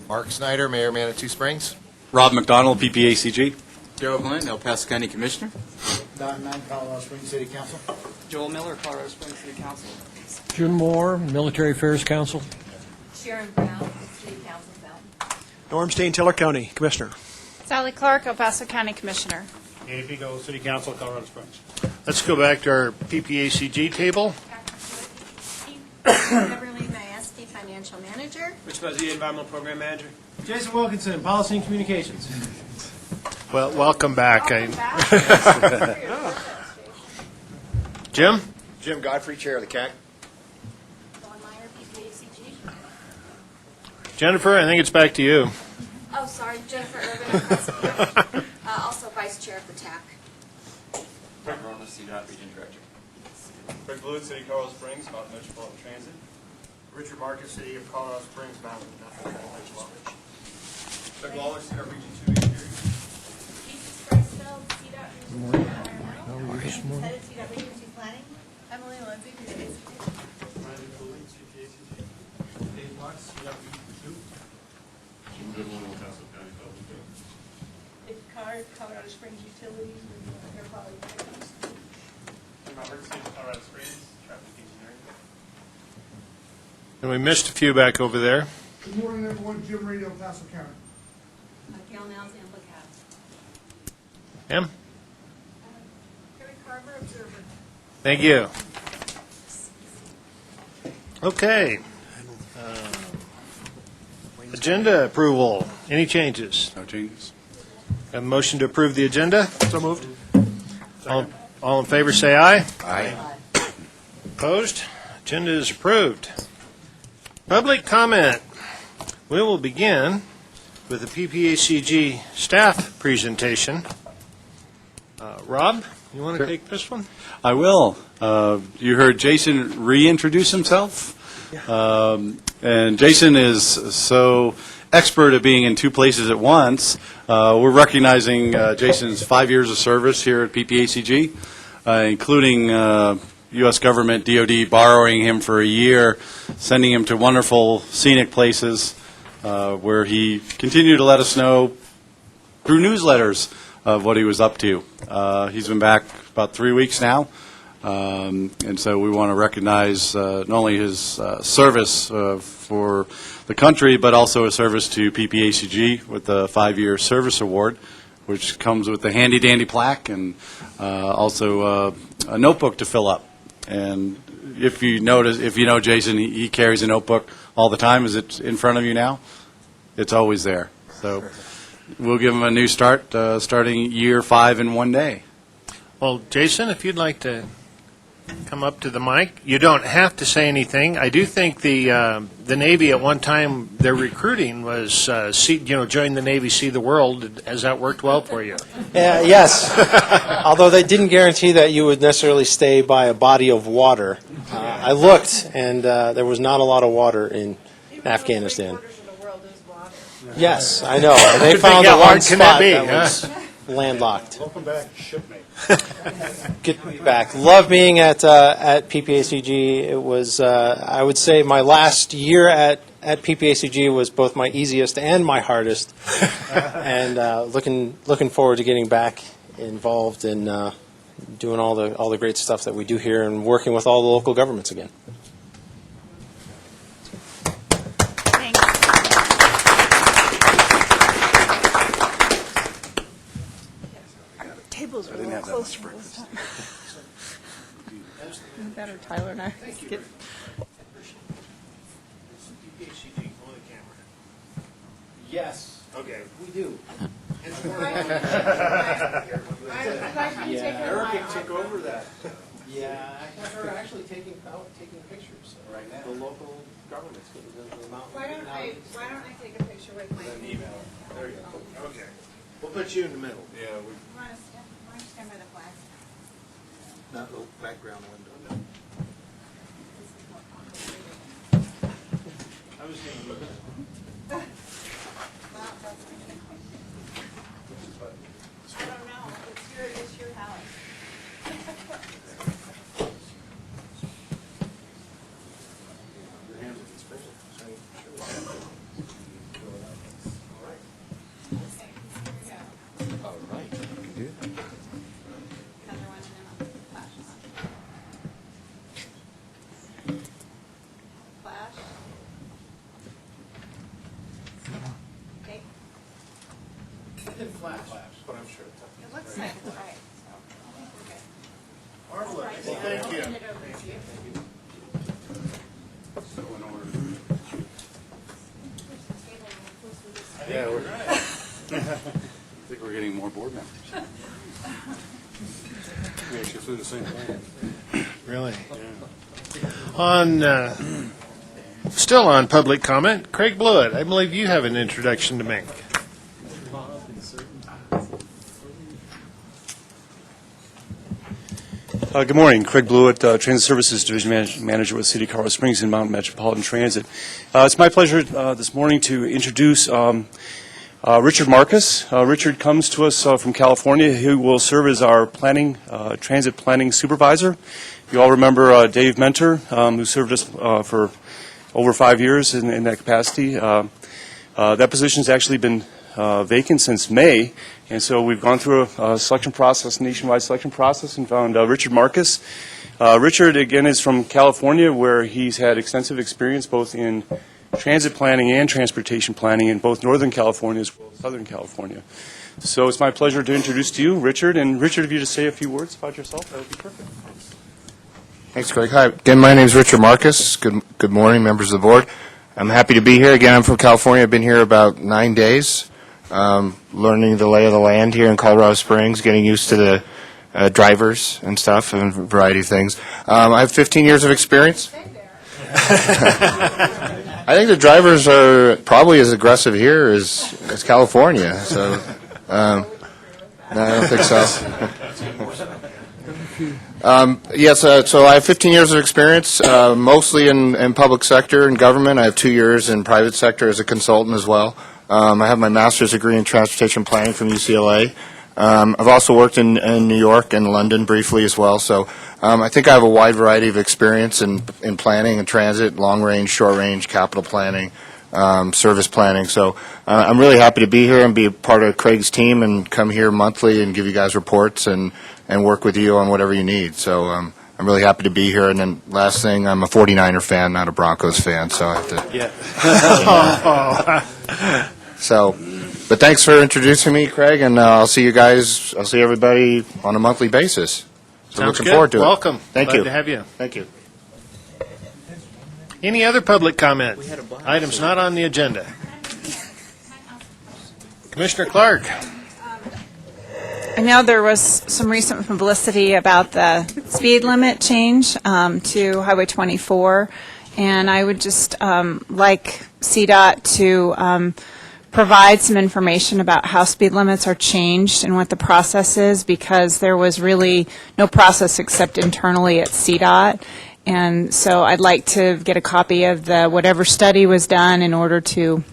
Mark Snyder, Mayor, Manitou Springs. Rob McDonald, PPACG. Joe Glenn, El Paso County Commissioner. Don Mann, Colorado Springs City Council. Joel Miller, Colorado Springs City Council. June Moore, Military Affairs Council. Sharon Brown, City Council Fountain. Norm Steen, Tiller County Commissioner. Sally Clark, El Paso County Commissioner. Andy Pico, City Council, Colorado Springs. Let's go back to our PPACG table. Beverly Mayeski, Financial Manager. Rich Buzzy, Environmental Program Manager. Jason Wilkinson, Policy and Communications. Well, welcome back. Jim? Jim Godfrey, Chair of the CAC. Dawn Meyer, PPACG. Jennifer, I think it's back to you. Oh, sorry, Jennifer Urban, also Vice Chair of the TAC. Frank Rona, CDOT Region Director. Rick Blue, City of Colorado Springs, Mountain Metropolitan Transit. Richard Marcus, City of Colorado Springs, Mountain Metropolitan Transit. Doug Lawler, CDOT Region 2 Engineering. Keith Spreisfeld, CDOT Region 2 Environmental. Headed CDOT Region 2 Planning. Emily Lindsay, PPACG. Brandon Cooley, CPACG. Dave Lux, CDOT Region 2. Jim Goodwin, El Paso County Public Works. Dick Card, Colorado Springs Utilities, and Air Quality Programs. Jim Roberts, City of Colorado Springs, Traffic Engineering. And we missed a few back over there. Good morning, everyone. Jim Reed, El Paso County. Gail Nels, Amplicat. Em? Terry Carver, Observer. Thank you. Okay. Agenda approval. Any changes? No changes. Have a motion to approve the agenda? So moved. All in favor, say aye. Aye. Opposed? Agenda is approved. Public comment. We will begin with the PPACG staff presentation. Rob, you want to take this one? I will. You heard Jason reintroduce himself. And Jason is so expert at being in two places at once. We're recognizing Jason's 5 years of service here at PPACG, including U.S. government, DOD, borrowing him for a year, sending him to wonderful scenic places where he continued to let us know through newsletters of what he was up to. He's been back about 3 weeks now, and so we want to recognize not only his service for the country, but also his service to PPACG with the 5-year service award, which comes with a handy-dandy plaque and also a notebook to fill up. And if you know Jason, he carries a notebook all the time. Is it in front of you now? It's always there. So we'll give him a new start, starting year 5 in 1 day. Well, Jason, if you'd like to come up to the mic. You don't have to say anything. I do think the Navy at one time, their recruiting was, join the Navy, see the world. Has that worked well for you? Yes. Although they didn't guarantee that you would necessarily stay by a body of water. I looked, and there was not a lot of water in Afghanistan. Yes, I know. And they found the one spot that was landlocked. Welcome back, shipmate. Good to be back. Love being at PPACG. It was, I would say, my last year at PPACG was both my easiest and my hardest, and looking forward to getting back involved in doing all the great stuff that we do here and working with all the local governments again. Tables are a little closer this time. Better, Tyler and I. Get Yes. Okay. We do. Eric can take over that. Yeah, I have her actually taking pictures right now. The local governments, the mountain. Why don't I take a picture with my Email. There you go. Okay. We'll put you in the middle. Yeah, we Want to stand by the flag? That little background window. I was going to look at it. I don't know. It's your house. Your hands are special. flash, but I'm sure. It looks like it's right. Marvelous. Thank you. Yeah, I think we're getting more board members. We actually flew the same plane. Really? Still on public comment, Craig Blewett, I believe you have an introduction to make. Good morning. Craig Blewett, Transit Services Division Manager with City of Colorado Springs and Mountain Metropolitan Transit. It's my pleasure this morning to introduce Richard Marcus. Richard comes to us from California. He will serve as our transit planning supervisor. You all remember Dave Mentor, who served us for over 5 years in that capacity. That position has actually been vacant since May, and so we've gone through a selection process, nationwide selection process, and found Richard Marcus. Richard, again, is from California, where he's had extensive experience both in transit planning and transportation planning in both Northern California as well as Southern California. So it's my pleasure to introduce to you Richard. And Richard, if you just say a few words about yourself, that would be perfect. Thanks, Craig. Hi. Again, my name is Richard Marcus. Good morning, members of the board. I'm happy to be here. Again, I'm from California. I've been here about 9 days, learning the lay of the land here in Colorado Springs, getting used to the drivers and stuff and a variety of things. I have 15 years of experience. I think the drivers are probably as aggressive here as California. So, no, I don't think so. Yes, so I have 15 years of experience, mostly in public sector and government. I have 2 years in private sector as a consultant as well. I have my master's degree in transportation planning from UCLA. I've also worked in New York and London briefly as well. So I think I have a wide variety of experience in planning and transit, long range, short range, capital planning, service planning. So I'm really happy to be here and be a part of Craig's team and come here monthly and give you guys reports and work with you on whatever you need. So I'm really happy to be here. And then last thing, I'm a 49er fan, not a Broncos fan. So I have to. So, but thanks for introducing me, Craig, and I'll see everybody on a monthly basis. So Sounds looking good. forward to it. Welcome. Thank Glad you. to have you. Thank you. Any other public comment? Items not on the agenda. Commissioner Clark. I know there was some recent publicity about the speed limit change to Highway 24, and I would just like CDOT to provide some information about how speed limits are changed and what the process is, because there was really no process except internally at CDOT. And so I'd like to get a copy of whatever study was done in order to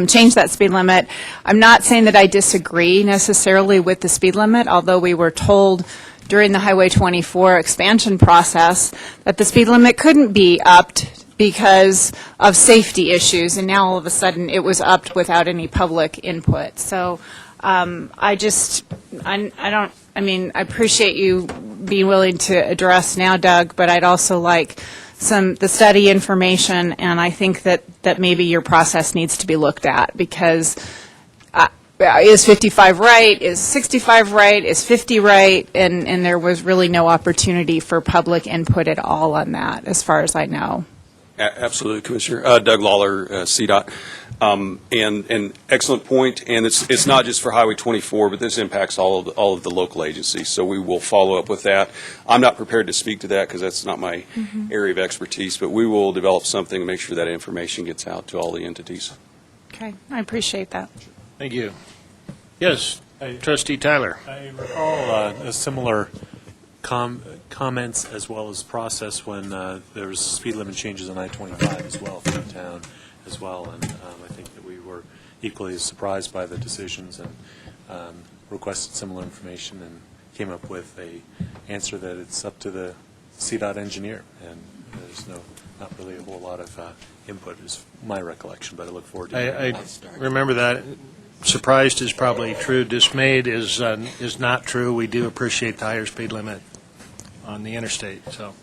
change that speed limit. I'm not saying that I disagree necessarily with the speed limit, although we were told during the Highway 24 expansion process that the speed limit couldn't be upped because of safety issues, and now all of a sudden it was upped without any public input. So I appreciate you being willing to address now, Doug, but I'd also like the study information, and I think that maybe your process needs to be looked at, because is 55 right? Is 65 right? Is 50 right? And there was really no opportunity for public input at all on that, as far as I know. Absolutely, Commissioner. Doug Lawler, CDOT. And excellent point, and it's not just for Highway 24, but this impacts all of the local agencies, so we will follow up with that. I'm not prepared to speak to that because that's not my area of expertise, but we will develop something to make sure that information gets out to all the entities. Okay, I appreciate that. Thank you. Yes, Trustee Tyler. I recall a similar comments as well as process when there was speed limit changes on I-25 as well through town as well, and I think that we were equally as surprised by the decisions and requested similar information and came up with a answer that it's up to the CDOT engineer, and there's not really a whole lot of input is my recollection, but I look forward to it. I remember that. Surprised is probably true. Dismayed is not true. We do appreciate the higher speed limit on the interstate. So,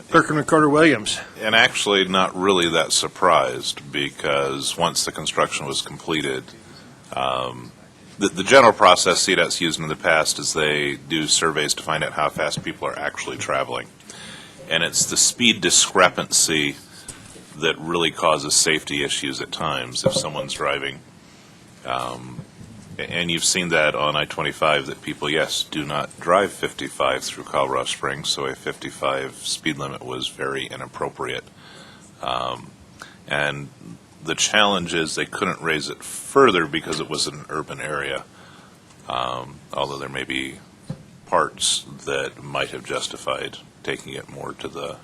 Clerk and Recorder Williams. And actually not really that surprised, because once the construction was completed, the general process CDOT's used in the past is they do surveys to find out how fast people are actually traveling. And it's the speed discrepancy that really causes safety issues at times if someone's driving. And you've seen that on I-25 that people, yes, do not drive 55 through Colorado Springs, so a 55 speed limit was very inappropriate. And the challenge is they couldn't raise it further because it was an urban area, although there may be parts that might have justified taking it more to the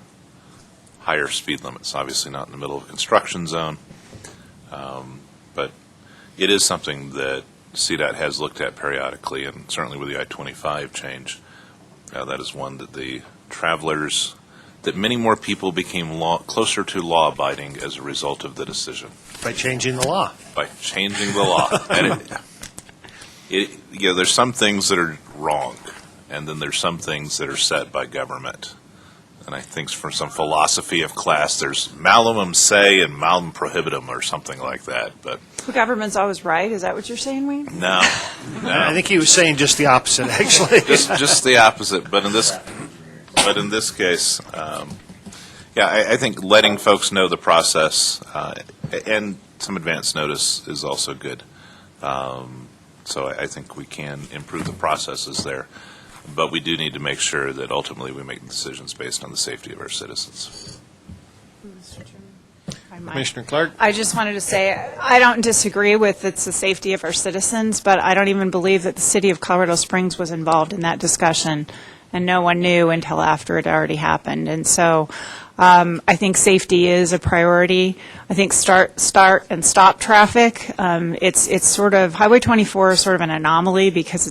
higher speed limits, obviously not in the middle of a construction zone. But it is something that CDOT has looked at periodically, and certainly with the I-25 change, that is one that the travelers, that many more people became closer to law-abiding as a result of the decision. By changing the law. By changing the law. And there's some things that are wrong, and then there's some things that are set by government. And I think for some philosophy of class, there's malum se and malum prohibitum or something like that. But The government's always right. Is that what you're saying, Wayne? no. I think he was saying just the opposite, actually. just the opposite. But in this case, I think letting folks know the process and some advance notice is also good. So I think we can improve the processes there. But we do need to make sure that ultimately we make decisions based on the safety of our citizens. Commissioner Clark? I just wanted to say, I don't disagree with it's the safety of our citizens, but I don't even believe that the city of Colorado Springs was involved in that discussion, and no one knew until after it already happened. And so I think safety is a priority. I think start and stop traffic. It's sort of, Highway 24 is sort of an anomaly because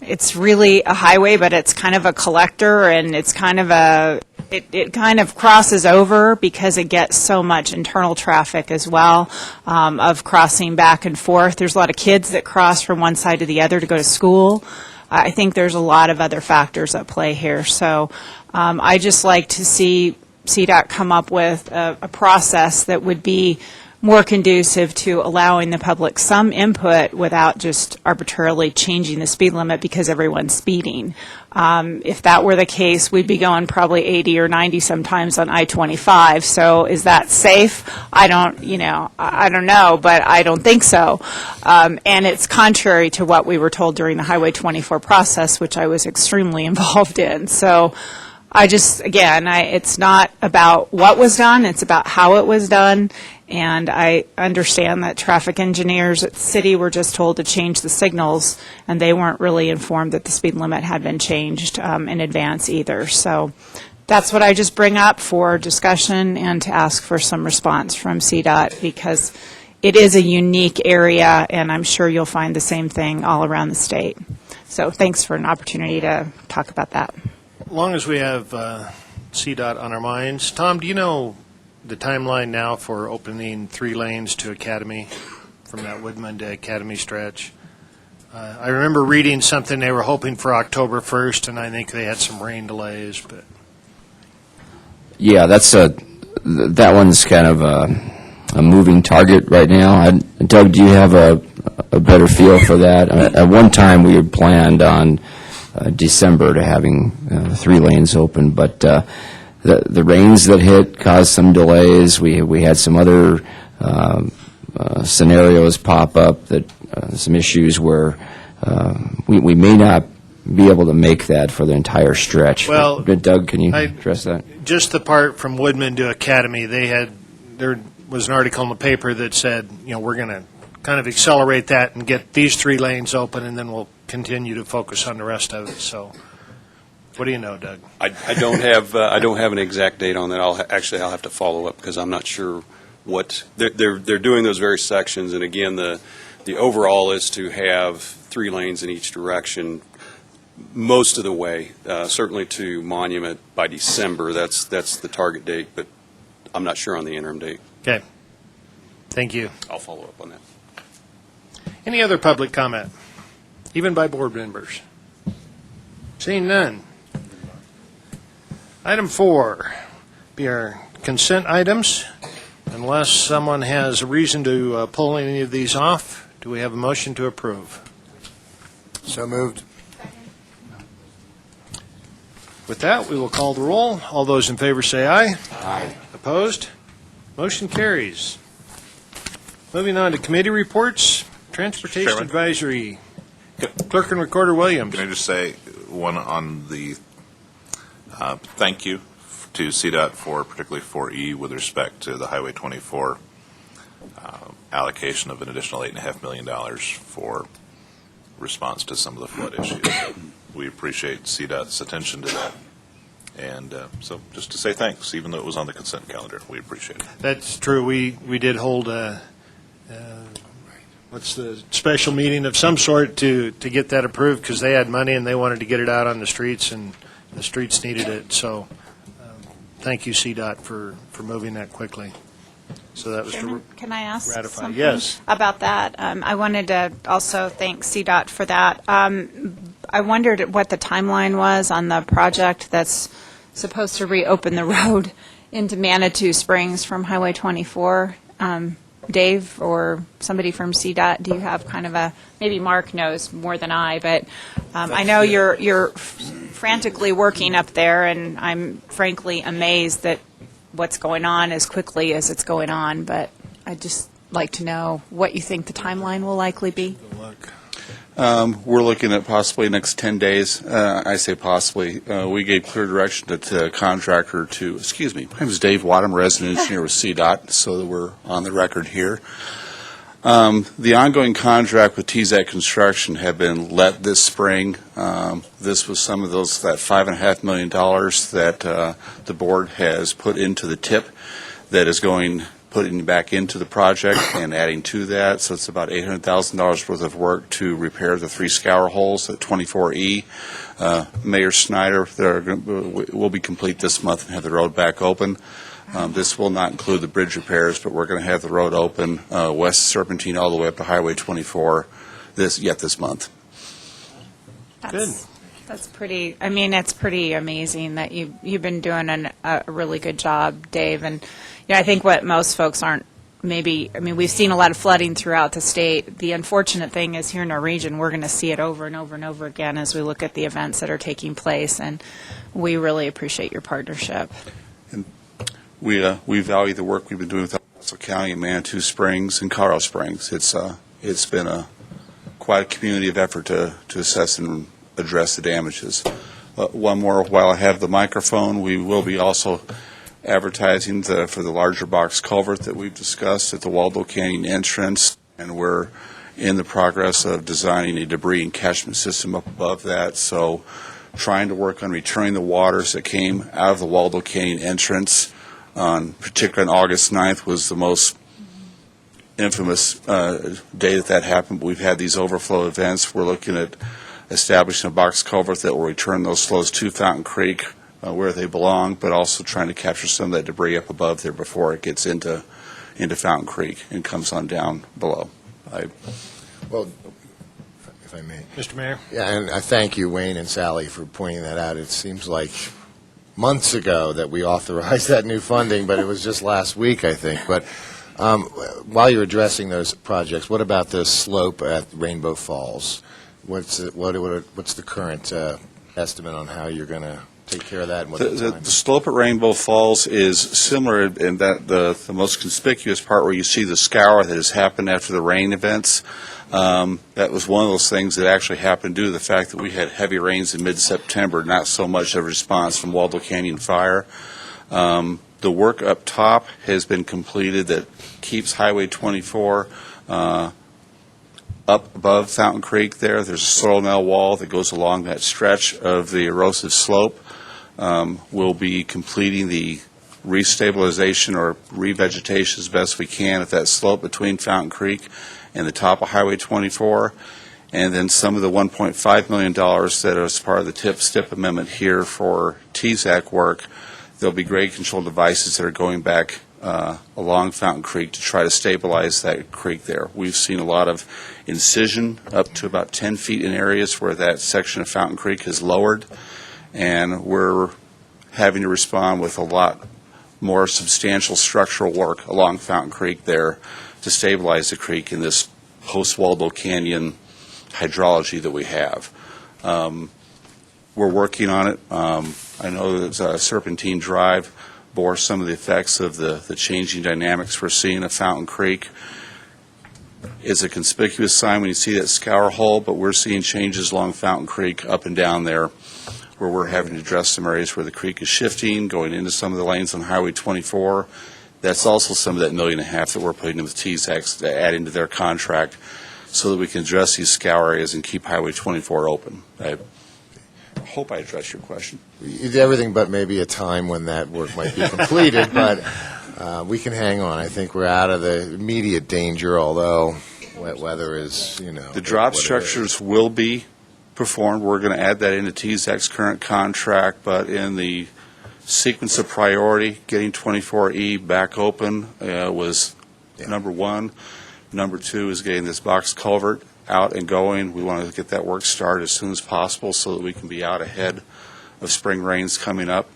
it's really a highway, but it's kind of a collector, and it's kind of it kind of crosses over because it gets so much internal traffic as well, of crossing back and forth. There's a lot of kids that cross from one side to the other to go to school. I think there's a lot of other factors at play here. So I just like to see CDOT come up with a process that would be more conducive to allowing the public some input without just arbitrarily changing the speed limit because everyone's speeding. If that were the case, we'd be going probably 80 or 90 sometimes on I-25. So is that safe? I don't know, but I don't think so. And it's contrary to what we were told during the Highway 24 process, which I was extremely involved in. So I just, again, it's not about what was done, it's about how it was done. And I understand that traffic engineers at the city were just told to change the signals, and they weren't really informed that the speed limit had been changed in advance either. So that's what I just bring up for discussion and to ask for some response from CDOT, because it is a unique area, and I'm sure you'll find the same thing all around the state. So thanks for an opportunity to talk about that. As long as we have CDOT on our minds, Tom, do you know the timeline now for opening 3 lanes to Academy from that Woodman to Academy stretch? I remember reading something they were hoping for October 1st, and I think they had some rain delays. But yeah, that one's kind of a moving target right now. Doug, do you have a better feel for that? At one time, we had planned on December to having 3 lanes open, but the rains that hit caused some delays. We had some other scenarios pop up, that some issues where we may not be able to make that for the entire stretch. Well, Doug, can you address that? Just the part from Woodman to Academy, there was an article in the paper that said, we're going to kind of accelerate that and get these 3 lanes open, and then we'll continue to focus on the rest of it. So what do you know, Doug? I don't have an exact date on that. I'll have to follow up because I'm not sure what they're doing those various sections. And again, the overall is to have 3 lanes in each direction most of the way, certainly to Monument by December. That's the target date, but I'm not sure on the interim date. Okay. Thank you. I'll follow up on that. Any other public comment, even by board members? Seeing none. Item 4 be our consent items. Unless someone has a reason to pull any of these off, Do we have a motion to approve? So moved. With that, we will call the roll. All those in favor say aye. Aye. Opposed? Motion carries. Moving on to committee reports. Transportation Chairman. Advisory. Clerk and Recorder Williams. Can I just say one on the thank you to CDOT for particularly 4E with respect to the Highway 24 allocation of an additional $8.5 million for response to some of the flood issues. We appreciate CDOT's attention to that. And so just to say thanks, even though it was on the consent calendar, we appreciate it. That's true. We did hold what's the special meeting of some sort to get that approved because they had money and they wanted to get it out on the streets and the streets needed it. So thank you, CDOT, for moving that quickly. So that was Chairman, can I ask ratify. something Yes. about that? I wanted to also thank CDOT for that. I wondered what the timeline was on the project that's supposed to reopen the road into Manitou Springs from Highway 24. Dave or somebody from CDOT, do you have kind of a, maybe Mark knows more than I, but I know you're frantically working up there, and I'm frankly amazed that what's going on as quickly as it's going on, but I'd just like to know what you think the timeline will likely be. We're looking at possibly next 10 days. I say possibly. We gave clear direction to the contractor to, excuse me, my name is Dave Watt, I'm a resident engineer with CDOT, so that we're on the record here. The ongoing contract with TZAC Construction have been let this spring. This was some of those, that $5.5 million that the board has put into the tip that is putting back into the project and adding to that. So it's about $800,000 worth of work to repair the 3 scour holes at 24E. Mayor Snyder will be complete this month and have the road back open. This will not include the bridge repairs, but we're going to have the road open west Serpentine all the way up to Highway 24 this month. That's pretty, I mean, it's pretty amazing that you've been doing a really good job, Dave. And I think what most folks aren't we've seen a lot of flooding throughout the state. The unfortunate thing is here in our region, we're going to see it over and over and over again as we look at the events that are taking place. And we really appreciate your partnership. And we value the work we've been doing with Russell County and Manitou Springs and Colorado Springs. It's been quite a community of effort to assess and address the damages. One more while I have the microphone, we will be also advertising for the larger box culvert that we've discussed at the Waldo Canyon entrance, and we're in the progress of designing a debris encashment system up above that. So trying to work on returning the waters that came out of the Waldo Canyon entrance, particularly on August 9th, was the most infamous day that happened. But we've had these overflow events. We're looking at establishing a box culvert that will return those flows to Fountain Creek where they belong, but also trying to capture some of that debris up above there before it gets into Fountain Creek and comes on down below. Well, if I may. Mr. Mayor? Yeah, and I thank you, Wayne and Sally, for pointing that out. It seems like months ago that we authorized that new funding, but it was just last week, I think. But while you're addressing those projects, what about the slope at Rainbow Falls? What's the current estimate on how you're going to take care of that? And what the slope at Rainbow Falls is similar in that the most conspicuous part where you see the scour that has happened after the rain events. That was one of those things that actually happened due to the fact that we had heavy rains in mid-September, not so much of a response from Waldo Canyon Fire. The work up top has been completed that keeps Highway 24 up above Fountain Creek there. There's a soil nail wall that goes along that stretch of the erosive slope. We'll be completing the restabilization or revegetation as best we can at that slope between Fountain Creek and the top of Highway 24. And then some of the $1.5 million that are as part of the STIP amendment here for TZAC work, there'll be grade control devices that are going back along Fountain Creek to try to stabilize that creek there. We've seen a lot of incision up to about 10 feet in areas where that section of Fountain Creek is lowered, and we're having to respond with a lot more substantial structural work along Fountain Creek there to stabilize the creek in this post Waldo Canyon hydrology that we have. We're working on it. I know that Serpentine Drive bore some of the effects of the changing dynamics we're seeing at Fountain Creek. It's a conspicuous sign when you see that scour hole, but we're seeing changes along Fountain Creek up and down there where we're having to address some areas where the creek is shifting, going into some of the lanes on Highway 24. That's also some of that $1.5 million that we're putting in with TZEX to add into their contract so that we can address these scour areas and keep Highway 24 open. I hope I addressed your question. Everything but maybe a time when that work might be completed, but we can hang on. I think we're out of the immediate danger, although wet weather is, The drop structures will be performed. We're going to add that into TZEC's current contract, but in the sequence of priority, getting 24E back open was number one. Number two is getting this box culvert out and going. We want to get that work started as soon as possible so that we can be out ahead of spring rains coming up.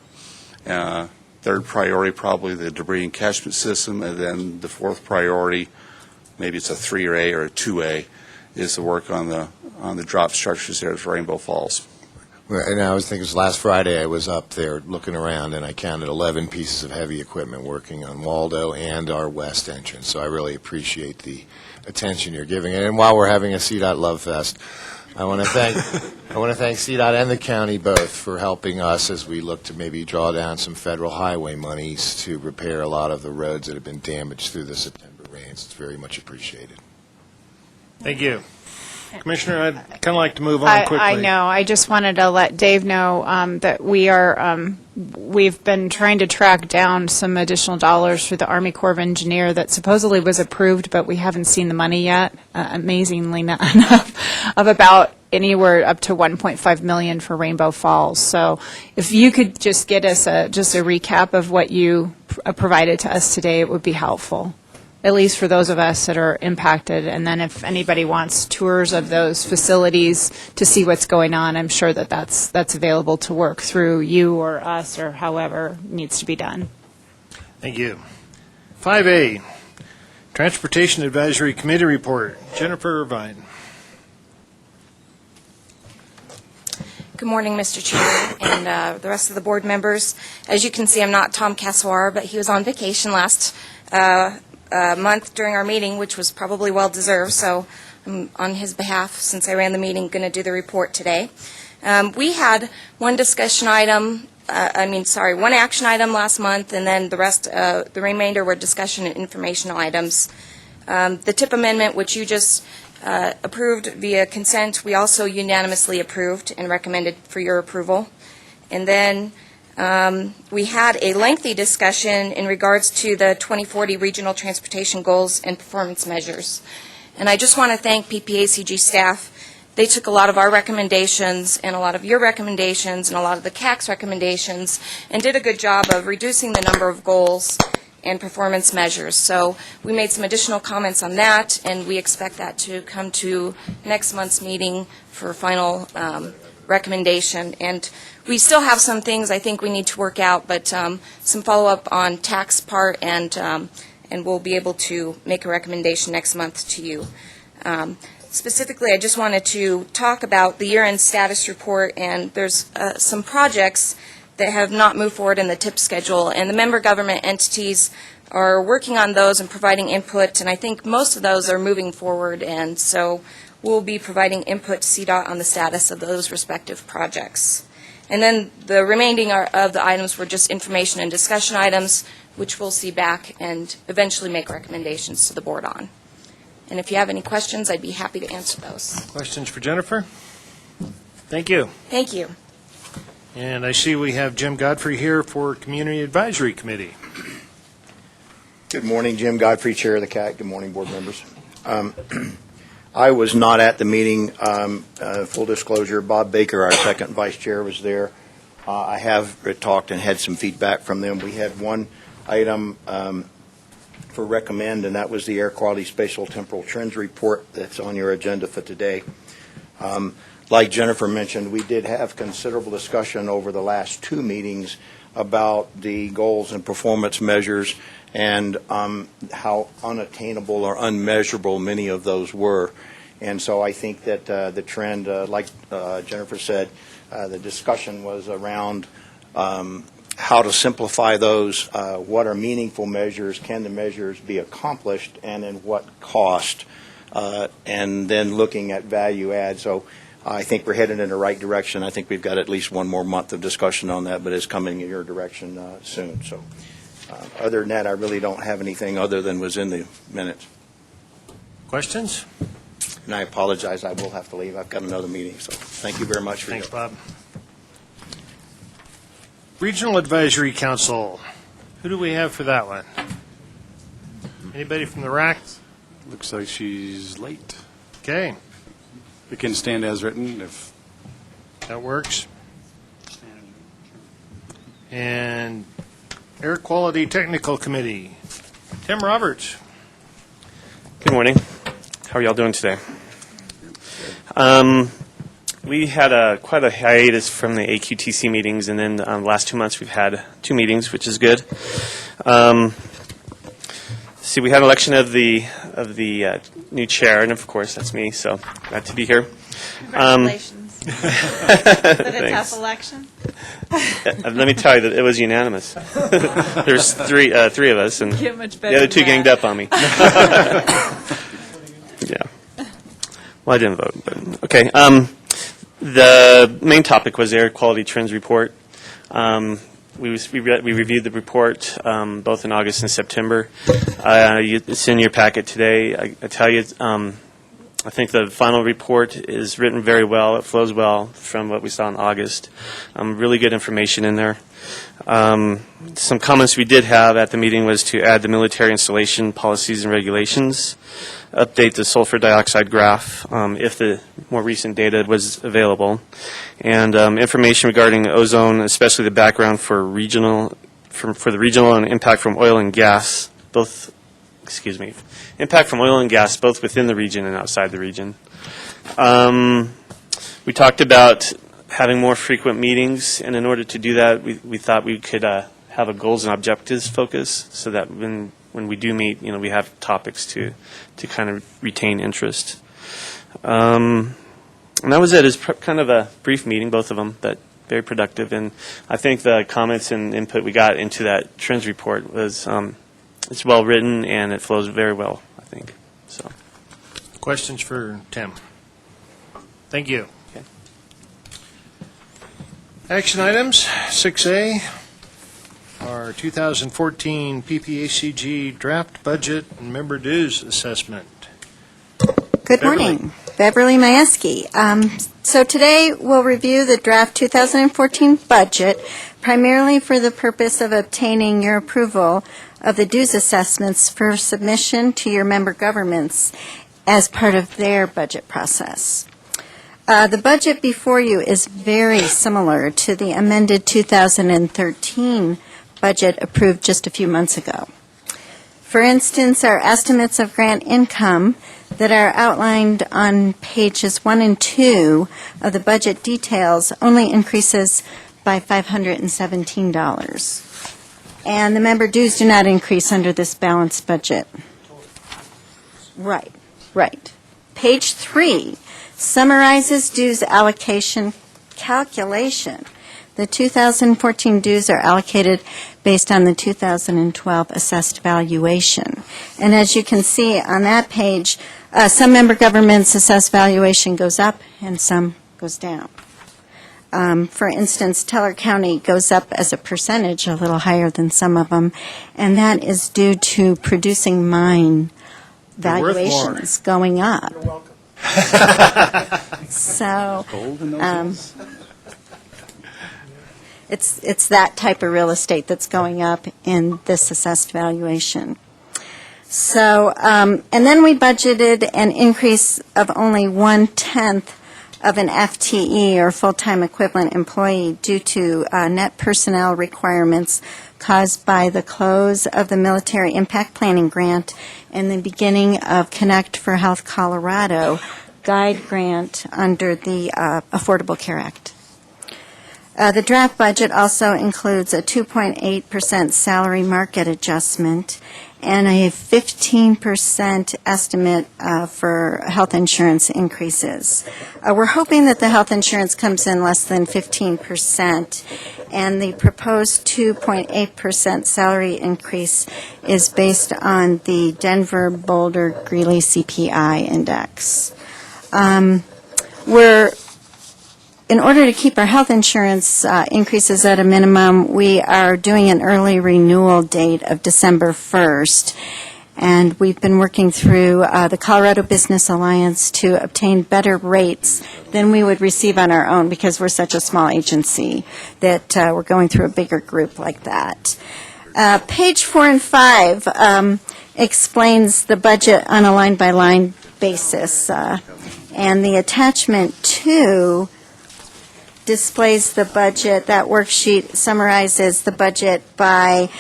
Third priority, probably the debris and catchment system, and then the fourth priority, maybe it's a 3A or a 2A, is the work on the drop structures there at Rainbow Falls. And I was thinking, last Friday I was up there looking around, and I counted 11 pieces of heavy equipment working on Waldo and our west entrance. So I really appreciate the attention you're giving it. And while we're having a CDOT Love Fest, I want to thank CDOT and the county both for helping us as we look to maybe draw down some federal highway monies to repair a lot of the roads that have been damaged through the September rains. It's very much appreciated. Thank you. Commissioner, I'd kind of like to move on quickly. I know. I just wanted to let Dave know that we've been trying to track down some additional dollars for the Army Corps of Engineer that supposedly was approved, but we haven't seen the money yet, amazingly enough, of about anywhere up to $1.5 million for Rainbow Falls. So if you could just get us just a recap of what you provided to us today, it would be helpful, at least for those of us that are impacted. And then if anybody wants tours of those facilities to see what's going on, I'm sure that that's available to work through you or us or however needs to be done. Thank you. 5A, Transportation Advisory Committee Report. Jennifer Irvine. Good morning, Mr. Chair, and the rest of the board members. As you can see, I'm not Tom Cassawar, but he was on vacation last month during our meeting, which was probably well-deserved, so I'm on his behalf, since I ran the meeting, going to do the report today. We had one action item last month, and then the remainder were discussion and informational items. The TIP amendment, which you just approved via consent, we also unanimously approved and recommended for your approval. And then we had a lengthy discussion in regards to the 2040 regional transportation goals and performance measures. And I just want to thank PPACG staff. They took a lot of our recommendations and a lot of your recommendations and a lot of the CAC's recommendations and did a good job of reducing the number of goals and performance measures. So we made some additional comments on that, and we expect that to come to next month's meeting for final recommendation. And we still have some things I think we need to work out, but some follow-up on tax part, and we'll be able to make a recommendation next month to you. Specifically, I just wanted to talk about the year-end status report, and there's some projects that have not moved forward in the TIP schedule, and the member government entities are working on those and providing input, and I think most of those are moving forward, and so we'll be providing input to CDOT on the status of those respective projects. And then the remaining of the items were just information and discussion items, which we'll see back and eventually make recommendations to the board on. And if you have any questions, I'd be happy to answer those. Questions for Jennifer? Thank you. Thank you. And I see we have Jim Godfrey here for Community Advisory Committee. Good morning, Jim Godfrey, Chair of the CAC. Good morning, board members. I was not at the meeting. Full disclosure, Bob Baker, our second vice chair, was there. I have talked and had some feedback from them. We had one item for recommend, and that was the Air Quality Spatial Temporal Trends report that's on your agenda for today. Like Jennifer mentioned, we did have considerable discussion over the last two meetings about the goals and performance measures and how unattainable or unmeasurable many of those were. And so I think that the trend, like Jennifer said, the discussion was around how to simplify those, what are meaningful measures, can the measures be accomplished, and in what cost, and then looking at value add. So I think we're headed in the right direction. I think we've got at least one more month of discussion on that, but it's coming in your direction soon. So other than that, I really don't have anything other than was in the minutes. Questions? And I apologize, I will have to leave. I've got another meeting, so thank you very much for Thanks, Bob. Regional Advisory Council. Who do we have for that one? Anybody from the RAC? Looks like she's late. Okay, We can stand as written if. that works. And Air Quality Technical Committee. Tim Roberts. Good morning. How are y'all doing today? We had quite a hiatus from the AQTC meetings, and then the last 2 months we've had 2 meetings, which is good. See, we had an election of the new chair, and of course that's me. So glad to be here. Congratulations. Was it a tough election? Let me tell you that it was unanimous. There's three of us, and Get much the better other than 2 that. ganged up on me. Yeah. Well, I didn't vote, but okay. The main topic was the air quality trends report. We reviewed the report both in August and September. It's in your packet today. I tell you, I think the final report is written very well. It flows well from what we saw in August. Really good information in there. Some comments we did have at the meeting was to add the military installation policies and regulations, update the sulfur dioxide graph if the more recent data was available, and information regarding ozone, especially the background for the regional and impact from oil and gas, impact from oil and gas both within the region and outside the region. We talked about having more frequent meetings, and in order to do that, we thought we could have a goals and objectives focus, so that when we do meet, we have topics to kind of retain interest. And that was it. It's kind of a brief meeting, both of them, but very productive. And I think the comments and input we got into that trends report was it's well written and it flows very well, I think. So, Questions for Tim? Thank you. Okay. Action items, 6A, our 2014 PPACG draft budget and member dues assessment. Good morning. Beverly Majewski. So today we'll review the draft 2014 budget, primarily for the purpose of obtaining your approval of the dues assessments for submission to your member governments as part of their budget process. The budget before you is very similar to the amended 2013 budget approved just a few months ago. For instance, our estimates of grant income that are outlined on pages 1 and 2 of the budget details only increases by $517. And the member dues do not increase under this balanced budget. Right. Page 3 summarizes dues allocation calculation. The 2014 dues are allocated based on the 2012 assessed valuation. And as you can see on that page, some member governments' assessed valuation goes up and some goes down. For instance, Teller County goes up as a percentage, a little higher than some of them, and that is due to producing mine valuations going up. You're welcome. So, it's that type of real estate that's going up in this assessed valuation. So, and then we budgeted an increase of only 1/10 of an FTE, or full-time equivalent employee, due to net personnel requirements caused by the close of the Military Impact Planning Grant and the beginning of Connect for Health Colorado guide grant under the Affordable Care Act. The draft budget also includes a 2.8% salary market adjustment and a 15% estimate for health insurance increases. We're hoping that the health insurance comes in less than 15%, and the proposed 2.8% salary increase is based on the Denver Boulder Greeley CPI index. In order to keep our health insurance increases at a minimum, we are doing an early renewal date of December 1st. And we've been working through the Colorado Business Alliance to obtain better rates than we would receive on our own because we're such a small agency that we're going through a bigger group like that. Page 4 and 5 explains the budget on a line-by-line basis. And the attachment 2 displays the budget. That worksheet summarizes the budget by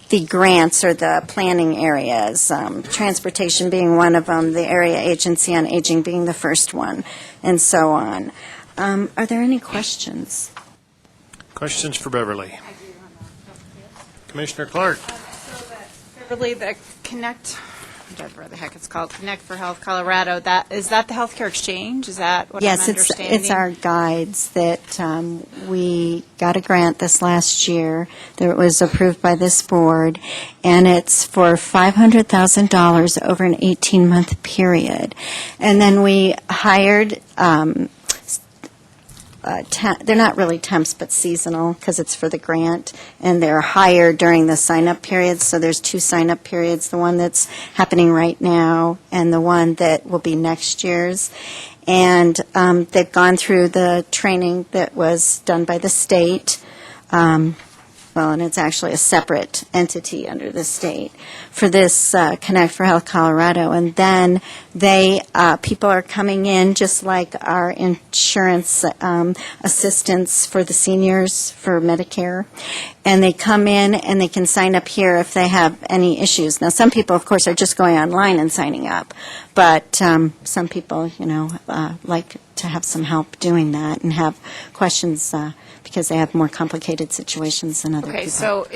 the grants or the planning areas, transportation being one of them, the Area Agency on Aging being the first one, and so on. Are there any questions? Questions for Beverly? Commissioner Clark. Beverly, the Connect, whatever the heck it's called, Connect for Health Colorado, is that the healthcare exchange? Is that what I'm understanding? Yes, it's our guides that we got a grant this last year that was approved by this board, and it's for $500,000 over an 18-month period. And then we hired they're not really temps, but seasonal, because it's for the grant, and they're hired during the sign-up periods. So there's 2 sign-up periods, the one that's happening right now and the one that will be next year's. And they've gone through the training that was done by the state. And it's actually a separate entity under the state for this Connect for Health Colorado. And then people are coming in just like our insurance assistance for the seniors for Medicare. And they come in and they can sign up here if they have any issues. Now, some people, of course, are just going online and signing up. But some people, like to have some help doing that and have questions because they have more complicated situations than other people. Okay, so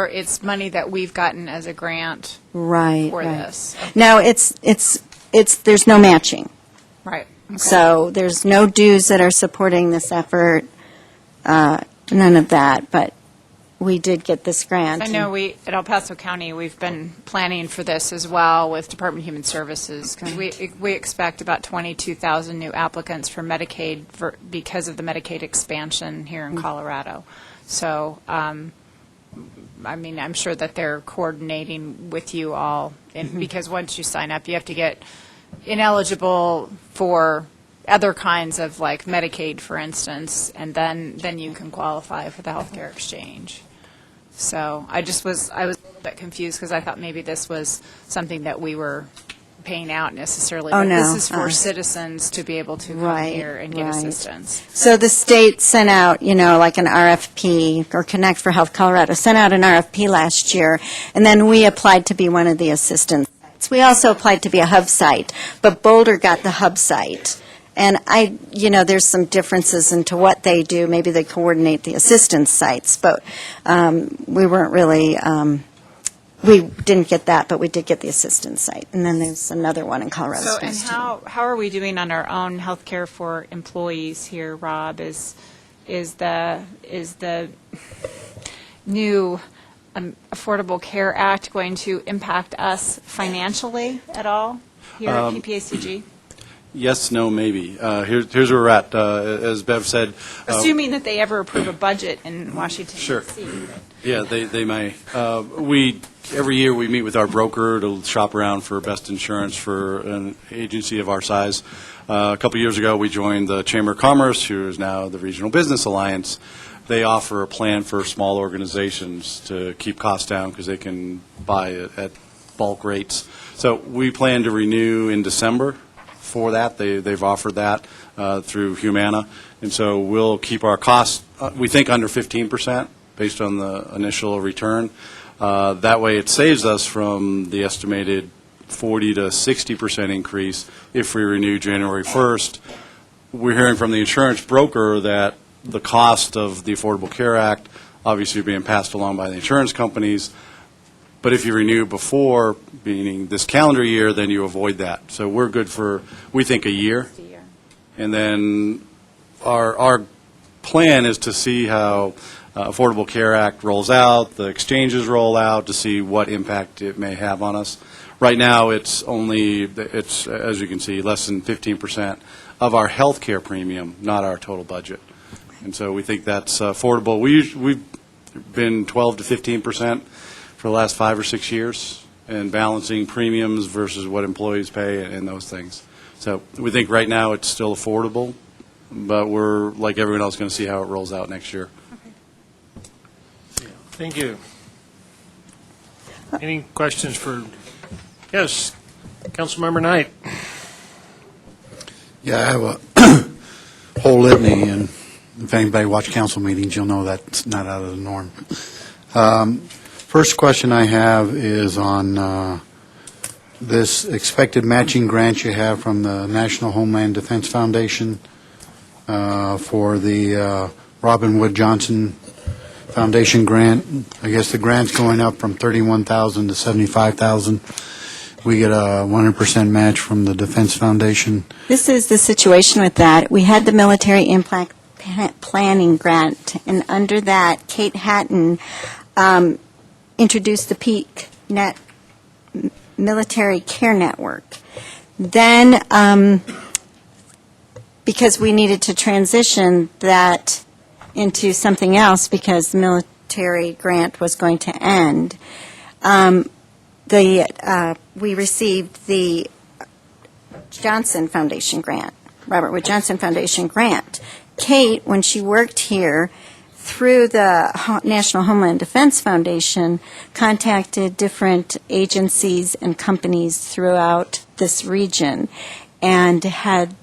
it's money that we've gotten as a grant right for this. Now there's no matching. Right. Okay. So there's no dues that are supporting this effort, none of that, but we did get this grant. I know at El Paso County, we've been planning for this as well with Department of Human Services, because we expect about 22,000 new applicants for Medicaid because of the Medicaid expansion here in Colorado. So, I'm sure that they're coordinating with you all, because once you sign up, you have to get ineligible for other kinds of, like Medicaid, for instance, and then you can qualify for the healthcare exchange. So I was a little bit confused because I thought maybe this was something that we were paying out necessarily. Oh, but no. This is for citizens to be able to come here and get assistance. So the state sent out, like an RFP, or Connect for Health Colorado sent out an RFP last year, and then we applied to be one of the assistance sites. We also applied to be a hub site, but Boulder got the hub site. And there's some differences into what they do. Maybe they coordinate the assistance sites, but we weren't really, we didn't get that, but we did get the assistance site. And then there's another one in Colorado Springs. And how are we doing on our own health care for employees here, Rob? Is the new Affordable Care Act going to impact us financially at all here at PPACG? Yes, no, maybe. Here's where we're at. As Bev said, assuming that they ever approve a budget in Washington, sure. D.C. Yeah, they may. Every year we meet with our broker to shop around for best insurance for an agency of our size. A couple years ago, we joined the Chamber of Commerce, who is now the Regional Business Alliance. They offer a plan for small organizations to keep costs down because they can buy at bulk rates. So we plan to renew in December. For that, they've offered that through Humana, and so we'll keep our costs, we think, under 15% based on the initial return. That way it saves us from the estimated 40 to 60% increase if we renew January 1st. We're hearing from the insurance broker that the cost of the Affordable Care Act obviously being passed along by the insurance companies. But if you renew before, meaning this calendar year, then you avoid that. So we're good for, we think, a year. And then our plan is to see how Affordable Care Act rolls out, the exchanges roll out, to see what impact it may have on us. Right now, it's, as you can see, less than 15% of our health care premium, not our total budget. And so we think that's affordable. We've been 12 to 15% for the last 5 or 6 years, and balancing premiums versus what employees pay and those things. So we think right now it's still affordable, but we're, like everyone else, going to see how it rolls out next year. Thank you. Any questions for, yes, Councilmember Knight? Yeah, I have a whole litany, and if anybody watched council meetings, you'll know that's not out of the norm. First question I have is on this expected matching grant you have from the National Homeland Defense Foundation for the Robin Wood Johnson Foundation grant. I guess the grant's going up from $31,000 to $75,000. We get a 100% match from the Defense Foundation. This is the situation with that. We had the military impact planning grant, and under that, Kate Hatton introduced the Peak Net Military Care Network. Then, because we needed to transition that into something else because the military grant was going to end, we received the Johnson Foundation grant, Robert Wood Johnson Foundation grant. Kate, when she worked here through the National Homeland Defense Foundation, contacted different agencies and companies throughout this region and had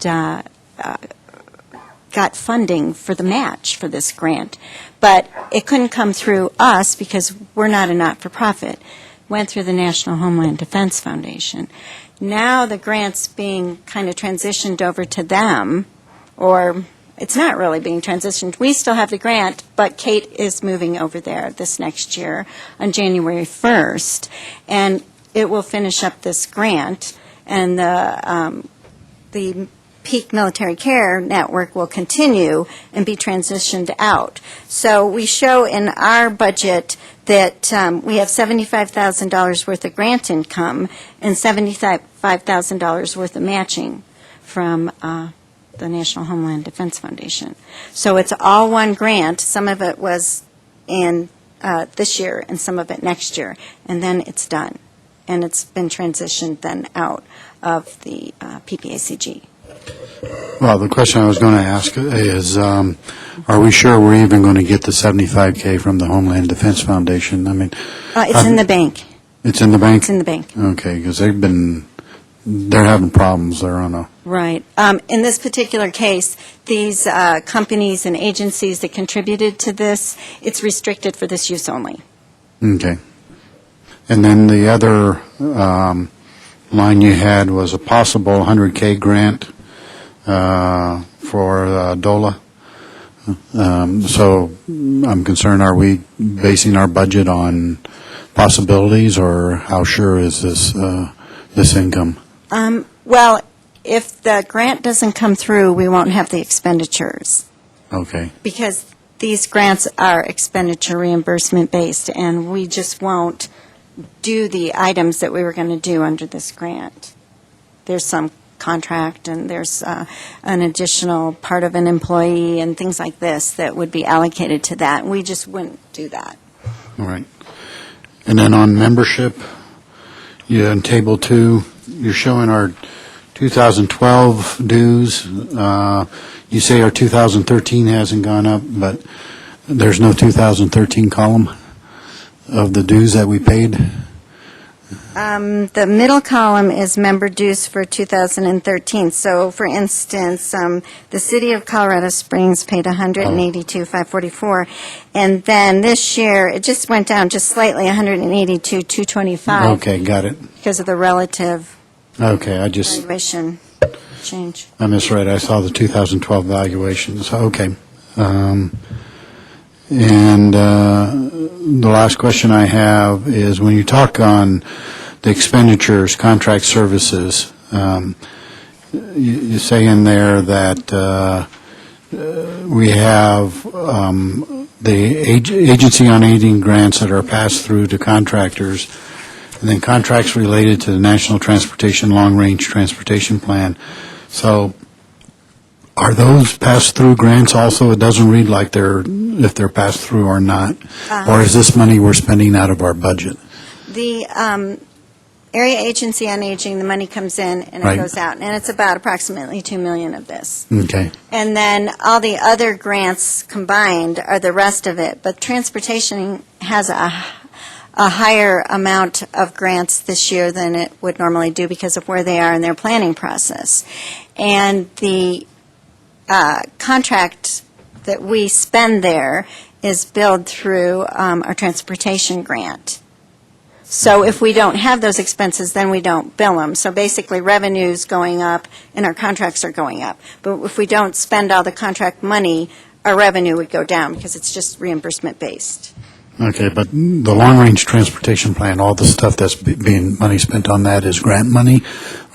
got funding for the match for this grant. But it couldn't come through us because we're not a not-for-profit. Went through the National Homeland Defense Foundation. Now the grant's being kind of transitioned over to them, or it's not really being transitioned. We still have the grant, but Kate is moving over there this next year on January 1st, and it will finish up this grant, and the Peak Military Care Network will continue and be transitioned out. So we show in our budget that we have $75,000 worth of grant income and $75,000 worth of matching from the National Homeland Defense Foundation. So it's all one grant. Some of it was in this year and some of it next year, and then it's done. And it's been transitioned then out of the PPACG. Well, the question I was going to ask is, are we sure we're even going to get the $75K from the Homeland Defense Foundation? I mean, it's in the bank. It's in the bank? It's in the bank. Okay, because they're having problems. They're on a... Right. In this particular case, these companies and agencies that contributed to this, it's restricted for this use only. Okay. And then the other line you had was a possible $100K grant for DOLA. So I'm concerned, are we basing our budget on possibilities, or how sure is this income? Well, if the grant doesn't come through, we won't have the expenditures. Okay. Because these grants are expenditure reimbursement based, and we just won't do the items that we were going to do under this grant. There's some contract, and there's an additional part of an employee and things like this that would be allocated to that. We just wouldn't do that. All right. And then on membership, in Table 2, you're showing our 2012 dues. You say our 2013 hasn't gone up, but there's no 2013 column of the dues that we paid? The middle column is member dues for 2013. So, for instance, the City of Colorado Springs paid $182,544, and then this year it just went down just slightly, $182,225. Okay, got it. Because of the relative Okay, valuation change. I misread. I saw the 2012 valuations. Okay. And the last question I have is, when you talk on the expenditures, contract services, you say in there that we have the Agency on Aging grants that are passed through to contractors, and then contracts related to the National Transportation Long-Range Transportation Plan. So are those pass-through grants also? It doesn't read like if they're passed through or not. Or is this money we're spending out of our budget? The Area Agency on Aging, the money comes in and Right. it goes out, and it's about approximately $2 million of this. Okay. And then all the other grants combined are the rest of it. But transportation has a higher amount of grants this year than it would normally do because of where they are in their planning process. And the contract that we spend there is billed through our transportation grant. So if we don't have those expenses, then we don't bill them. So basically, revenue's going up and our contracts are going up. But if we don't spend all the contract money, our revenue would go down because it's just reimbursement-based. Okay, but the long-range transportation plan, all the stuff that's being money spent on that is grant money,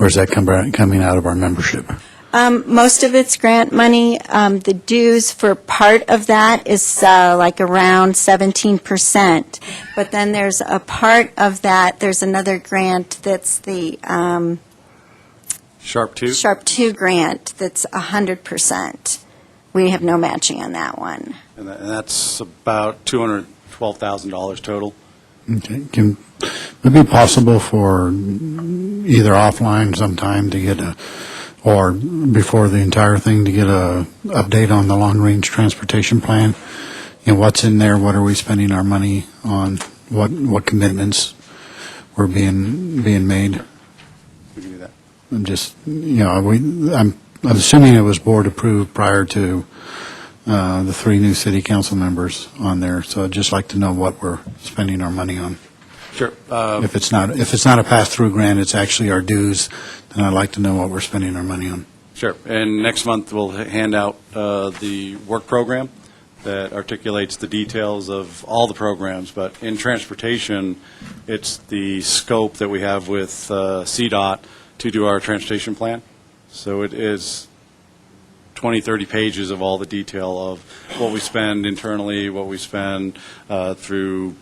or is that coming out of our membership? Most of it's grant money. The dues for part of that is like around 17%. But then there's a part of that, there's another grant that's the Sharp 2? Sharp 2 grant that's 100%. We have no matching on that one. And that's about $212,000 total. Okay. Would it be possible for either offline sometime to get or before the entire thing, to get a update on the long-range transportation plan? And what's in there, what are we spending our money on, what commitments were being made? We can do that. And just, I'm assuming it was board approved prior to the 3 new city council members on there, so I'd just like to know what we're spending our money on. Sure. If it's not a pass-through grant, it's actually our dues, then I'd like to know what we're spending our money on. Sure. And next month, we'll hand out the work program that articulates the details of all the programs. But in transportation, it's the scope that we have with CDOT to do our transportation plan. So it is 20, 30 pages of all the detail of what we spend internally, what we spend through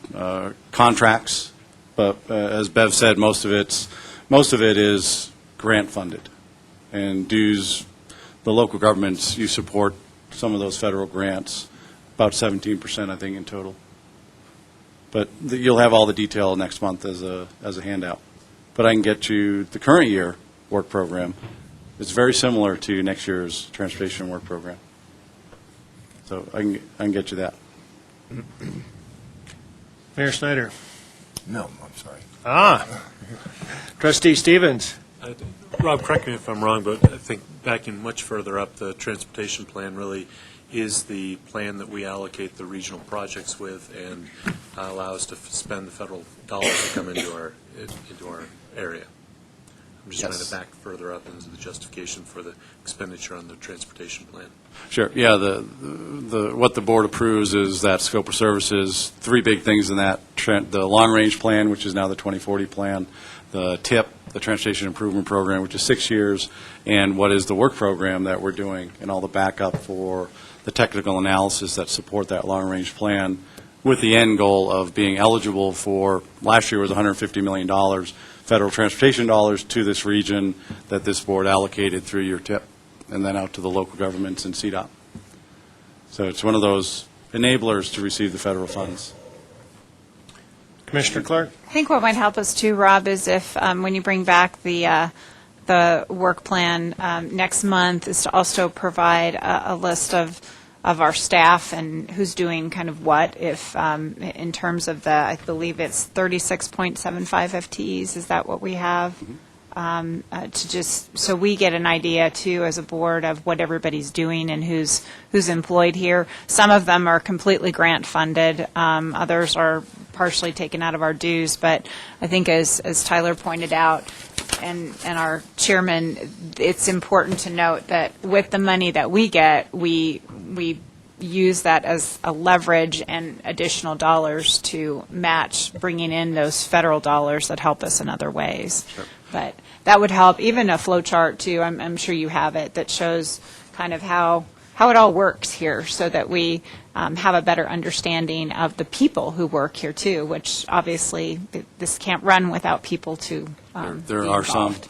contracts. But as Bev said, most of it is grant funded. And dues, the local governments, you support some of those federal grants, about 17%, I think, in total. But you'll have all the detail next month as a handout. But I can get you the current year work program. It's very similar to next year's transportation work program. So I can get you that. Mayor Snyder. No, I'm sorry. Trustee Stevens. Rob, correct me if I'm wrong, but I think backing much further up, the transportation plan really is the plan that we allocate the regional projects with and allow us to spend the federal dollars that come into our area. I'm just trying to back further up into the justification for the expenditure on the transportation plan. Sure. Yeah. What the board approves is that scope of services. 3 big things in that: the long-range plan, which is now the 2040 plan; the TIP, the Transportation Improvement Program, which is 6 years; and what is the work program that we're doing, and all the backup for the technical analysis that support that long-range plan, with the end goal of being eligible for. Last year was $150 million. Federal transportation dollars to this region that this board allocated through your TIP, and then out to the local governments and CDOT. So it's one of those enablers to receive the federal funds. Commissioner Clark? I think what might help us too, Rob, is if when you bring back the work plan next month, is to also provide a list of our staff and who's doing kind of what, if in terms of I believe it's 36.75 FTEs, is that what we have? To just, so we get an idea too as a board of what everybody's doing and who's employed here. Some of them are completely grant funded, others are partially taken out of our dues, but I think as Tyler pointed out, and our chairman, it's important to note that with the money that we get, we use that as a leverage and additional dollars to match bringing in those federal dollars that help us in other ways. But that would help, even a flow chart too, I'm sure you have it, that shows kind of how it all works here, so that we have a better understanding of the people who work here too, which obviously this can't run without people to There be are some, involved.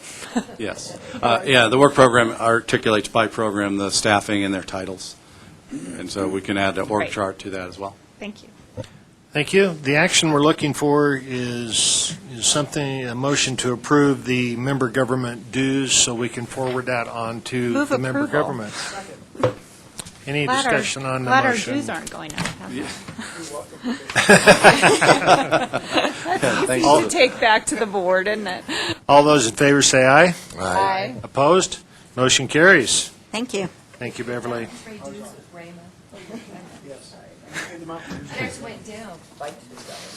yes. Yeah, the work program articulates by program the staffing and their titles. And so we can add an org Great. chart to that as well. Thank you. Thank you. The action we're looking for is something, a motion to approve the member government dues so we can forward that on to Move the member approval. government. Any Glad our- discussion on the glad our motion? dues aren't going up. Thank Easy you. to take back to the board, isn't it? All those in favor say aye. Aye. Opposed? Motion carries. Thank you. Thank you, Beverly. Theirs went down.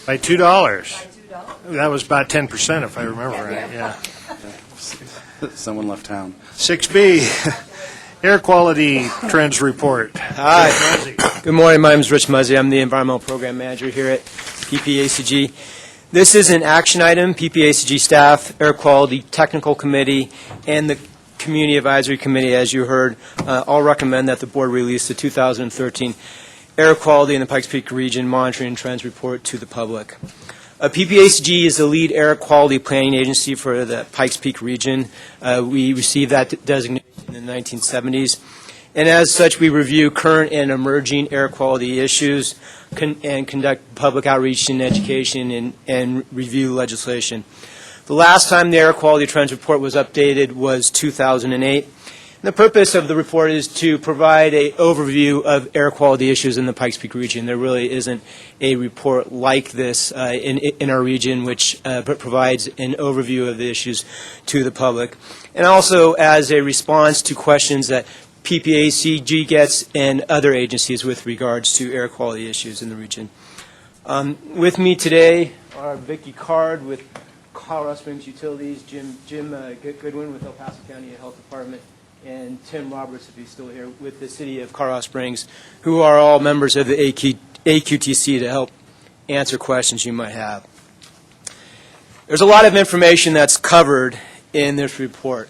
By $2. That was about 10%, if I remember right, yeah. Someone left town. 6B, air quality trends report. Hi. Good morning. My name is Rich Muzzy. I'm the Environmental Program Manager here at PPACG. This is an action item. PPACG staff, Air Quality Technical Committee, and the Community Advisory Committee, as you heard, all recommend that the board release the 2013 Air Quality in the Pikes Peak Region Monitoring and Trends Report to the public. PPACG is the lead air quality planning agency for the Pikes Peak region. We received that designation in the 1970s. And as such, we review current and emerging air quality issues and conduct public outreach and education and review legislation. The last time the Air Quality Trends Report was updated was 2008. The purpose of the report is to provide an overview of air quality issues in the Pikes Peak region. There really isn't a report like this in our region which provides an overview of the issues to the public. And also as a response to questions that PPACG gets and other agencies with regards to air quality issues in the region. With me today are Vicki Card with Colorado Springs Utilities, Jim Goodwin with El Paso County Health Department, and Tim Roberts, if he's still here, with the City of Colorado Springs, who are all members of the AQTC to help answer questions you might have. There's a lot of information that's covered in this report.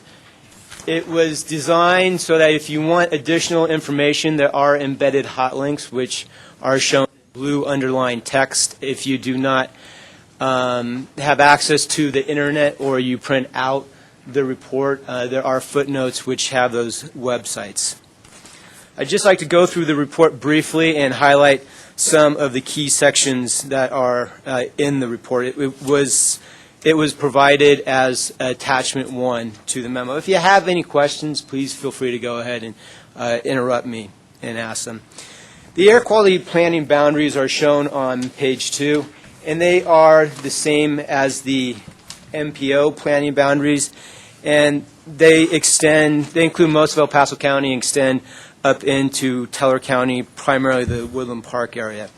It was designed so that if you want additional information, there are embedded hot links, which are shown in blue underlined text. If you do not have access to the internet or you print out the report, there are footnotes which have those websites. I'd just like to go through the report briefly and highlight some of the key sections that are in the report. It was provided as attachment 1 to the memo. If you have any questions, please feel free to go ahead and interrupt me and ask them. The air quality planning boundaries are shown on page 2, and they are the same as the MPO planning boundaries, and they include most of El Paso County and extend up into Teller County, primarily the Woodland Park area.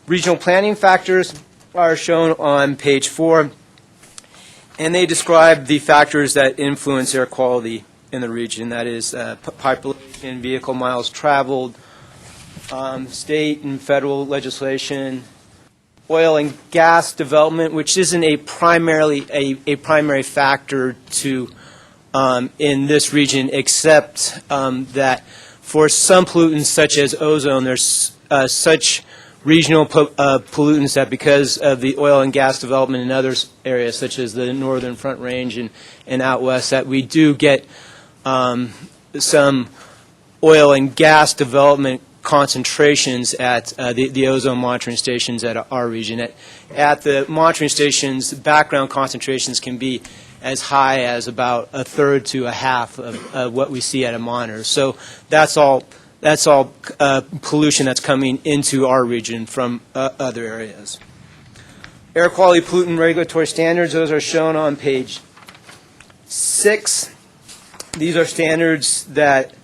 Regional planning factors are shown on page 4, and they describe the factors that influence air quality in the region. That is population, vehicle miles traveled, state and federal legislation, oil and gas development, which isn't a primary factor to in this region, except that for some pollutants such as ozone, there's such regional pollutants that because of the oil and gas development in other areas, such as the Northern Front Range and out west, that we do get some oil and gas development concentrations at the ozone monitoring stations at our region. At the monitoring stations, background concentrations can be as high as about a third to a half of what we see at a monitor. So that's all pollution that's coming into our region from other areas. Air quality pollutant regulatory standards, those are shown on page 6. These are standards that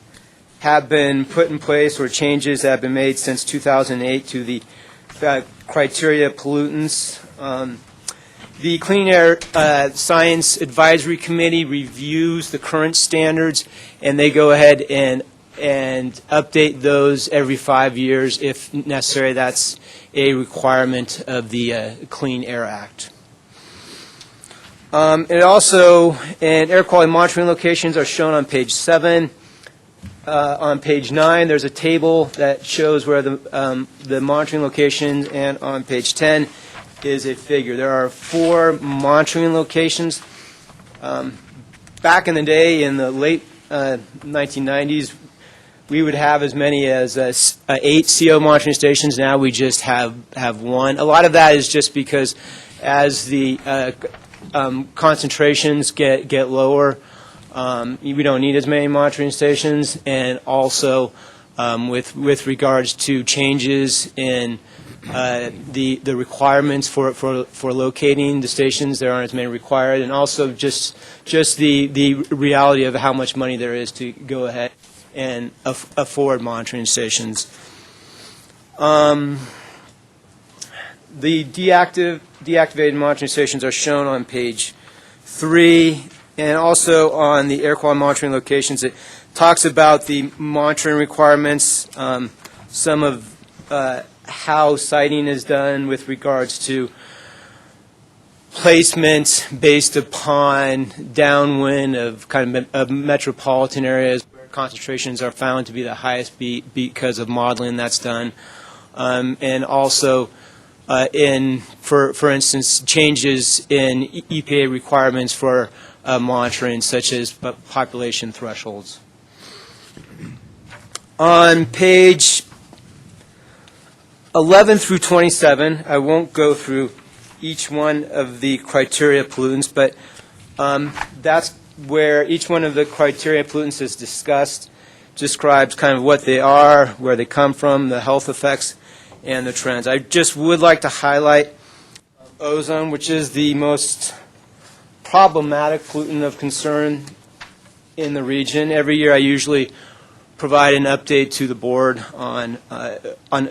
have been put in place or changes that have been made since 2008 to the criteria pollutants. The Clean Air Science Advisory Committee reviews the current standards, and they go ahead and and update those every 5 years if necessary. That's a requirement of the Clean Air Act. And air quality monitoring locations are shown on page 7. On page 9, there's a table that shows where the monitoring locations, and on page 10 is a figure. There are 4 monitoring locations. Back in the day, in the late 1990s, we would have as many as 8 CO monitoring stations. Now we just have 1. A lot of that is just because as the concentrations get lower, we don't need as many monitoring stations, and also with regards to changes in the requirements for locating the stations, there aren't as many required, and also just the reality of how much money there is to go ahead and afford monitoring stations. The deactivated monitoring stations are shown on page 3, and also on the air quality monitoring locations. It talks about the monitoring requirements, some of how siting is done with regards to placement based upon downwind of of metropolitan areas where concentrations are found to be the highest because of modeling that's done, and also for instance, changes in EPA requirements for monitoring, such as population thresholds. On page 11 through 27, I won't go through each one of the criteria pollutants, but that's where each one of the criteria pollutants is discussed, describes kind of what they are, where they come from, the health effects, and the trends. I just would like to highlight ozone, which is the most problematic pollutant of concern in the region. Every year I usually provide an update to the board on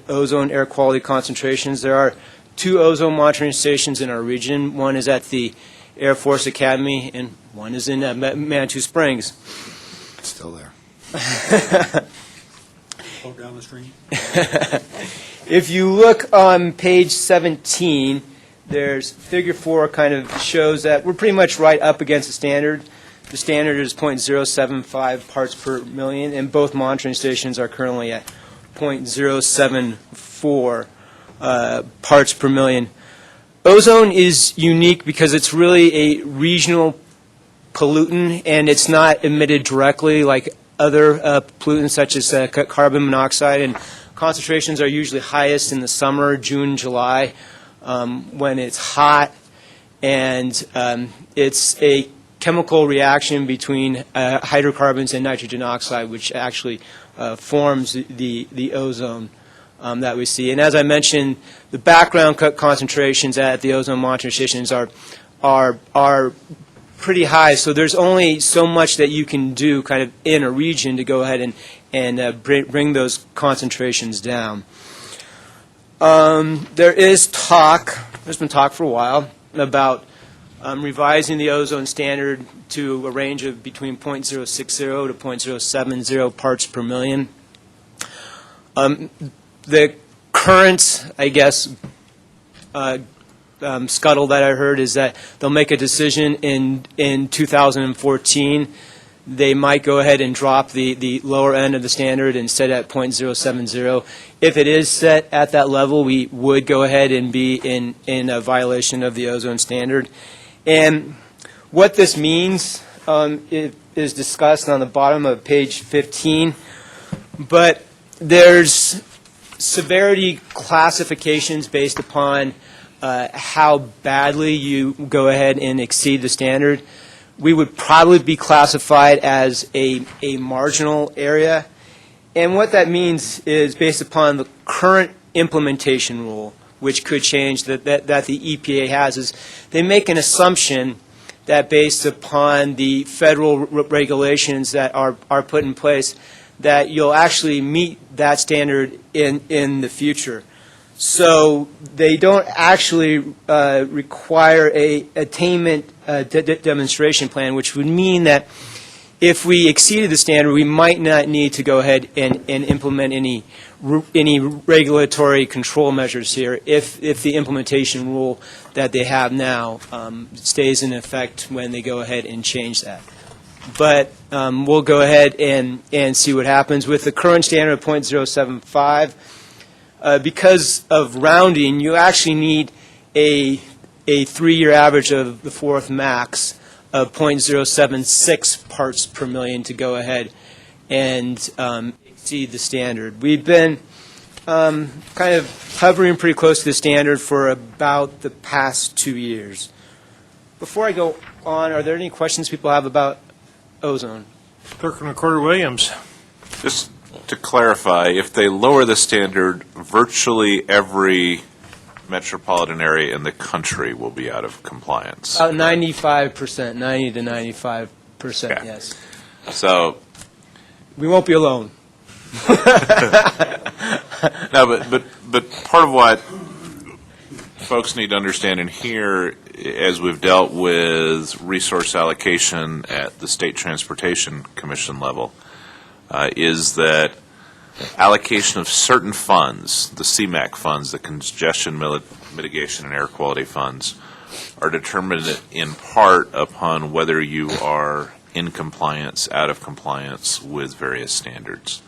ozone air quality concentrations. There are 2 ozone monitoring stations in our region. One is at the Air Force Academy, and one is in Manitou Springs. It's still there. Go down the stream. If you look on page 17, there's figure 4 kind of shows that we're pretty much right up against the standard. The standard is 0.075 parts per million, and both monitoring stations are currently at 0.074 parts per million. Ozone is unique because it's really a regional pollutant, and it's not emitted directly like other pollutants such as carbon monoxide, and concentrations are usually highest in the summer, June, July, when it's hot, and it's a chemical reaction between hydrocarbons and nitrogen oxide, which actually forms the ozone that we see. And as I mentioned, the background concentrations at the ozone monitoring stations are pretty high, so there's only so much that you can do kind of in a region to go ahead and bring those concentrations down. There's been talk for a while about revising the ozone standard to a range of between 0.060 to 0.070 parts per million. The current, I guess, scuttle that I heard is that they'll make a decision in 2014. They might go ahead and drop the lower end of the standard and set at 0.070. If it is set at that level, we would go ahead and be in a violation of the ozone standard. And what this means is discussed on the bottom of page 15. But there's severity classifications based upon how badly you go ahead and exceed the standard. We would probably be classified as a marginal area. And what that means is based upon the current implementation rule, which could change, that the EPA has, is they make an assumption that based upon the federal regulations that are put in place, that you'll actually meet that standard in the future. So they don't actually require a attainment demonstration plan, which would mean that if we exceeded the standard, we might not need to go ahead and implement any regulatory control measures here if the implementation rule that they have now stays in effect when they go ahead and change that. But we'll go ahead and see what happens. With the current standard of .075, because of rounding, you actually need a 3-year average of the fourth max of .076 parts per million to go ahead and exceed the standard. We've been kind of hovering pretty close to the standard for about the past 2 years. Before I go on, are there any questions people have about ozone? Clerk and Recorder Williams. Just to clarify, if they lower the standard, virtually every metropolitan area in the country will be out of compliance. 95%, 90 to 95%, Okay. yes. So, We won't be alone. no, but part of what folks need to understand in here, as we've dealt with resource allocation at the State Transportation Commission level, is that allocation of certain funds, the CMAQ funds, the congestion mitigation and air quality funds, are determined in part upon whether you are in compliance, out of compliance with various standards.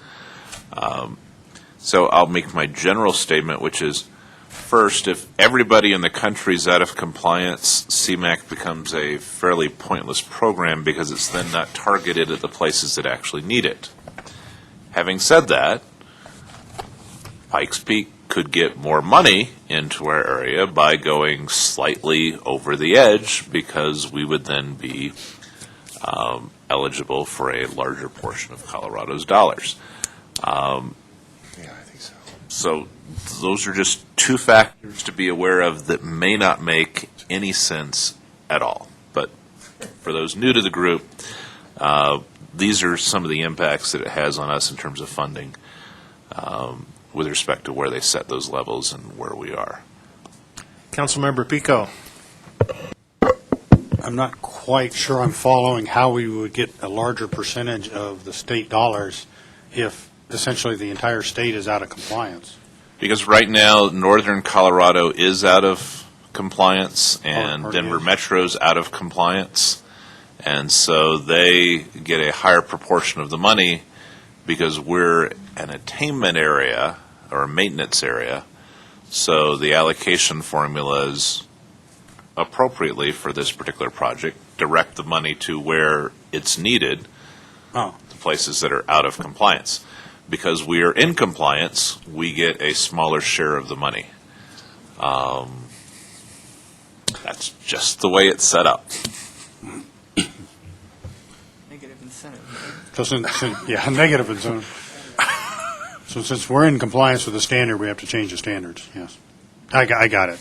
So I'll make my general statement, which is, first, if everybody in the country is out of compliance, CMAQ becomes a fairly pointless program because it's then not targeted at the places that actually need it. Having said that, Pikes Peak could get more money into our area by going slightly over the edge because we would then be eligible for a larger portion of Colorado's dollars. Yeah, I think so. So those are just two factors to be aware of that may not make any sense at all. But for those new to the group, these are some of the impacts that it has on us in terms of funding with respect to where they set those levels and where we are. Councilmember Pico. I'm not quite sure I'm following how we would get a larger percentage of the state dollars if essentially the entire state is out of compliance. Because right now, northern Colorado is out of compliance, and Denver Metro's out of compliance. And so they get a higher proportion of the money because we're an attainment area or a maintenance area. So the allocation formulas appropriately for this particular project direct the money to where it's needed, the places that are out of compliance. Because we are in compliance, we get a smaller share of the money. That's just the way it's set up. Negative incentive. Yeah, negative incentive. So since we're in compliance with the standard, we have to change the standards, yes. I got it.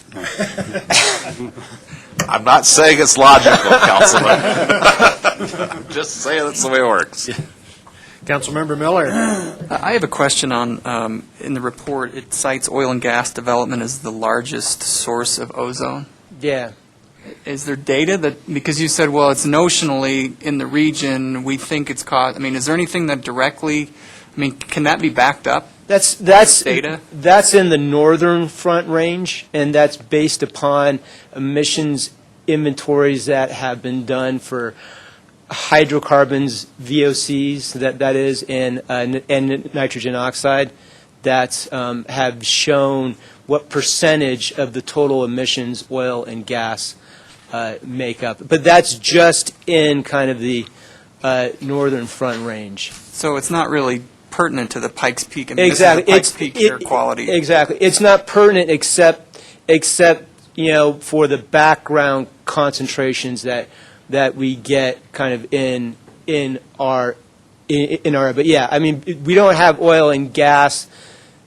I'm not saying it's logical, Councilman. I'm just saying that's the way it works. Councilmember Miller. I have a question on, in the report, it cites oil and gas development as the largest source of ozone. Yeah. Is there data that, because you said, well, it's notionally in the region, we think it's caused, I mean, is there anything that directly, I mean, can that be backed up? That's Data? That's in the northern Front Range, and that's based upon emissions inventories that have been done for hydrocarbons, VOCs, that is, and nitrogen oxide, that have shown what percentage of the total emissions oil and gas make up. But that's just in kind of the northern Front Range. So it's not really pertinent to the Pikes Peak. I mean, Exactly. This is the Pikes Peak air quality. Exactly. It's not pertinent except for the background concentrations that we get kind of in our. But yeah, I mean, we don't have oil and gas.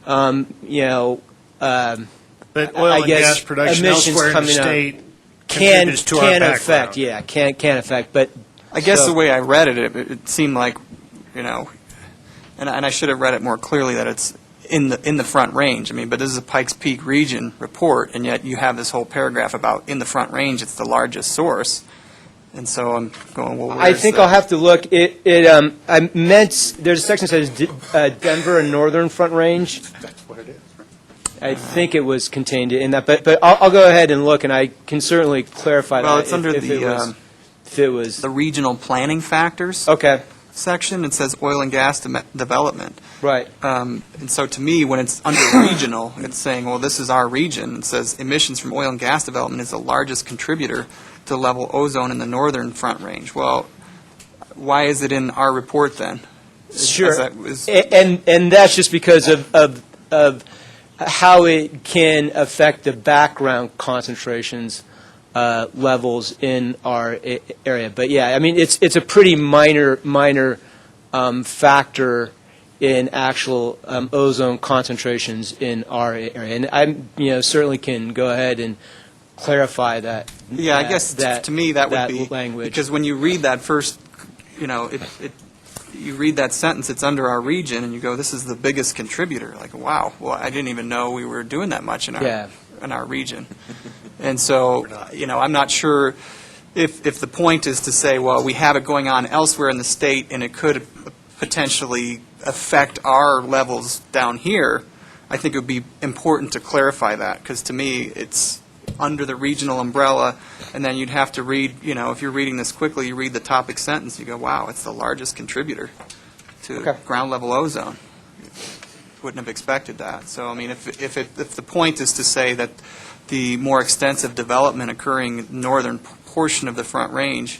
But oil and gas production elsewhere in the state contributes to our background. Can affect. But I guess the way I read it, it seemed like, and I should have read it more clearly that it's in the Front Range. I mean, but this is a Pikes Peak region report, and yet you have this whole paragraph about in the Front Range, it's the largest source. And so I'm going, well, I think I'll have to look. I meant, there's a section that says Denver and Northern Front Range. That's what it is. I think it was contained in that, but I'll go ahead and look, and I can certainly clarify that. Well, it's under if it was the regional planning factors. Okay. Section. It says oil and gas development. Right. And so to me, when it's under regional, it's saying, well, this is our region. It says emissions from oil and gas development is the largest contributor to level ozone in the northern Front Range. Well, why is it in our report then? Sure. And that's just because of how it can affect the background concentrations levels in our area. But yeah, I mean, it's a pretty minor factor in actual ozone concentrations in our area. And I certainly can go ahead and clarify that. Yeah, I guess to me that would be language. Because when you read that first, you read that sentence, it's under our region, and you go, this is the biggest contributor. Like, wow, well, I didn't even know we were doing that much in our region. And so, I'm not sure if the point is to say, well, we have it going on elsewhere in the state, and it could potentially affect our levels down here. I think it would be important to clarify that, because to me, it's under the regional umbrella, and then you'd have to read, if you're reading this quickly, you read the topic sentence, you go, wow, it's the largest contributor to ground level ozone. Wouldn't have expected that. So, I mean, if the point is to say that the more extensive development occurring in the northern portion of the Front Range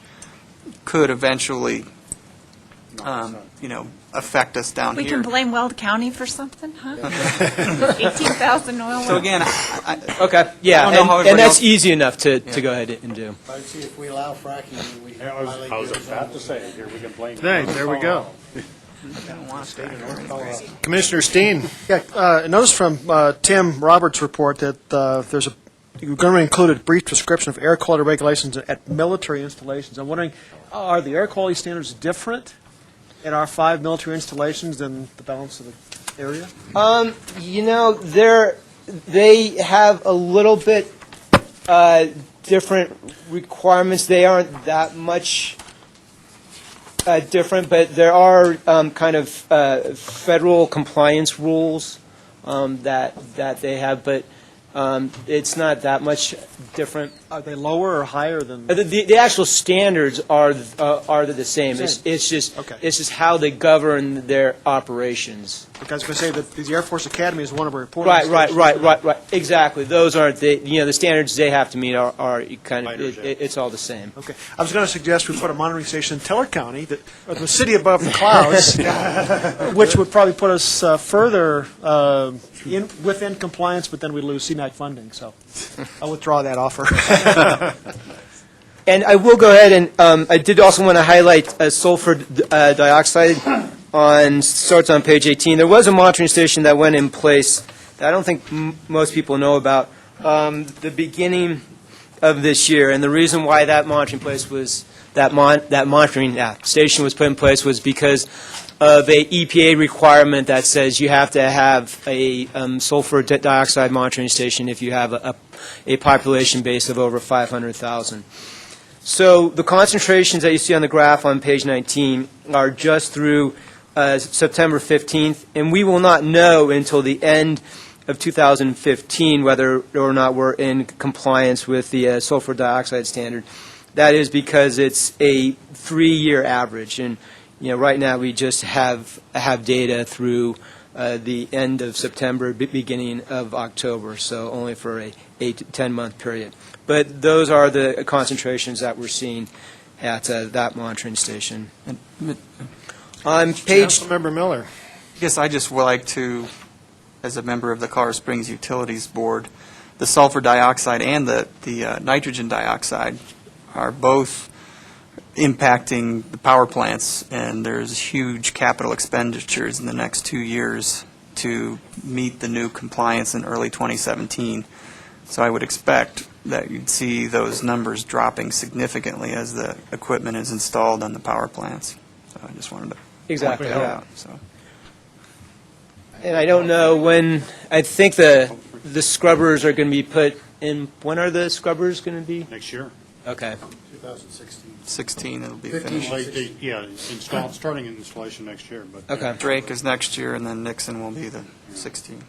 could eventually, affect us down We here. can blame Weld County for something, huh? 18,000 oil wells. So again, Okay, yeah, I don't know how and everybody that's else- easy enough to go ahead and do. But see, if we allow fracking, we violate I was the about to say, here we can blame. Hey, there we go. Commissioner. Commissioner Steen. Yeah, I noticed from Tim Roberts' report that you're going to include a brief description of air quality regulations at military installations. I'm wondering, are the air quality standards different in our 5 military installations than the balance of the area? They have a little bit different requirements. They aren't that much different, but there are kind of federal compliance rules that they have, but it's not that much different. Are they lower or higher than? The actual standards are the same. It's just how they govern their operations. Because I was going to say that the Air Force Academy is one of our reporting Right. Exactly. Those aren't the standards they have to meet are kind of it's all the same. Okay. I was going to suggest we put a monitoring station in Teller County, or the city above the clouds, which would probably put us further within compliance, but then we lose CMAQ funding. So I'll withdraw that offer. And I will go ahead and I did also want to highlight sulfur dioxide starts on page 18. There was a monitoring station that went in place that I don't think most people know about the beginning of this year. And the reason why that monitoring place was that monitoring station was put in place was because of a EPA requirement that says you have to have a sulfur dioxide monitoring station if you have a population base of over 500,000. So the concentrations that you see on the graph on page 19 are just through September 15th, and we will not know until the end of 2015 whether or not we're in compliance with the sulfur dioxide standard. That is because it's a 3-year average, and right now we just have data through the end of September, beginning of October, so only for a 8 to 10-month period. But those are the concentrations that we're seeing at that monitoring station. On page... Councilmember Miller. I guess I just would like to, as a member of the Colorado Springs Utilities Board, the sulfur dioxide and the nitrogen dioxide are both impacting the power plants, and there's huge capital expenditures in the next 2 years to meet the new compliance in early 2017. So I would expect that you'd see those numbers dropping significantly as the equipment is installed on the power plants. So I just wanted to point that out. So. And I don't know when, I think the scrubbers are going to be put in, when are the scrubbers going to be? Next year. Okay. 2016. 16 it'll be 15, finished. yeah, starting installation next year, but. Okay. Drake is next year, and then Nixon will be the 16.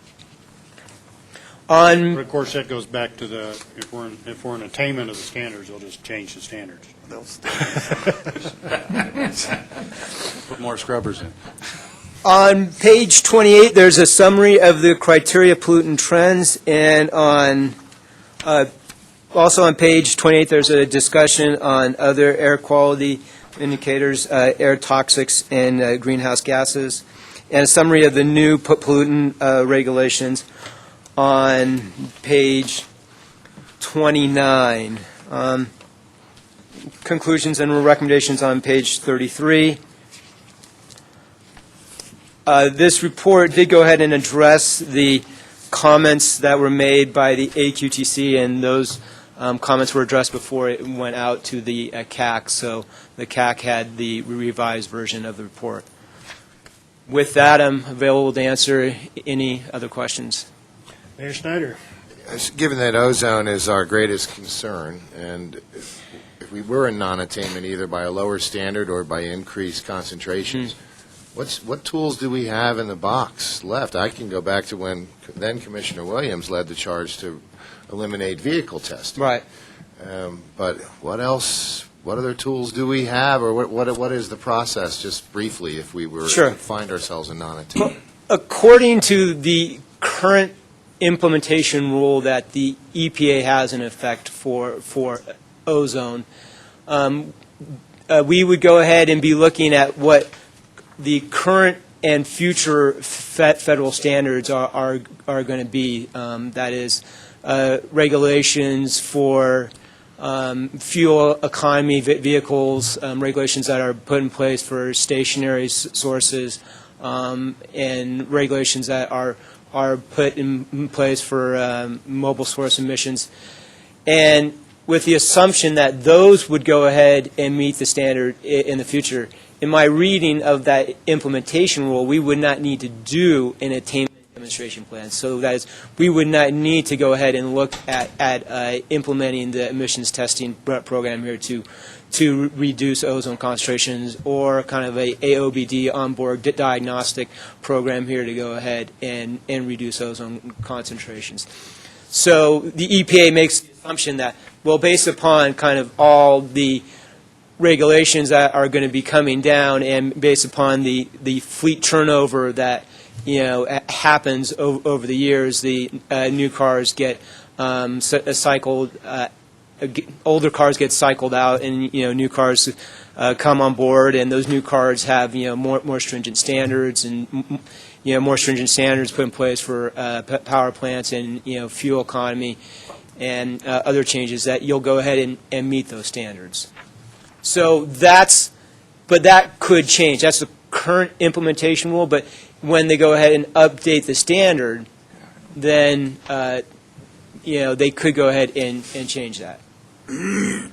On But of course, that goes back to the, if we're in attainment of the standards, they'll just change the standards. They'll Put more scrubbers in. On page 28, there's a summary of the criteria pollutant trends, and also on page 28, there's a discussion on other air quality indicators, air toxics, and greenhouse gases, and a summary of the new pollutant regulations on page 29. Conclusions and recommendations on page 33. This report did go ahead and address the comments that were made by the AQTC, and those comments were addressed before it went out to the CAC, so the CAC had the revised version of the report. With that, I'm available to answer any other questions. Mayor Snyder. Given that ozone is our greatest concern, and if we were in non-attainment either by a lower standard or by increased concentrations, what tools do we have in the box left? I can go back to when then Commissioner Williams led the charge to eliminate vehicle testing. Right. But what else? What other tools do we have, or what is the process, just briefly, if we were Sure. to find ourselves in non-attainment? According to the current implementation rule that the EPA has in effect for ozone, we would go ahead and be looking at what the current and future federal standards are going to be. That is, regulations for fuel economy vehicles, regulations that are put in place for stationary sources, and regulations that are put in place for mobile source emissions. And with the assumption that those would go ahead and meet the standard in the future. In my reading of that implementation rule, we would not need to do an attainment demonstration plan. So that is, we would not need to go ahead and look at implementing the emissions testing program here to reduce ozone concentrations, or kind of a AOBD onboard diagnostic program here to go ahead and reduce ozone concentrations. So the EPA makes the assumption that, well, based upon kind of all the regulations that are going to be coming down, and based upon the fleet turnover that happens over the years, the new cars get cycled, older cars get cycled out, and new cars come on board, and those new cars have more stringent standards, and more stringent standards put in place for power plants and fuel economy and other changes that you'll go ahead and meet those standards. So but that could change. That's the current implementation rule, but when they go ahead and update the standard, then they could go ahead and change that. And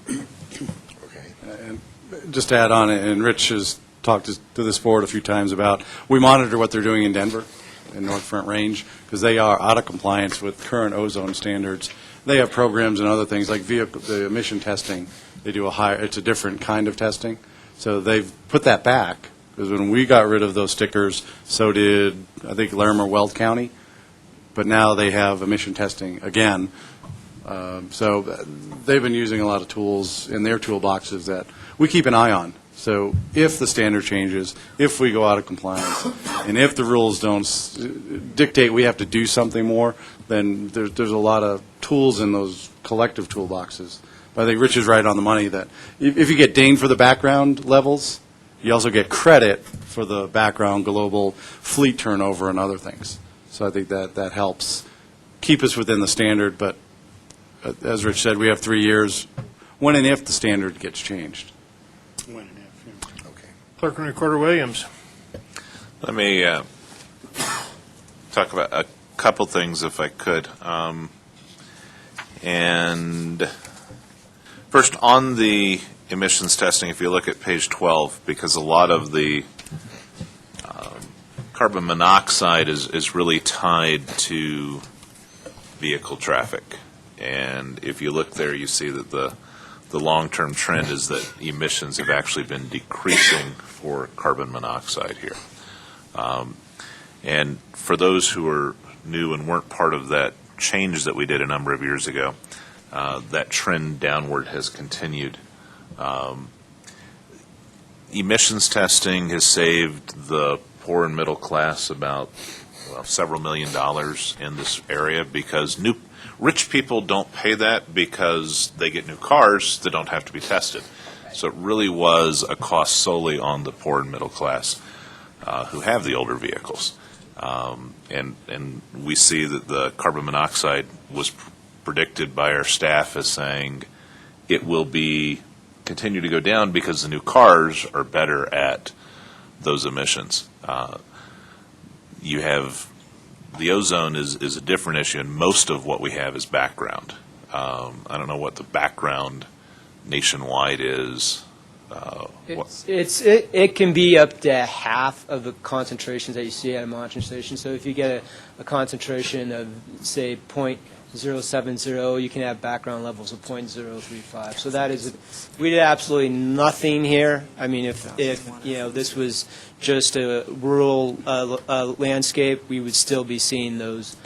just to add on, and Rich has talked to this board a few times about, we monitor what they're doing in Denver and North Front Range, because they are out of compliance with current ozone standards. They have programs and other things like the emission testing. They do it's a different kind of testing. So they've put that back, because when we got rid of those stickers, so did, I think, Larimer Weld County. But now they have emission testing again. So they've been using a lot of tools in their toolboxes that we keep an eye on. So if the standard changes, if we go out of compliance, and if the rules don't dictate we have to do something more, then there's a lot of tools in those collective toolboxes. But I think Rich is right on the money that if you get dinged for the background levels, you also get credit for the background global fleet turnover and other things. So I think that helps keep us within the standard. But as Rich said, we have 3 years when and if the standard gets changed. When and if, yeah. Okay. Clerk and Recorder Williams. Let me talk about a couple things, if I could. And first, on the emissions testing, if you look at page 12, because a lot of the carbon monoxide is really tied to vehicle traffic. And if you look there, you see that the the long-term trend is that emissions have actually been decreasing for carbon monoxide here. And for those who are new and weren't part of that change that we did a number of years ago, that trend downward has continued. Emissions testing has saved the poor and middle class about several $1 million in this area, because rich people don't pay that because they get new cars that don't have to be tested. So it really was a cost solely on the poor and middle class who have the older vehicles. And we see that the carbon monoxide was predicted by our staff as saying it will continue to go down because the new cars are better at those emissions. You have the ozone is a different issue, and most of what we have is background. I don't know what the background nationwide is. It can be up to half of the concentrations that you see at a monitoring station. So if you get a concentration of, say, 0.070, you can have background levels of 0.035. So that is, we did absolutely nothing here. I mean, if this was just a rural landscape, we would still be seeing those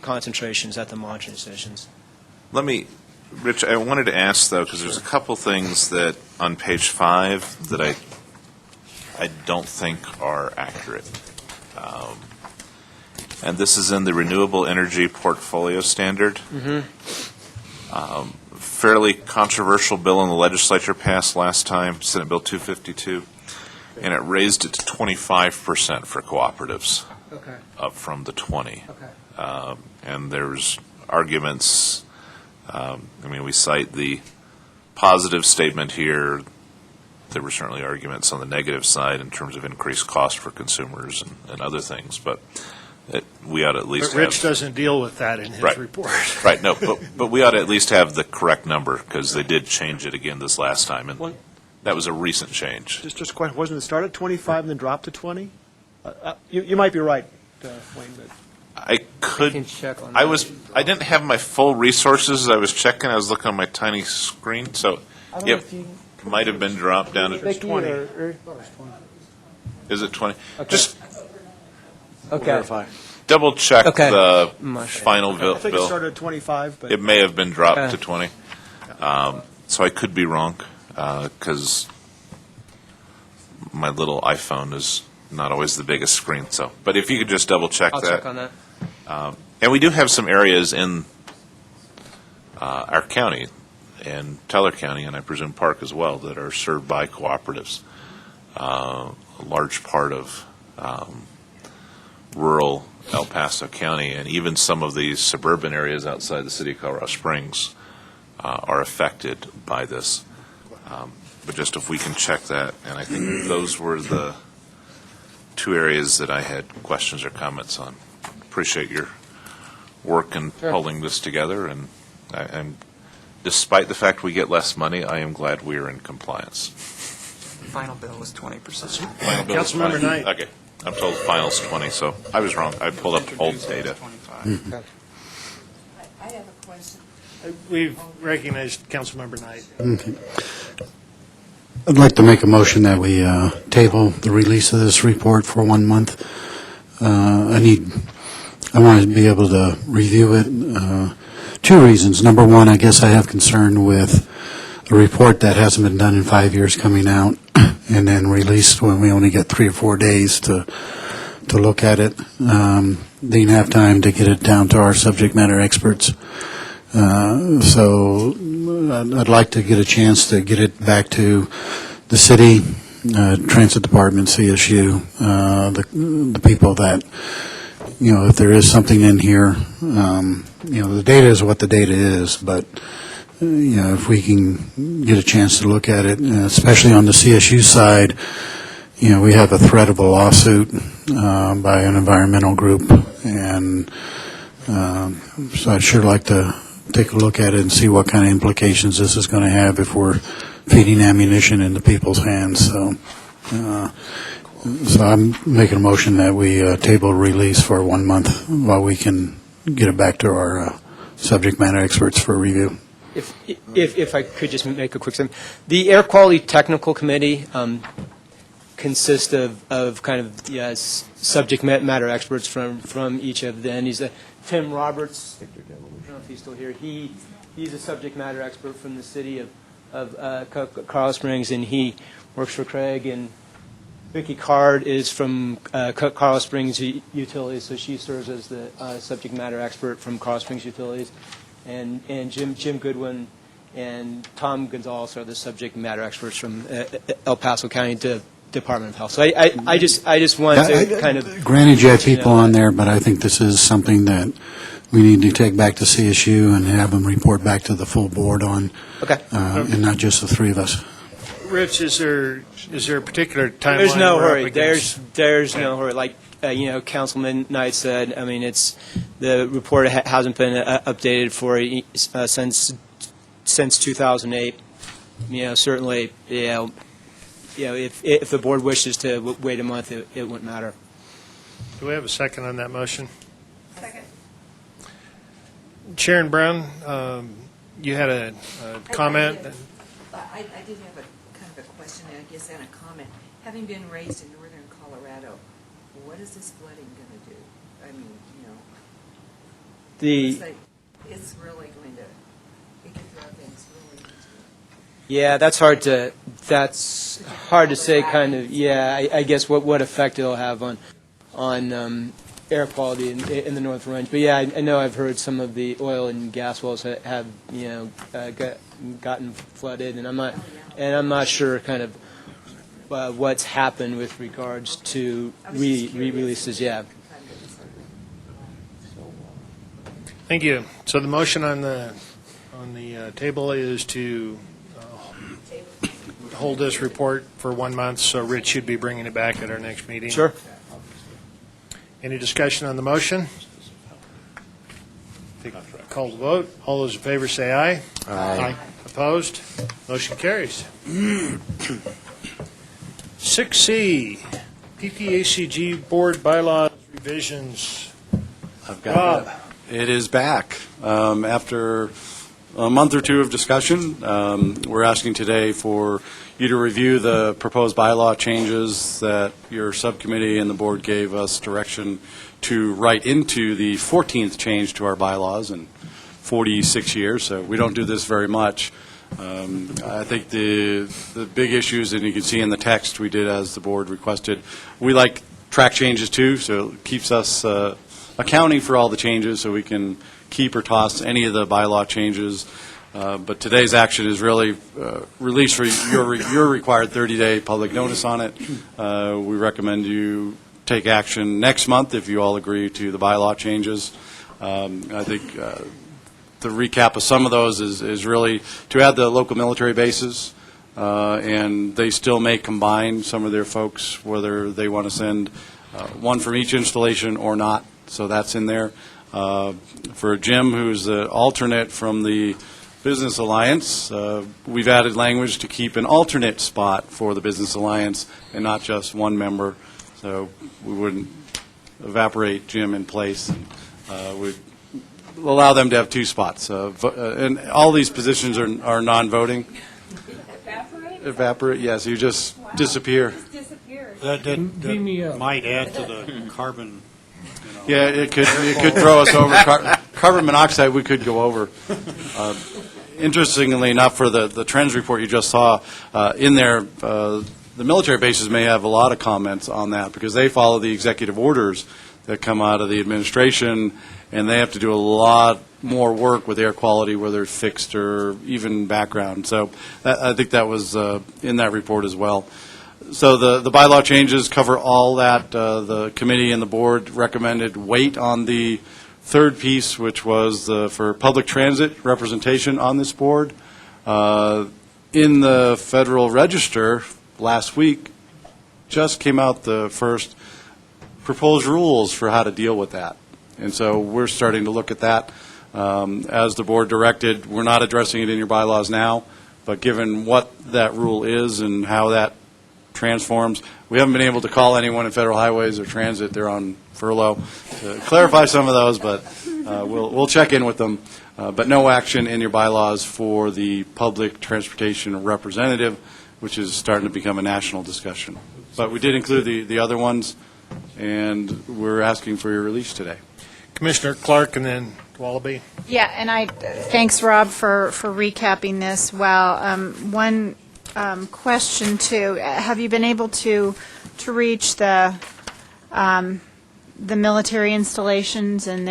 concentrations at the monitoring stations. Rich, I wanted to ask, though, because there's a couple things that on page 5 that I don't think are accurate. And this is in the Renewable Energy Portfolio Standard. Fairly controversial bill in the legislature passed last time, Senate Bill 252, and it raised it to 25% for cooperatives, up from the 20. And there's arguments. We cite the positive statement here. There were certainly arguments on the negative side in terms of increased cost for consumers and other things, but we ought to at least But Rich doesn't deal with that in his report. Right, no, but we ought to at least have the correct number, because they did change it again this last time, and that was a recent change. Just a question, wasn't it start at 25 and then drop to 20? You might be right, Wayne, but... I could. can check on that. I didn't have my full resources as I was checking. I was looking on my tiny screen, so it might have been dropped down to 20. Is it 20? Okay. Just Okay. double check the final I bill. think it started at 25, but... It may have been dropped to 20. So I could be wrong, because my little iPhone is not always the biggest screen. So, but if you could just double check I'll that. check on that. And we do have some areas in our county, and Teller County, and I presume Park as well, that are served by cooperatives. A large part of rural El Paso County, and even some of these suburban areas outside the city of Colorado Springs are affected by this. But just if we can check that, and I think those were the 2 areas that I had questions or comments on. Appreciate your work in pulling this together, and I'm, despite the fact we get less money, I am glad we are in compliance. Final bill was 20%. Councilmember Knight. Okay, I'm told final's 20, so I was wrong. I pulled up old data. I have a question. We've recognized Councilmember Knight. Okay. I'd like to make a motion that we table the release of this report for 1 month. I want to be able to review it. 2 reasons. Number one, I guess I have concern with a report that hasn't been done in 5 years coming out and then released when we only get 3 or 4 days to look at it. Didn't have time to get it down to our subject matter experts. So I'd like to get a chance to get it back to the city, Transit Department, CSU, the people that, if there is something in here, the data is what the data is, but, if we can get a chance to look at it, especially on the CSU side, we have a threat of a lawsuit by an environmental group, and so I'd sure like to take a look at it and see what kind of implications this is going to have if we're feeding ammunition into people's hands. So I'm making a motion that we table release for 1 month while we can get it back to our subject matter experts for review. if I could just make a quick statement. The Air Quality Technical Committee consists of kind of subject matter experts from each of the entities. Tim Roberts, I don't know if he's still here, he's a subject matter expert from the city of Colorado Springs, and he works for Craig, and Vicki Card is from Colorado Springs Utilities, so she serves as the subject matter expert from Colorado Springs Utilities. And Jim Goodwin and Tom Gonzalez are the subject matter experts from El Paso County Department of Health. So I just wanted to kind of... Granted, you have people on there, but I think this is something that we need to take back to CSU and have them report back to the full board on, and not just the three of us. Rich, is there a particular timeline? There's no we're up hurry. against? There's no hurry. Like Councilman Knight said, I mean, the report hasn't been updated for since 2008. Certainly, if the board wishes to wait a month, it wouldn't matter. Do we have a second on that motion? Second. Sharon Brown, you had a comment? I did have a kind of a question, and I guess, and a comment. Having been raised in northern Colorado, what is this flooding going to do? I mean, it's really going to, it could throw things really into it. Yeah, that's hard to say. Kind of. Yeah, I guess what effect it'll have on air quality in the North Range. But yeah, I know I've heard some of the oil and gas wells have gotten flooded, and I'm not sure kind of what's happened with regards to re-releases. Yeah. Thank you. So the motion on the table is to hold this report for 1 month, so Rich should be bringing it back at our next meeting. Sure. Any discussion on the motion? Call the vote. All those in favor say aye. Aye. Opposed? Motion carries. 6C, PPACG Board Bylaws Revisions. I've got it. It is back. After a month or two of discussion, we're asking today for you to review the proposed bylaw changes that your subcommittee and the board gave us direction to write into the 14th change to our bylaws in 46 years, so we don't do this very much. I think the big issues, and you can see in the text we did as the board requested, we like track changes too, so it keeps us accounting for all the changes so we can keep or toss any of the bylaw changes. But today's action is really release for your required 30-day public notice on it. We recommend you take action next month if you all agree to the bylaw changes. I think the recap of some of those is really to add the local military bases, and they still may combine some of their folks, whether they want to send one from each installation or not. So that's in there. For Jim, who's the alternate from the Business Alliance, we've added language to keep an alternate spot for the Business Alliance and not just one member, so we wouldn't evaporate Jim in place. We'd allow them to have two spots. And all these positions are non-voting. Evaporate, yes, you just disappear. That might add to the carbon. Yeah, it could throw us over. Carbon monoxide, we could go over. Interestingly enough, for the trends report you just saw in there, the military bases may have a lot of comments on that because they follow the executive orders that come out of the administration, and they have to do a lot more work with air quality, whether it's fixed or even background. So I think that was in that report as well. So the bylaw changes cover all that. The committee and the board recommended wait on the third piece, which was for public transit representation on this board. In the Federal Register last week just came out the first proposed rules for how to deal with that. And so we're starting to look at that. As the board directed, we're not addressing it in your bylaws now, but given what that rule is and how that transforms, we haven't been able to call anyone in Federal Highways or Transit. They're on furlough to clarify some of those, but We'll check in with them, but no action in your bylaws for the public transportation representative, which is starting to become a national discussion. But we did include the other ones, and we're asking for your release today. Commissioner Clark and then Wallaby. Yeah, and thanks, Rob, for recapping this. Well, one question, too. Have you been able to reach the military installations, and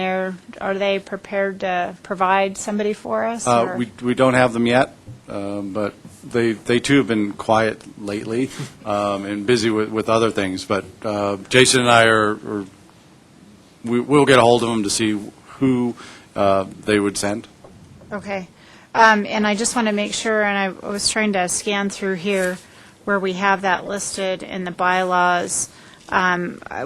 are they prepared to provide somebody for us? Or? We don't have them yet, but they too have been quiet lately and busy with other things. But Jason and I we'll get a hold of them to see who they would send. Okay. And I just want to make sure, and I was trying to scan through here where we have that listed in the bylaws.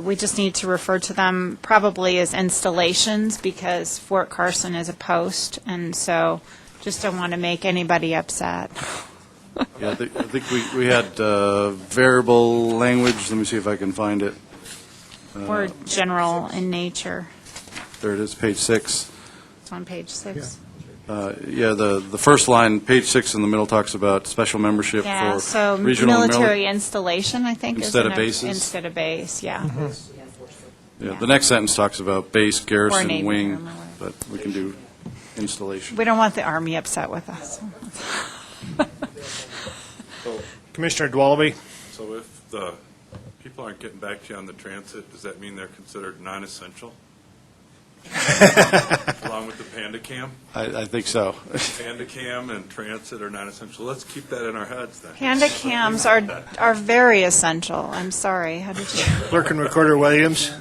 We just need to refer to them probably as installations because Fort Carson is a post, and so just don't want to make anybody upset. Yeah, I think we had variable language. Let me see if I can find it. Or general in nature. There it is, page 6. It's on page 6. The first line, page 6 in the middle, talks about special membership Yeah, for so regional military installation, I think. Instead is of bases? Instead of base, yeah. Yeah, the next sentence talks about base, garrison, Navy wing, armor. but we can do installation. We don't want the Army upset with us. Commissioner Wallaby. So if the people aren't getting back to you on the transit, does that mean they're considered non-essential? Along with the Panda Cam? I think so. Panda Cam and transit are non-essential. Let's keep that in our heads then. Panda cams are very essential. I'm sorry. How did you? Clerk and Recorder Williams.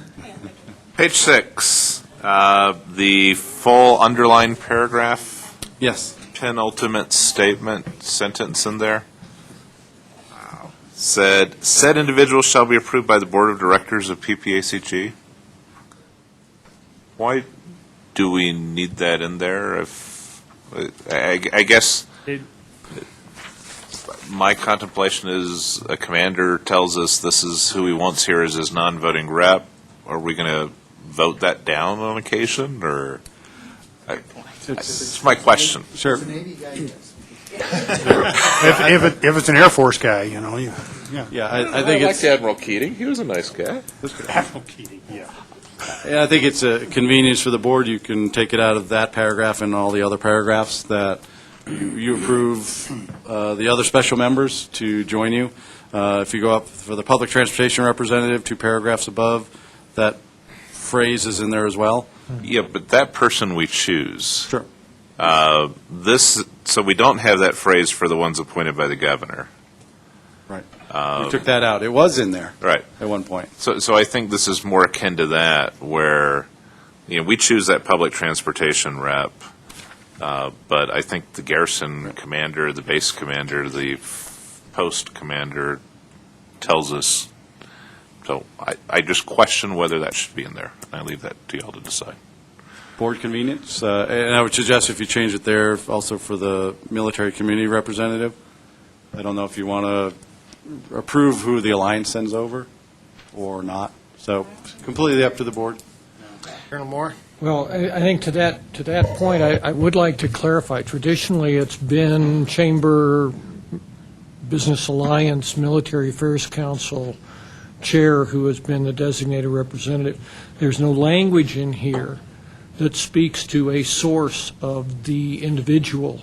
Page 6, the full underlined paragraph. Yes. Penultimate statement, sentence in there. Said individual shall be approved by the Board of Directors of PPACG. Why do we need that in there? I guess my contemplation is a commander tells us this is who he wants here as his non-voting rep. Are we going to vote that down on occasion, or? It's my question. Sure. If it's an Air Force guy, I think it's Admiral Keating. He was a nice guy. Admiral Keating, yeah. Yeah, I think it's a convenience for the board. You can take it out of that paragraph and all the other paragraphs that you approve the other special members to join you. If you go up for the public transportation representative, 2 paragraphs above, that phrase is in there as well. Yeah, but that person we choose. Sure. So we don't have that phrase for the ones appointed by the governor. Right. We took that out. It was in there. Right. At one point. So I think this is more akin to that, where we choose that public transportation rep, but I think the garrison commander, the base commander, the post commander tells us. So I just question whether that should be in there. I leave that to y'all to decide. Board convenience, and I would suggest if you change it there, also for the military community representative. I don't know if you want to approve who the alliance sends over or not. So completely up to the board. Colonel Moore. Well, I think to that point, I would like to clarify. Traditionally, it's been Chamber Business Alliance Military Affairs Council chair who has been the designated representative. There's no language in here that speaks to a source of the individual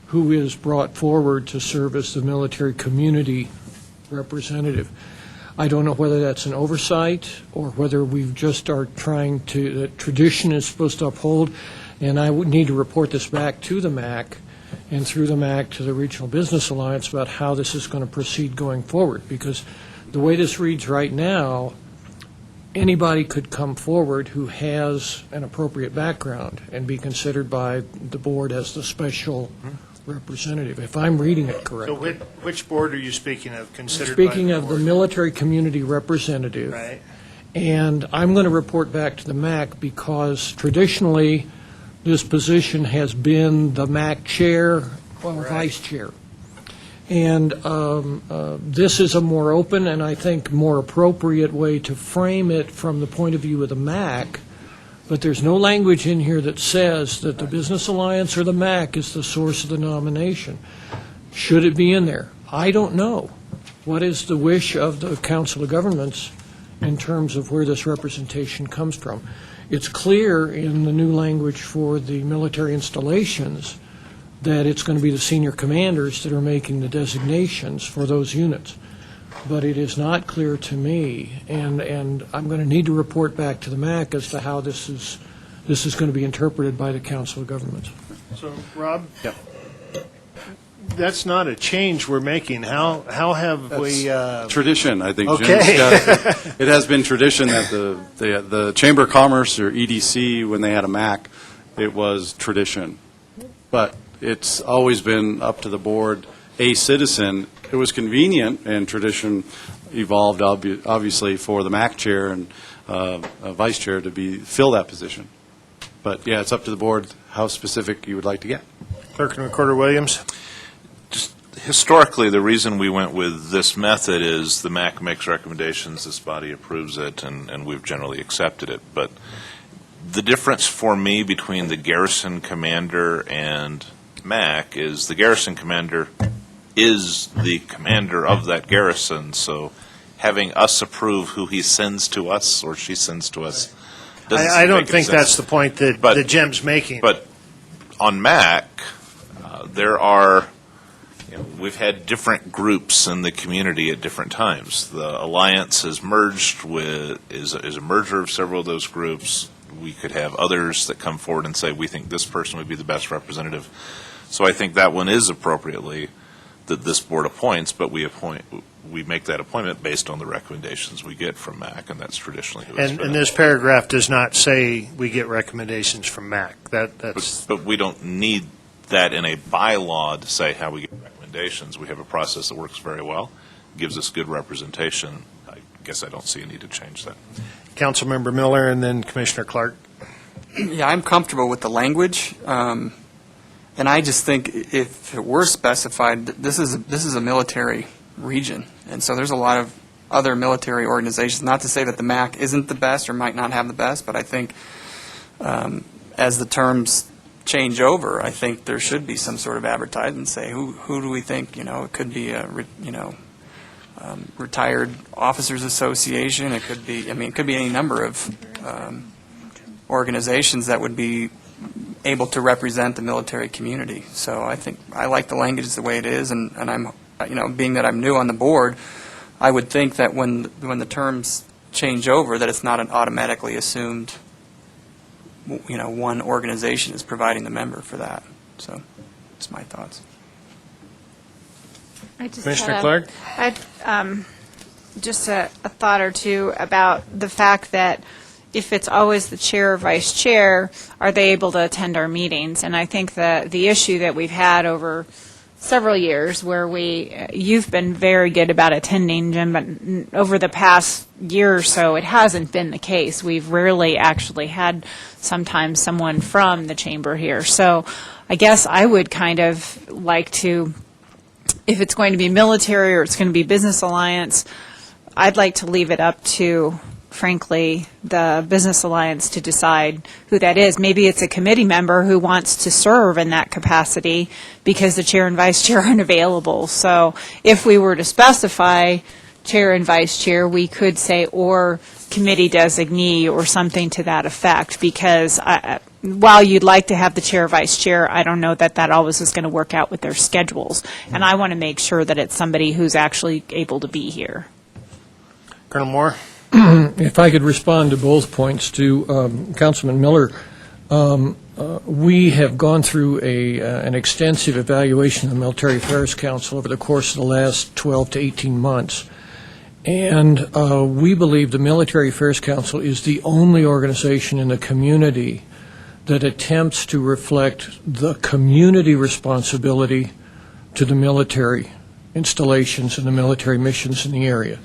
who is brought forward to serve as the military community representative. I don't know whether that's an oversight or whether we just are trying to, the tradition is supposed to uphold, and I would need to report this back to the MAC and through the MAC to the Regional Business Alliance about how this is going to proceed going forward, because the way this reads right now, anybody could come forward who has an appropriate background and be considered by the board as the special representative, if I'm reading it correctly. So which board are you speaking of, considered Speaking by of the military community representative. Right. And I'm going to report back to the MAC because traditionally this position has been the MAC chair or vice chair. And this is a more open and I think more appropriate way to frame it from the point of view of the MAC but there's no language in here that says that the Business Alliance or the MAC is the source of the nomination. Should it be in there? I don't know. What is the wish of the Council of Governments in terms of where this representation comes from? It's clear in the new language for the military installations that it's going to be the senior commanders that are making the designations for those units. But it is not clear to me, and I'm going to need to report back to the MAC as to how this is going to be interpreted by the Council of Governments. So, Rob? Yeah. That's not a change we're making. How have we... Tradition, I think, Jim. Okay. It has been tradition that the Chamber of Commerce, or EDC, when they had a MAC, it was tradition. But it's always been up to the board, a citizen. It was convenient, and tradition evolved, obviously, for the MAC chair and vice chair to fill that position. But, yeah, it's up to the board how specific you would like to get. Clerk and Recorder Williams? Historically, the reason we went with this method is the MAC makes recommendations, this body approves it, and we've generally accepted it. But the difference for me between the garrison commander and MAC is the garrison commander is the commander of that garrison, so having us approve who he sends to us or she sends to us doesn't I don't make any think sense. that's the point that Jim's making. But on MAC, there are... we've had different groups in the community at different times. The Alliance has merged is a merger of several of those groups. We could have others that come forward and say, we think this person would be the best representative. So I think that one is appropriately that this board appoints, but we make that appointment based on the recommendations we get from MAC, and that's traditionally who it's been. And this paragraph does not say we get recommendations from MAC. But we don't need that in a bylaw to say how we get recommendations. We have a process that works very well, gives us good representation. I guess I don't see a need to change that. Councilmember Miller and then Commissioner Clark. Yeah, I'm comfortable with the language, and I just think if it were specified, this is a military region, and so there's a lot of other military organizations. Not to say that the MAC isn't the best or might not have the best, but I think as the terms change over, I think there should be some sort of advertisement, say who do we think, it could be a retired officers association, it could be any number of organizations that would be able to represent the military community. So I think I like the language the way it is, and I'm being that I'm new on the board, I would think that when the terms change over, that it's not an automatically assumed one organization is providing the member for that. So that's my thoughts. Commissioner Clark? Just a thought or two about the fact that if it's always the chair or vice chair, are they able to attend our meetings? And I think the issue that we've had over several years where you've been very good about attending, Jim, but over the past year or so, it hasn't been the case. We've rarely actually had sometimes someone from the chamber here. So I guess I would kind of like to, if it's going to be military or it's going to be business alliance, I'd like to leave it up to, frankly, the business alliance to decide who that is. Maybe it's a committee member who wants to serve in that capacity because the chair and vice chair aren't available. So if we were to specify chair and vice chair, we could say or committee designee or something to that effect, because while you'd like to have the chair or vice chair, I don't know that always is going to work out with their schedules. And I want to make sure that it's somebody who's actually able to be here. Colonel Moore? If I could respond to both points to Councilman Miller, we have gone through an extensive evaluation of the Military Affairs Council over the course of the last 12 to 18 months. And we believe the Military Affairs Council is the only organization in the community that attempts to reflect the community responsibility to the military installations and the military missions in the area.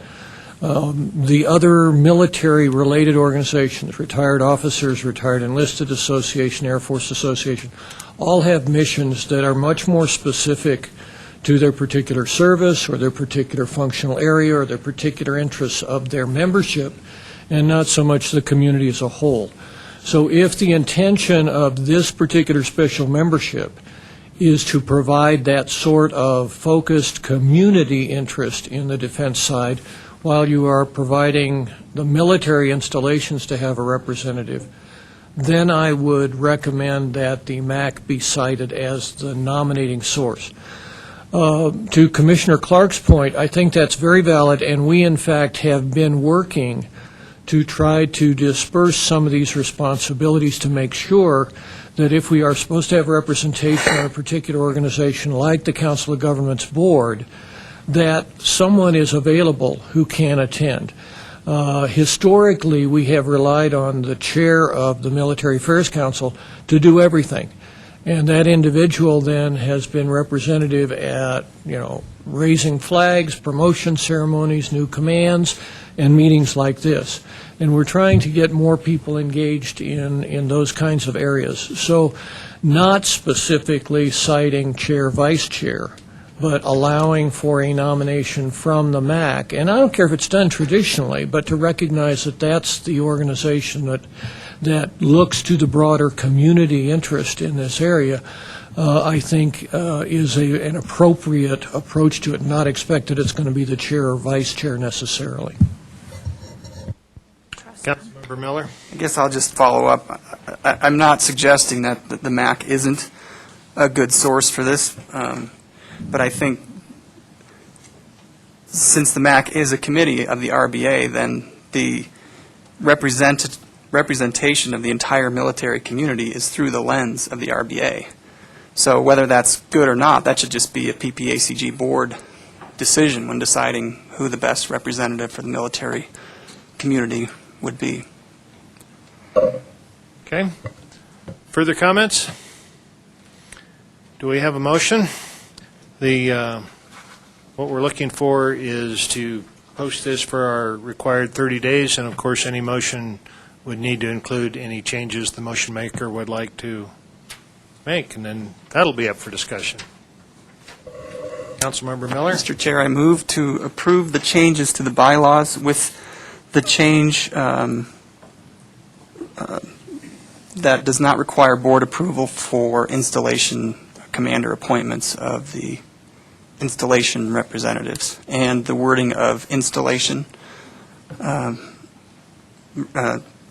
The other military-related organizations, retired officers, retired enlisted association, Air Force Association, all have missions that are much more specific to their particular service or their particular functional area or their particular interests of their membership, and not so much the community as a whole. So if the intention of this particular special membership is to provide that sort of focused community interest in the defense side, while you are providing the military installations to have a representative, then I would recommend that the MAC be cited as the nominating source. To Commissioner Clark's point, I think that's very valid, and we, in fact, have been working to try to disperse some of these responsibilities to make sure that if we are supposed to have representation on a particular organization like the Council of Governments Board, that someone is available who can attend. Historically, we have relied on the chair of the Military Affairs Council to do everything. And that individual then has been representative at, raising flags, promotion ceremonies, new commands, and meetings like this. And we're trying to get more people engaged in those kinds of areas. So not specifically citing chair, vice chair, but allowing for a nomination from the MAC. And I don't care if it's done traditionally, but to recognize that that's the organization that looks to the broader community interest in this area, I think is an appropriate approach to it, not expect that it's going to be the chair or vice chair necessarily. Councilmember Miller? I guess I'll just follow up. I'm not suggesting that the MAC isn't a good source for this, but I think since the MAC is a committee of the RBA, then the representation of the entire military community is through the lens of the RBA. So whether that's good or not, that should just be a PPACG board decision when deciding who the best representative for the military community would be. Okay. Further comments? Do we have a motion? What we're looking for is to post this for our required 30 days, and of course any motion would need to include any changes the motion maker would like to make, and then that'll be up for discussion. Councilmember Miller? Mr. Chair, I move to approve the changes to the bylaws with the change that does not require board approval for installation commander appointments of the installation representatives, and the wording of installation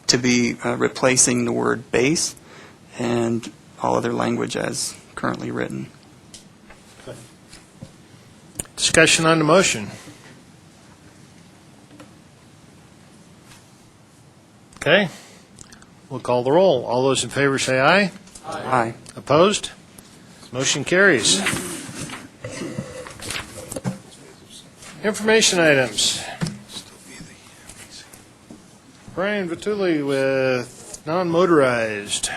to be replacing the word base, and all other language as currently written. Discussion on the motion. Okay. We'll call the roll. All those in favor say aye. Aye. Opposed? Motion carries. Information items. Brian Vitulli with non-motorized.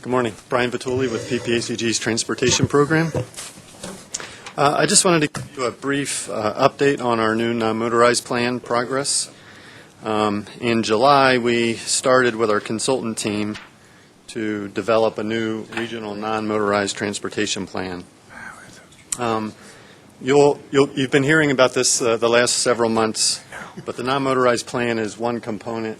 Good morning. Brian Vitulli with PPACG's Transportation Program. I just wanted to give you a brief update on our new non-motorized plan progress. In July, we started with our consultant team to develop a new regional non-motorized transportation plan. You've been hearing about this the last several months, but the non-motorized plan is one component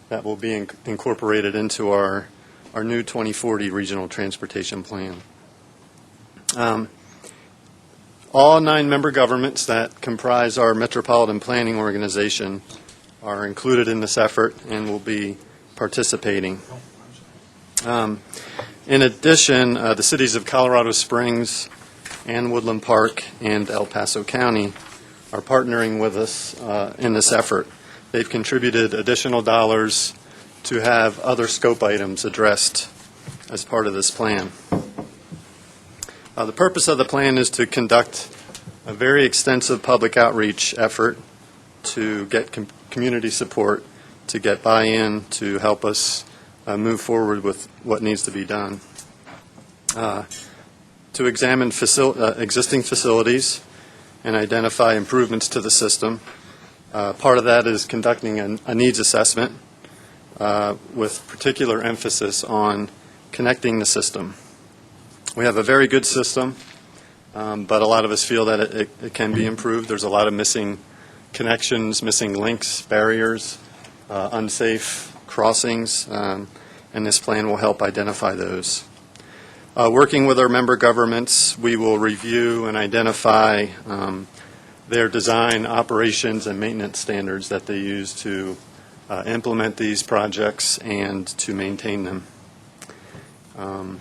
that will be incorporated into our new 2040 regional transportation plan. All 9 member governments that comprise our metropolitan planning organization are included in this effort and will be participating. In addition, the cities of Colorado Springs and Woodland Park and El Paso County are partnering with us in this effort. They've contributed additional dollars to have other scope items addressed as part of this plan. The purpose of the plan is to conduct a very extensive public outreach effort to get community support, to get buy-in, to help us move forward with what needs to be done. To examine existing facilities and identify improvements to the system. Part of that is conducting a needs assessment with particular emphasis on connecting the system. We have a very good system, but a lot of us feel that it can be improved. There's a lot of missing connections, missing links, barriers, unsafe crossings. and this plan will help identify those. Working with our member governments, we will review and identify their design, operations, and maintenance standards that they use to implement these projects and to maintain them. And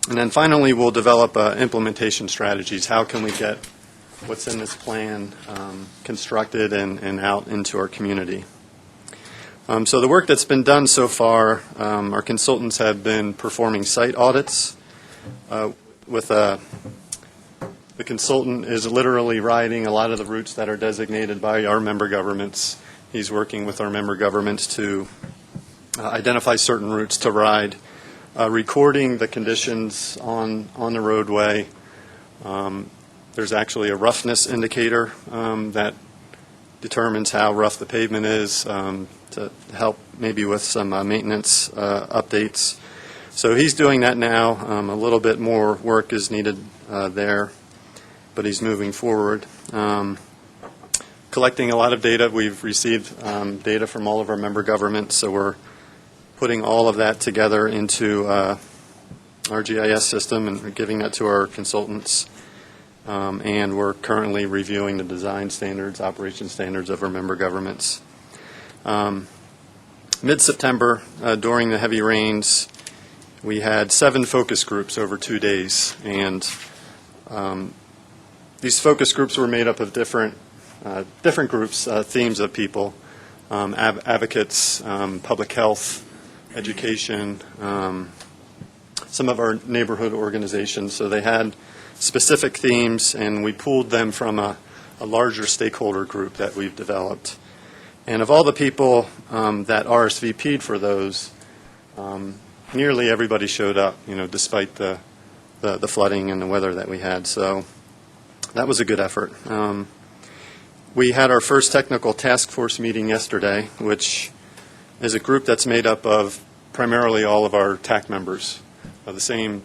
then finally, we'll develop implementation strategies. How can we get what's in this plan constructed and out into our community? So the work that's been done so far, our consultants have been performing site audits. The consultant is literally riding a lot of the routes that are designated by our member governments. He's working with our member governments to identify certain routes to ride, recording the conditions on the roadway. There's actually a roughness indicator that determines how rough the pavement is to help maybe with some maintenance updates. So he's doing that now. A little bit more work is needed there, but he's moving forward. Collecting a lot of data. We've received data from all of our member governments, so we're putting all of that together into our GIS system and giving that to our consultants. And we're currently reviewing the design standards, operation standards of our member governments. Mid-September, during the heavy rains, we had 7 focus groups over 2 days, and these focus groups were made up of different groups, themes of people, advocates, public health, education, some of our neighborhood organizations. So they had specific themes, and we pulled them from a larger stakeholder group that we've developed. And of all the people that RSVP'd for those, nearly everybody showed up, despite the flooding and the weather that we had. So that was a good effort. We had our first technical task force meeting yesterday, which is a group that's made up of primarily all of our TAC members, the same,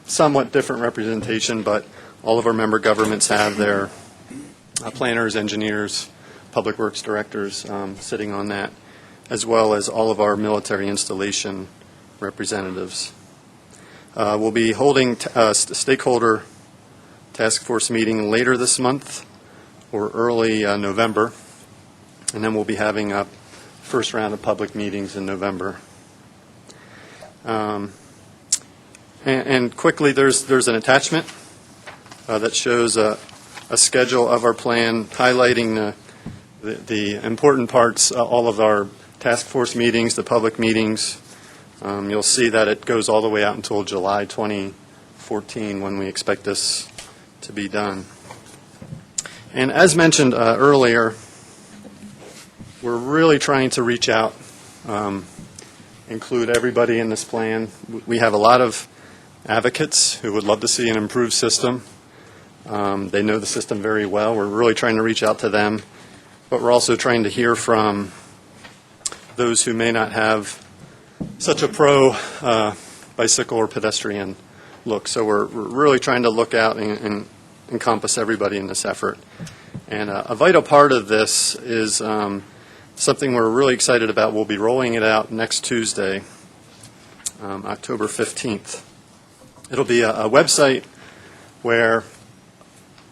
somewhat different representation, but all of our member governments have their planners, engineers, public works directors sitting on that, as well as all of our military installation representatives. We'll be holding a stakeholder task force meeting later this month or early November, and then we'll be having a first round of public meetings in November. And quickly, there's an attachment that shows a schedule of our plan highlighting the important parts, all of our task force meetings, the public meetings. You'll see that it goes all the way out until July 2014 when we expect this to be done. And as mentioned earlier, we're really trying to reach out, include everybody in this plan. We have a lot of advocates who would love to see an improved system. They know the system very well. We're really trying to reach out to them, but we're also trying to hear from those who may not have such a pro bicycle or pedestrian look. So we're really trying to look out and encompass everybody in this effort. And a vital part of this is something we're really excited about. We'll be rolling it out next Tuesday, October 15th. It'll be a website where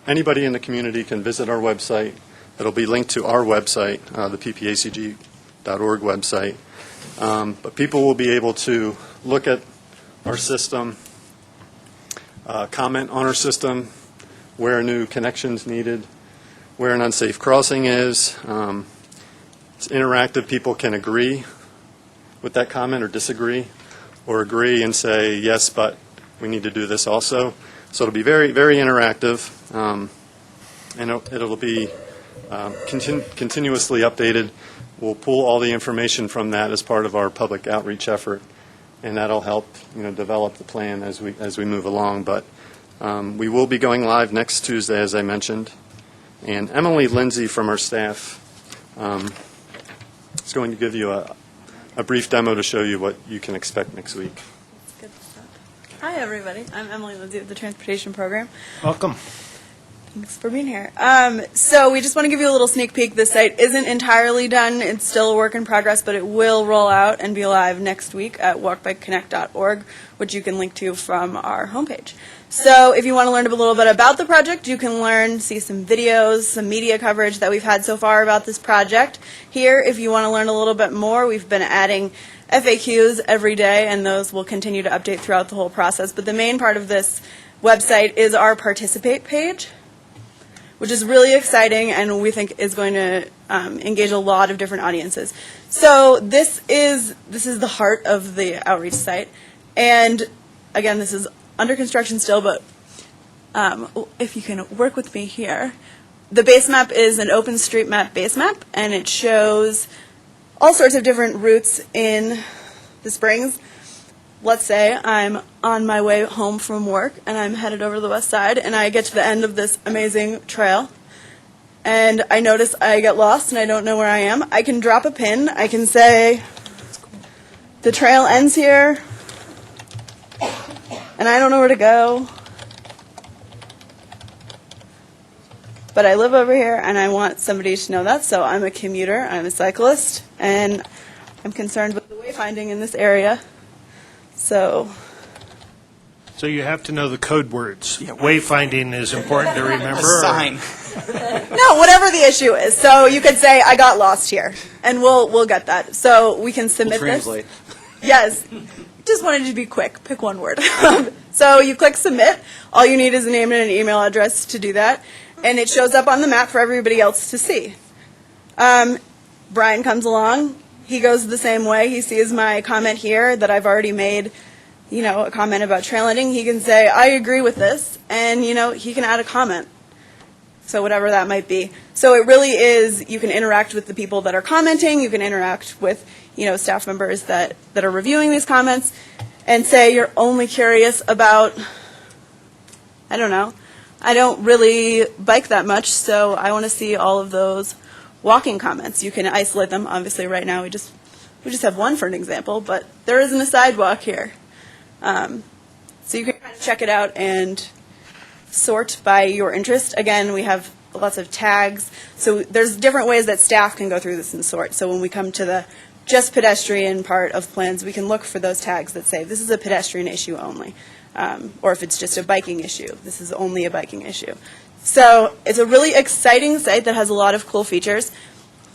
anybody in the community can visit our website. It'll be linked to our website, the PPACG.org website. But people will be able to look at our system, comment on our system, where a new connection's needed, where an unsafe crossing is. It's interactive. People can agree with that comment or disagree, or agree and say, yes, but we need to do this also. So it'll be very, very interactive, and it'll be continuously updated. We'll pull all the information from that as part of our public outreach effort, and that'll help develop the plan as we move along. But we will be going live next Tuesday, as I mentioned, and Emily Lindsay from our staff is going to give you a brief demo to show you what you can expect next week. Hi, everybody. I'm Emily Lindsay of the Transportation Program. Welcome. Thanks for being here. So we just want to give you a little sneak peek. This site isn't entirely done. It's still a work in progress, but it will roll out and be live next week at walkbikeconnect.org, which you can link to from our homepage. So if you want to learn a little bit about the project, you can see some videos, some media coverage that we've had so far about this project. Here, if you want to learn a little bit more, we've been adding FAQs every day, and those will continue to update throughout the whole process. But the main part of this website is our Participate page, which is really exciting and we think is going to engage a lot of different audiences. So this is the heart of the outreach site. And again, this is under construction still, but if you can work with me here. The base map is an OpenStreetMap base map, and it shows all sorts of different routes in the Springs. Let's say I'm on my way home from work and I'm headed over to the west side and I get to the end of this amazing trail and I notice I get lost and I don't know where I am. I can drop a pin. I can say the trail ends here and I don't know where to go. But I live over here and I want somebody to know that, so I'm a commuter, I'm a cyclist, and I'm concerned with the wayfinding in this area. So you have to know the code words. Wayfinding is important to remember. A sign. no, whatever the issue is. So you could say, I got lost here, and we'll get that. So we can submit Translate. this. Yes. Just wanted to be quick. Pick one word. So you click submit. All you need is a name and an email address to do that, and it shows up on the map for everybody else to see. Brian comes along. He goes the same way. He sees my comment here that I've already made, a comment about trail ending. He can say, I agree with this, and, he can add a comment. So whatever that might be. So it really is, you can interact with the people that are commenting. You can interact with, staff members that are reviewing these comments and say you're only curious about, I don't know, I don't really bike that much, so I want to see all of those walking comments. You can isolate them. Obviously, right now we just have one for an example, but there isn't a sidewalk here. So you can kind of check it out and sort by your interest. Again, we have lots of tags. So there's different ways that staff can go through this and sort. So when we come to the just pedestrian part of plans, we can look for those tags that say this is a pedestrian issue only. Or if it's just a biking issue, this is only a biking issue. So it's a really exciting site that has a lot of cool features.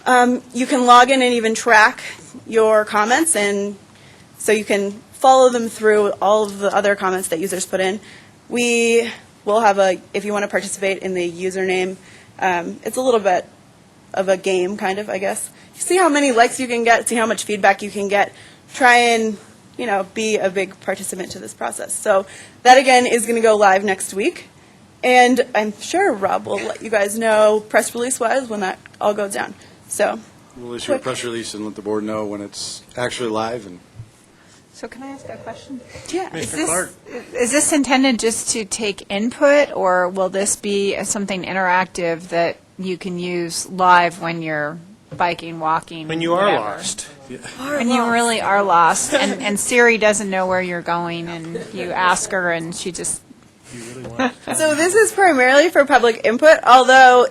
You can log in and even track your comments, and so you can follow them through all of the other comments that users put in. We will have if you want to participate in the username, it's a little bit of a game, kind of, I guess. You see how many likes you can get, see how much feedback you can get. Try and be a big participant to this process. So that, again, is going to go live next week. And I'm sure Rob will let you guys know press release-wise when that all goes down. So we'll issue a press release and let the board know when it's actually live. And So can I ask a question? Yeah. Is this intended just to take input, or will this be something interactive that you can use live when you're biking, walking, when you are whatever? lost. When you really are lost, and Siri doesn't know where you're going, and you ask her, and she just... So this is primarily for public input, although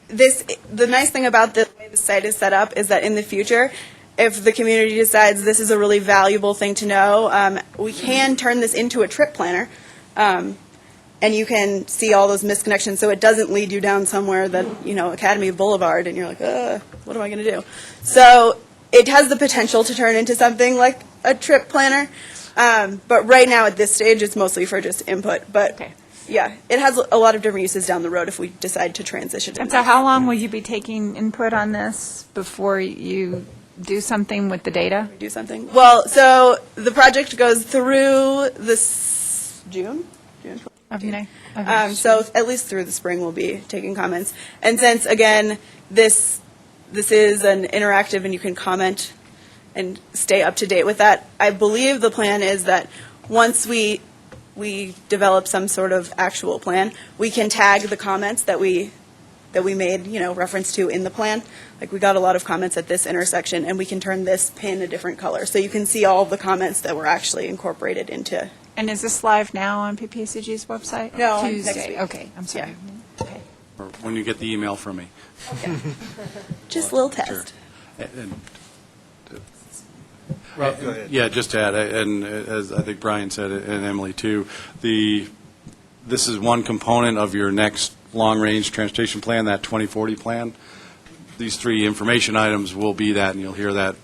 the nice thing about the way the site is set up is that in the future, if the community decides this is a really valuable thing to know, we can turn this into a trip planner, and you can see all those missed connections so it doesn't lead you down somewhere that, Academy Boulevard, and you're like, what am I going to do? So it has the potential to turn into something like a trip planner. But right now at this stage, it's mostly for just input. But yeah, it has a lot of different uses down the road if we decide to transition. And so how long will you be taking input on this before you do something with the data? Do something? Well, so the project goes through this June. So at least through the spring we'll be taking comments. And since, again, this is an interactive and you can comment and stay up to date with that. I believe the plan is that once we develop some sort of actual plan, we can tag the comments that we made, reference to in the plan. Like, we got a lot of comments at this intersection, and we can turn this pin a different color. So you can see all of the comments that were actually incorporated into. And is this live now on PPACG's website? No, Tuesday. next week. Okay, I'm sorry. Yeah. Okay. when you get the email from me. Just a little test. And- Rob, go ahead. Yeah, just to add, and as I think Brian said, and Emily too, this is one component of your next long-range transportation plan, that 2040 plan. These three information items will be that, and you'll hear that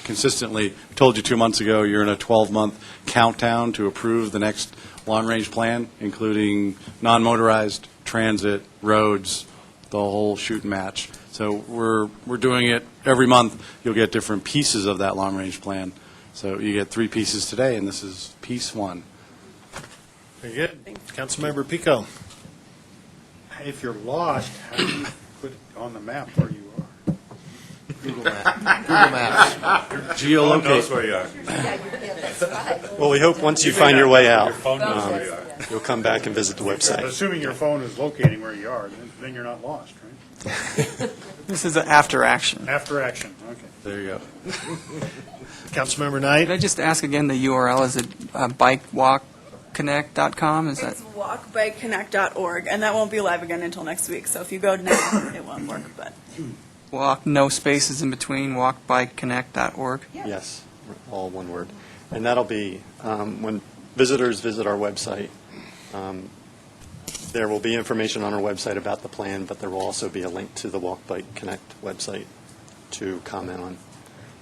consistently. I told you 2 months ago, you're in a 12-month countdown to approve the next long-range plan, including non-motorized, transit, roads, the whole shoot and match. So we're doing it every month. You'll get different pieces of that long-range plan. So you get 3 pieces today, and this is piece 1. Very good. Councilmember Pico. If you're lost, how do you put on the map where you are? Google Maps. Phone knows Geolocate. where you are. Well, we hope once you find your way out, Your phone knows where you are. you'll come back and visit the website. Assuming your phone is locating where you are, then you're not lost, right? This is an after action. After action, okay. There you go. Councilmember Knight. Could I just ask again the URL? Is it bikewalkconnect.com? Is that? It's walkbikeconnect.org, and that won't be live again until next week. So if you go now, it won't work. But Walk, no spaces in between, walkbikeconnect.org? Yes, all one word. And that'll be, when visitors visit our website, there will be information on our website about the plan, but there will also be a link to the Walk Bike Connect website to comment on.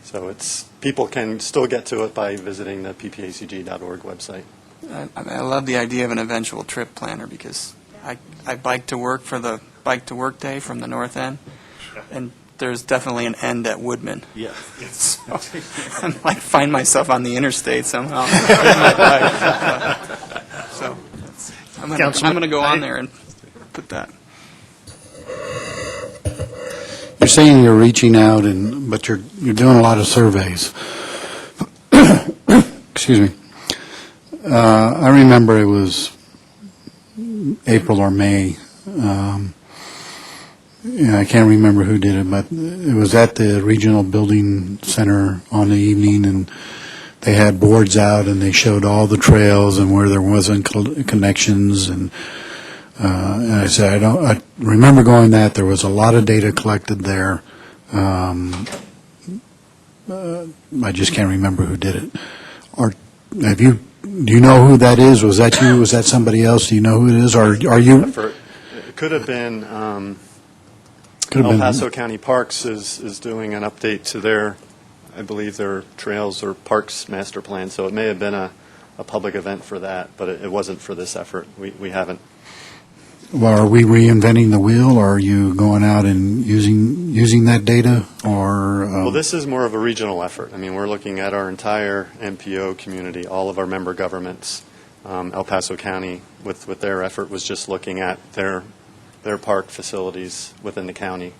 So people can still get to it by visiting the ppacg.org website. I love the idea of an eventual trip planner because I bike to work for the Bike to Work Day from the north end, and there's definitely an end at Woodman. Yeah. So I might find myself on the interstate somehow. So I'm going to go on there and put that. You're saying you're reaching out, but you're doing a lot of surveys. Excuse me. I remember it was April or May. I can't remember who did it, but it was at the Regional Building Center on the evening, and they had boards out, and they showed all the trails and where there wasn't connections. And I said, I remember going that. There was a lot of data collected there. I just can't remember who did it. Do you know who that is? Was that you? Was that somebody else? Do you know who it is? Or are you? It could have been Could have El been. Paso County Parks is doing an update to their, I believe, their trails or parks master plan. So it may have been a public event for that, but it wasn't for this effort. We haven't. Well, are we reinventing the wheel, or are you going out and using that data, or? Well, this is more of a regional effort. I mean, we're looking at our entire MPO community, all of our member governments. El Paso County, with their effort, was just looking at their park facilities within the county.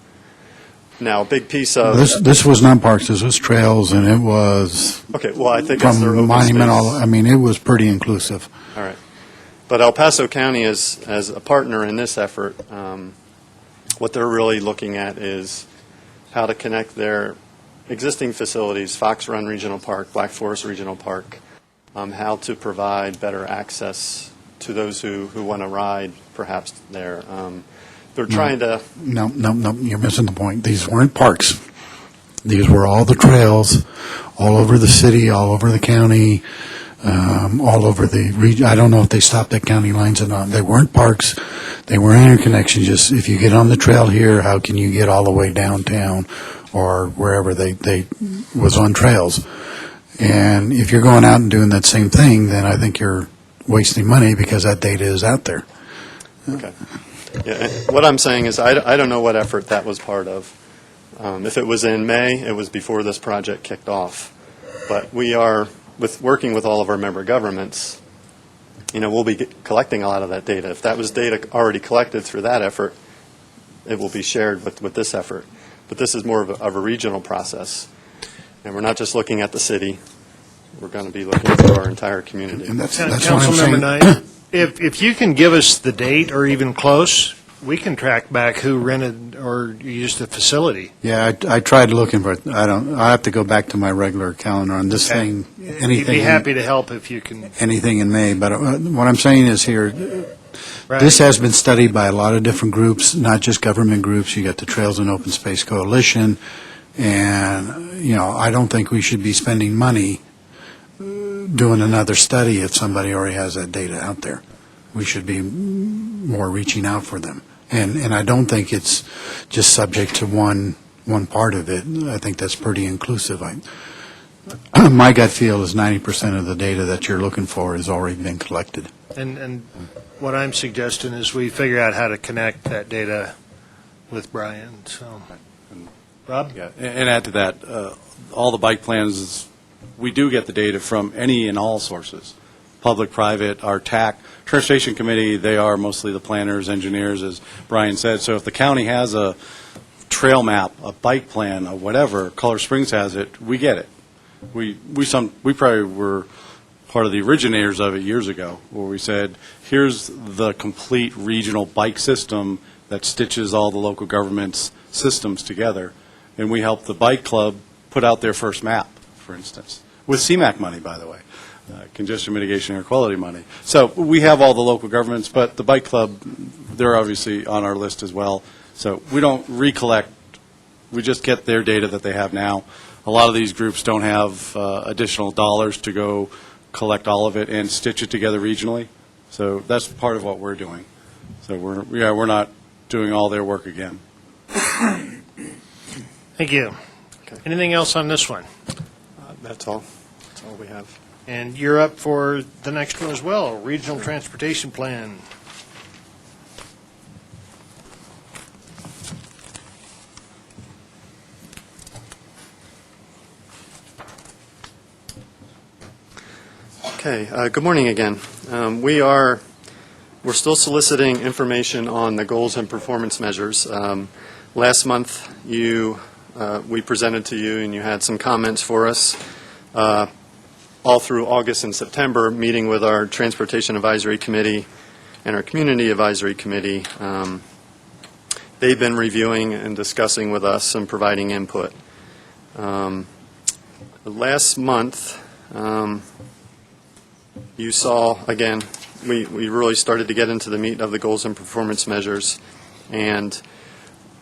Now, a big piece of This was not parks. This was trails, and it was. Okay, well, I think it's their from open monument. space. I mean, it was pretty inclusive. All right. But El Paso County, as a partner in this effort, what they're really looking at is how to connect their existing facilities, Fox Run Regional Park, Black Forest Regional Park, how to provide better access to those who want to ride, perhaps there. They're trying to... No, you're missing the point. These weren't parks. These were all the trails, all over the city, all over the county, all over the region. I don't know if they stopped at county lines or not. They weren't parks. They were interconnections. Just if you get on the trail here, how can you get all the way downtown or wherever they was on trails? And if you're going out and doing that same thing, then I think you're wasting money because that data is out there. Okay. Yeah, and what I'm saying is I don't know what effort that was part of. If it was in May, it was before this project kicked off. But we are working with all of our member governments. We'll be collecting a lot of that data. If that was data already collected through that effort, it will be shared with this effort. But this is more of a regional process. And we're not just looking at the city. We're going to be looking through our entire community. And that's what I'm Councilmember saying. Knight, if you can give us the date or even close, we can track back who rented or used the facility. Yeah, I tried looking for it. I have to go back to my regular calendar on this Okay. thing. We'd Anything. be happy to help if you can. Anything in May. But what I'm saying is here, Right. This has been studied by a lot of different groups, not just government groups. You got the Trails and Open Space Coalition, and, I don't think we should be spending money doing another study if somebody already has that data out there. We should be more reaching out for them. And I don't think it's just subject to one part of it. I think that's pretty inclusive. My gut feel is 90% of the data that you're looking for has already been collected. And what I'm suggesting is we figure out how to connect that data with Brian, so. Rob? Yeah, and add to that, all the bike plans, we do get the data from any and all sources, public, private, our TAC. Transportation Committee, they are mostly the planners, engineers, as Brian said. So if the county has a trail map, a bike plan, or whatever, Color Springs has it, we get it. We probably were part of the originators of it years ago, where we said, here's the complete regional bike system that stitches all the local government's systems together. And we helped the bike club put out their first map, for instance, with CMAQ money, by the way, congestion mitigation air quality money. So we have all the local governments, but the bike club, they're obviously on our list as well. So we don't recollect, we just get their data that they have now. A lot of these groups don't have additional dollars to go collect all of it and stitch it together regionally. So that's part of what we're doing. So we're not doing all their work again. Thank you. Okay. Anything else on this one? That's all. That's all we have. And you're up for the next one as well, Regional Transportation Plan. Okay, good morning again. We're still soliciting information on the goals and performance measures. Last month, we presented to you and you had some comments for us all through August and September, meeting with our Transportation Advisory Committee and our Community Advisory Committee. They've been reviewing and discussing with us and providing input. Last month, you saw, again, we really started to get into the meat of the goals and performance measures. And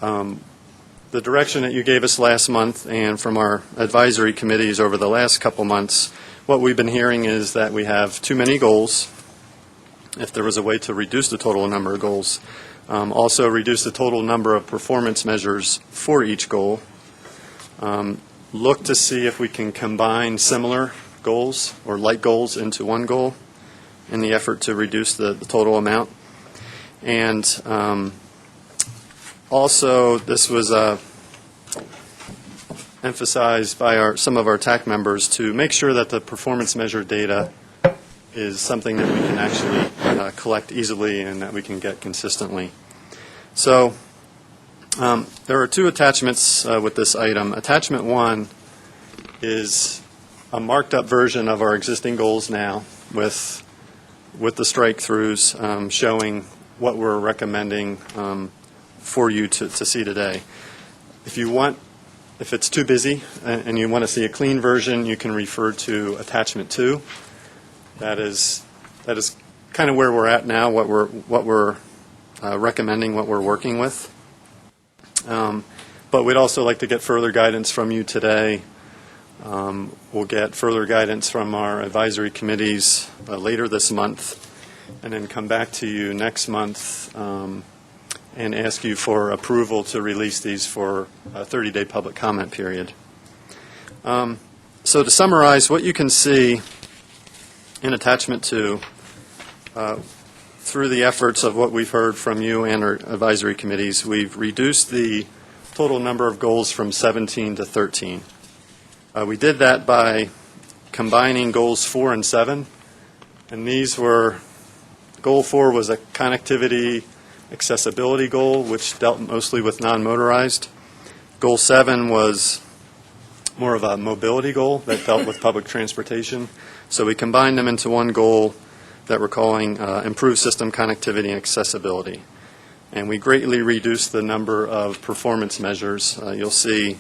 the direction that you gave us last month and from our advisory committees over the last couple months, what we've been hearing is that we have too many goals. If there was a way to reduce the total number of goals, also reduce the total number of performance measures for each goal. Look to see if we can combine similar goals or like goals into one goal in the effort to reduce the total amount. And also, this was emphasized by some of our TAC members to make sure that the performance measure data is something that we can actually collect easily and that we can get consistently. So there are two attachments with this item. Attachment 1 is a marked up version of our existing goals now with the strike-throughs showing what we're recommending for you to see today. If it's too busy and you want to see a clean version, you can refer to Attachment 2. That is kind of where we're at now, what we're recommending, what we're working with. But we'd also like to get further guidance from you today. We'll get further guidance from our advisory committees later this month, and then come back to you next month and ask you for approval to release these for a 30-day public comment period. So to summarize, what you can see in Attachment 2, through the efforts of what we've heard from you and our advisory committees, we've reduced the total number of goals from 17 to 13. We did that by combining goals 4 and 7, and these were, goal 4 was a connectivity accessibility goal, which dealt mostly with non-motorized. Goal 7 was more of a mobility goal that dealt with public transportation. So we combined them into one goal that we're calling improved system connectivity and accessibility. And we greatly reduced the number of performance measures. You'll see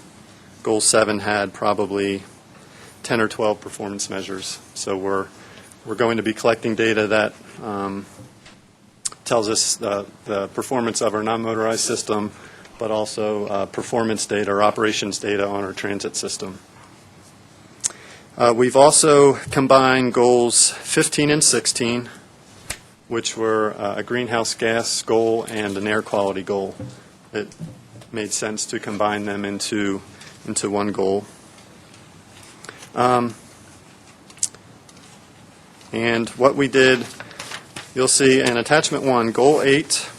Goal 7 had probably 10 or 12 performance measures. So we're going to be collecting data that tells us the performance of our non-motorized system, but also performance data or operations data on our transit system. We've also combined goals 15 and 16, which were a greenhouse gas goal and an air quality goal. It made sense to combine them into one goal. And what we did, you'll see in attachment 1, goal 8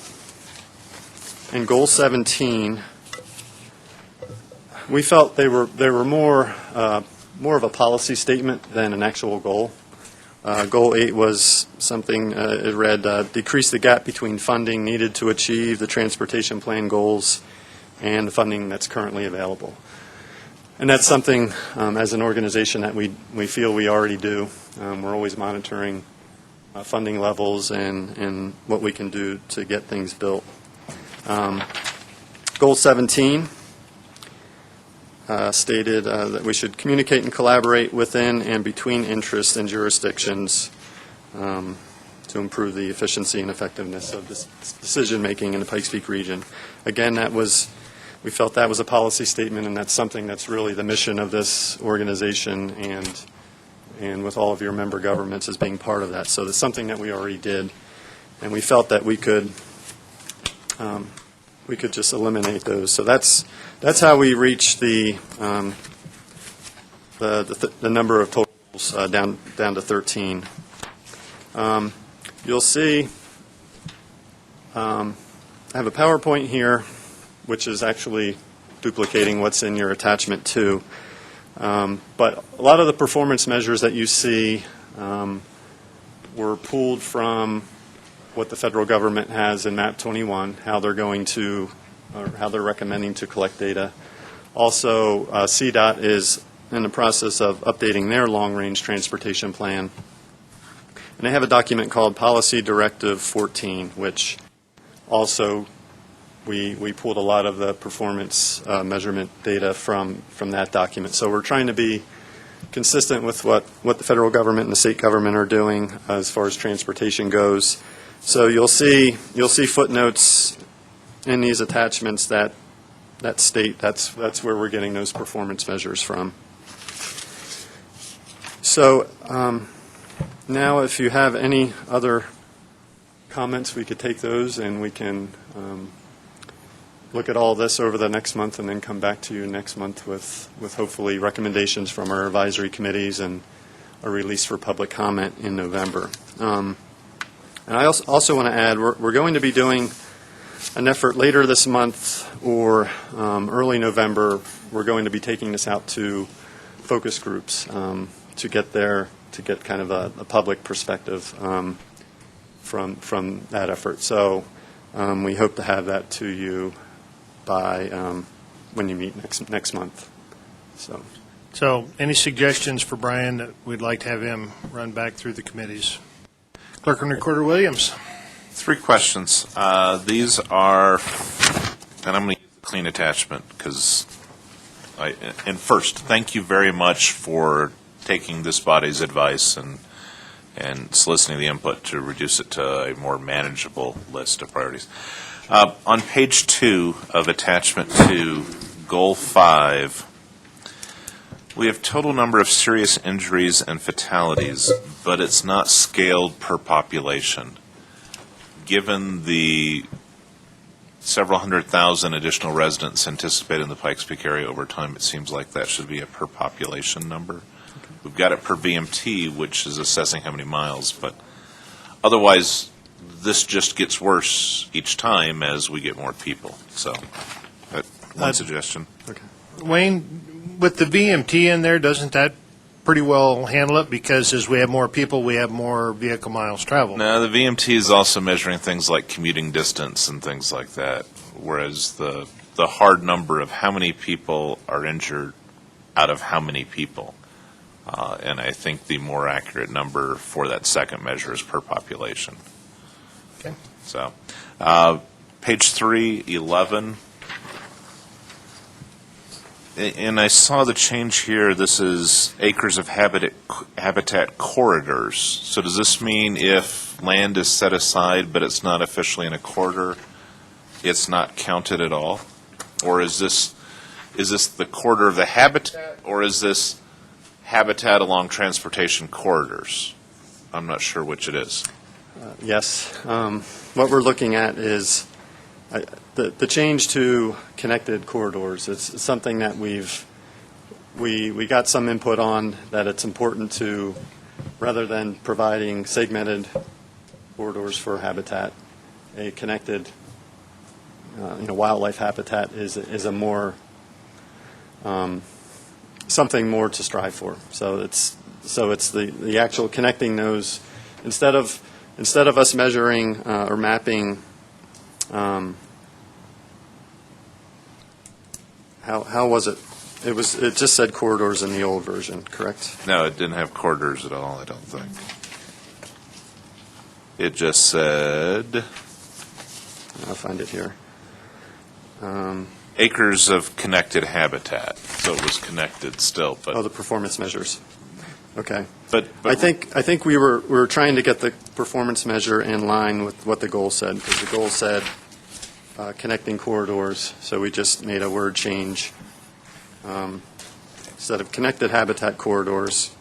and goal 17, we felt they were more of a policy statement than an actual goal. Goal 8 was something, it read, decrease the gap between funding needed to achieve the transportation plan goals and the funding that's currently available. And that's something, as an organization, that we feel we already do. We're always monitoring funding levels and what we can do to get things built. Goal 17 stated that we should communicate and collaborate within and between interests and jurisdictions to improve the efficiency and effectiveness of this decision-making in the Pikes Peak region. Again, we felt that was a policy statement, and that's something that's really the mission of this organization, and with all of your member governments as being part of that. So it's something that we already did, and we felt that we could just eliminate those. So that's how we reached the number of totals down to 13. You'll see I have a PowerPoint here, which is actually duplicating what's in your attachment 2. But a lot of the performance measures that you see were pulled from what the federal government has in MAP 21, how they're recommending to collect data. Also, CDOT is in the process of updating their long-range transportation plan. And they have a document called Policy Directive 14, which also we pulled a lot of the performance measurement data from that document. So we're trying to be consistent with what the federal government and the state government are doing as far as transportation goes. So you'll see footnotes in these attachments that state that's where we're getting those performance measures from. So now if you have any other comments, we could take those and we can look at all this over the next month and then come back to you next month with hopefully recommendations from our advisory committees and a release for public comment in November. And I also want to add, we're going to be doing an effort later this month or early November. We're going to be taking this out to focus groups to get kind of a public perspective from that effort. So we hope to have that to you by when you meet next month. So any suggestions for Brian that we'd like to have him run back through the committees? Clerk and Recorder Williams. 3 questions. These are, and I'm going to use a clean attachment because and first, thank you very much for taking this body's advice and soliciting the input to reduce it to a more manageable list of priorities. On page 2 of attachment 2, goal 5, we have total number of serious injuries and fatalities, but it's not scaled per population. Given the several 100,000 additional residents anticipated in the Pikes Peak area over time, it seems like that should be a per population number. We've got it per VMT, which is assessing how many miles, but otherwise this just gets worse each time as we get more people. So, one suggestion. Okay. Wayne, with the VMT in there, doesn't that pretty well handle it? Because as we have more people, we have more vehicle miles traveled. No, the VMT is also measuring things like commuting distance and things like that, whereas the hard number of how many people are injured out of how many people. And I think the more accurate number for that second measure is per population. Okay. So, page 311. And I saw the change here. This is acres of habitat corridors. So does this mean if if land is set aside but it's not officially in a corridor, it's not counted at all? Or is this the corridor of the habitat, or is this habitat along transportation corridors? I'm not sure which it is. Yes. What we're looking at is the change to connected corridors. It's something that we got some input on, that it's important to, rather than providing segmented corridors for habitat, a connected wildlife habitat is a more something more to strive for. So it's the actual connecting those, instead of us measuring or mapping. How was it? It just said corridors in the old version, correct? No, it didn't have corridors at all, I don't think. It just said... I'll find it here. Acres of connected habitat, so it was connected still, but... Oh, the performance measures. Okay. But I think we were trying to get the performance measure in line with what the goal said, because the goal said connecting corridors, so we just made a word change. Instead of connected habitat corridors,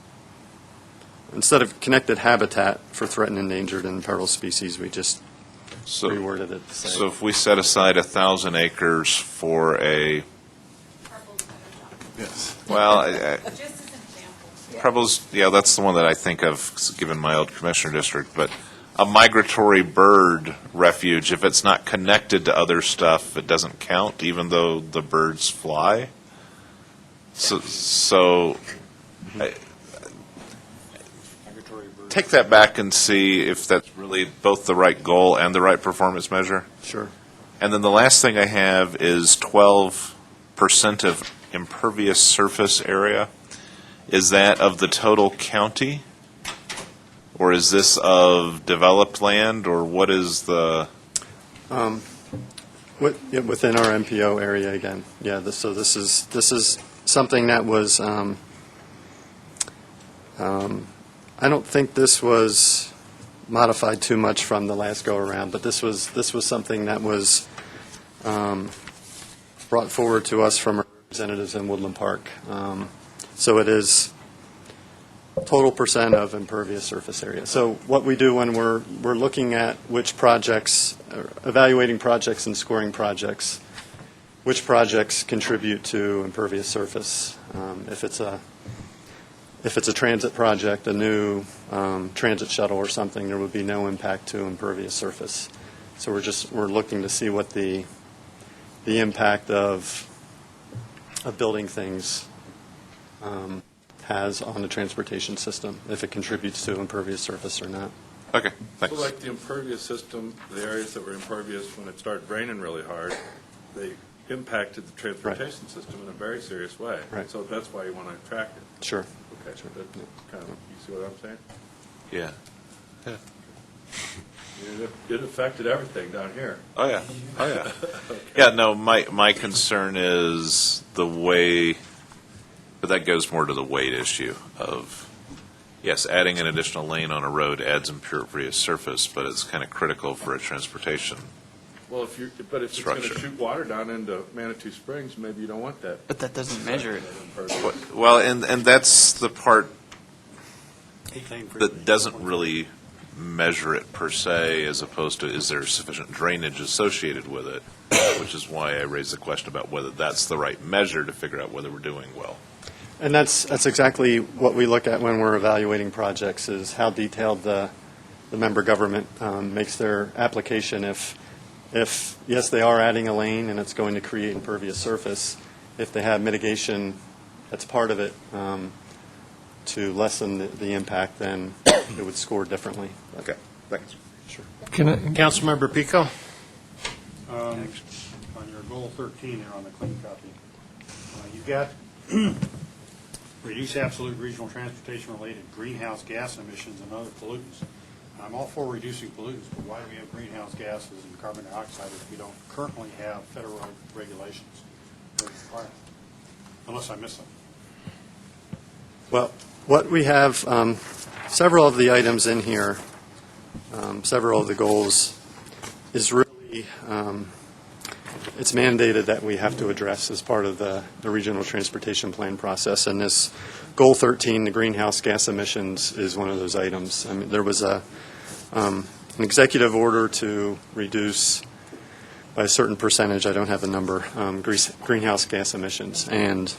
instead of connected habitat for threatened, endangered, and peril species, we just reworded it to say. So if we set aside 1,000 acres for a... Yes. Well, Prebles, yeah, that's the one that I think of, given my old commissioner district, but a migratory bird refuge, if it's not connected to other stuff, it doesn't count, even though the birds fly. So take that back and see if that's really both the right goal and the right performance measure. Sure. And then the last thing I have is 12% of impervious surface area. Is that of the total county? Or is this of developed land, or what is the... Within our MPO area again. Yeah, this is something that was, I don't think this was modified too much from the last go-around, but this was something that was brought forward to us from our representatives in Woodland Park. So it is total percent of impervious surface area. So what we do when we're looking at which projects, evaluating projects and scoring projects, which projects contribute to impervious surface. If it's a transit project, a new transit shuttle or something, there would be no impact to impervious surface. So we're looking to see what the impact of building things has on the transportation system, if it contributes to impervious surface or not. Okay, thanks. So like the impervious system, the areas that were impervious when it started raining really hard, they impacted the transportation system in a very serious way. Right. So that's why you want to track it. Sure. Okay, sure. That's kind of, you see what I'm saying? Yeah. It affected everything down here. Oh, yeah. Oh, yeah. Okay. Yeah, no, my concern is the way, but that goes more to the weight issue of, yes, adding an additional lane on a road adds impervious surface, but it's kind of critical for a transportation. Well, if it's going to shoot water down into Manitou Springs, maybe you don't want that. But that doesn't measure it. Well, and that's the part that doesn't really measure it per se, as opposed to is there sufficient drainage associated with it, which is why I raised the question about whether that's the right measure to figure out whether we're doing well. And that's exactly what we look at when we're evaluating projects, is how detailed the member government makes their application. If yes, they are adding a lane and it's going to create impervious surface, if they have mitigation that's part of it to lessen the impact, then it would score differently. Okay, thanks. Sure. Councilmember Pico? On your goal 13 there on the clean copy, you've got reduce absolute regional transportation-related greenhouse gas emissions and other pollutants. I'm all for reducing pollutants, but why do we have greenhouse gases and carbon dioxide if we don't currently have federal regulations that require it? Unless I miss them. Well, what we have, several of the items in here several of the goals is really, it's mandated that we have to address as part of the regional transportation plan process. And this goal 13, the greenhouse gas emissions, is one of those items. I mean, there was an executive order to reduce by a certain percentage, I don't have the number, greenhouse gas emissions. And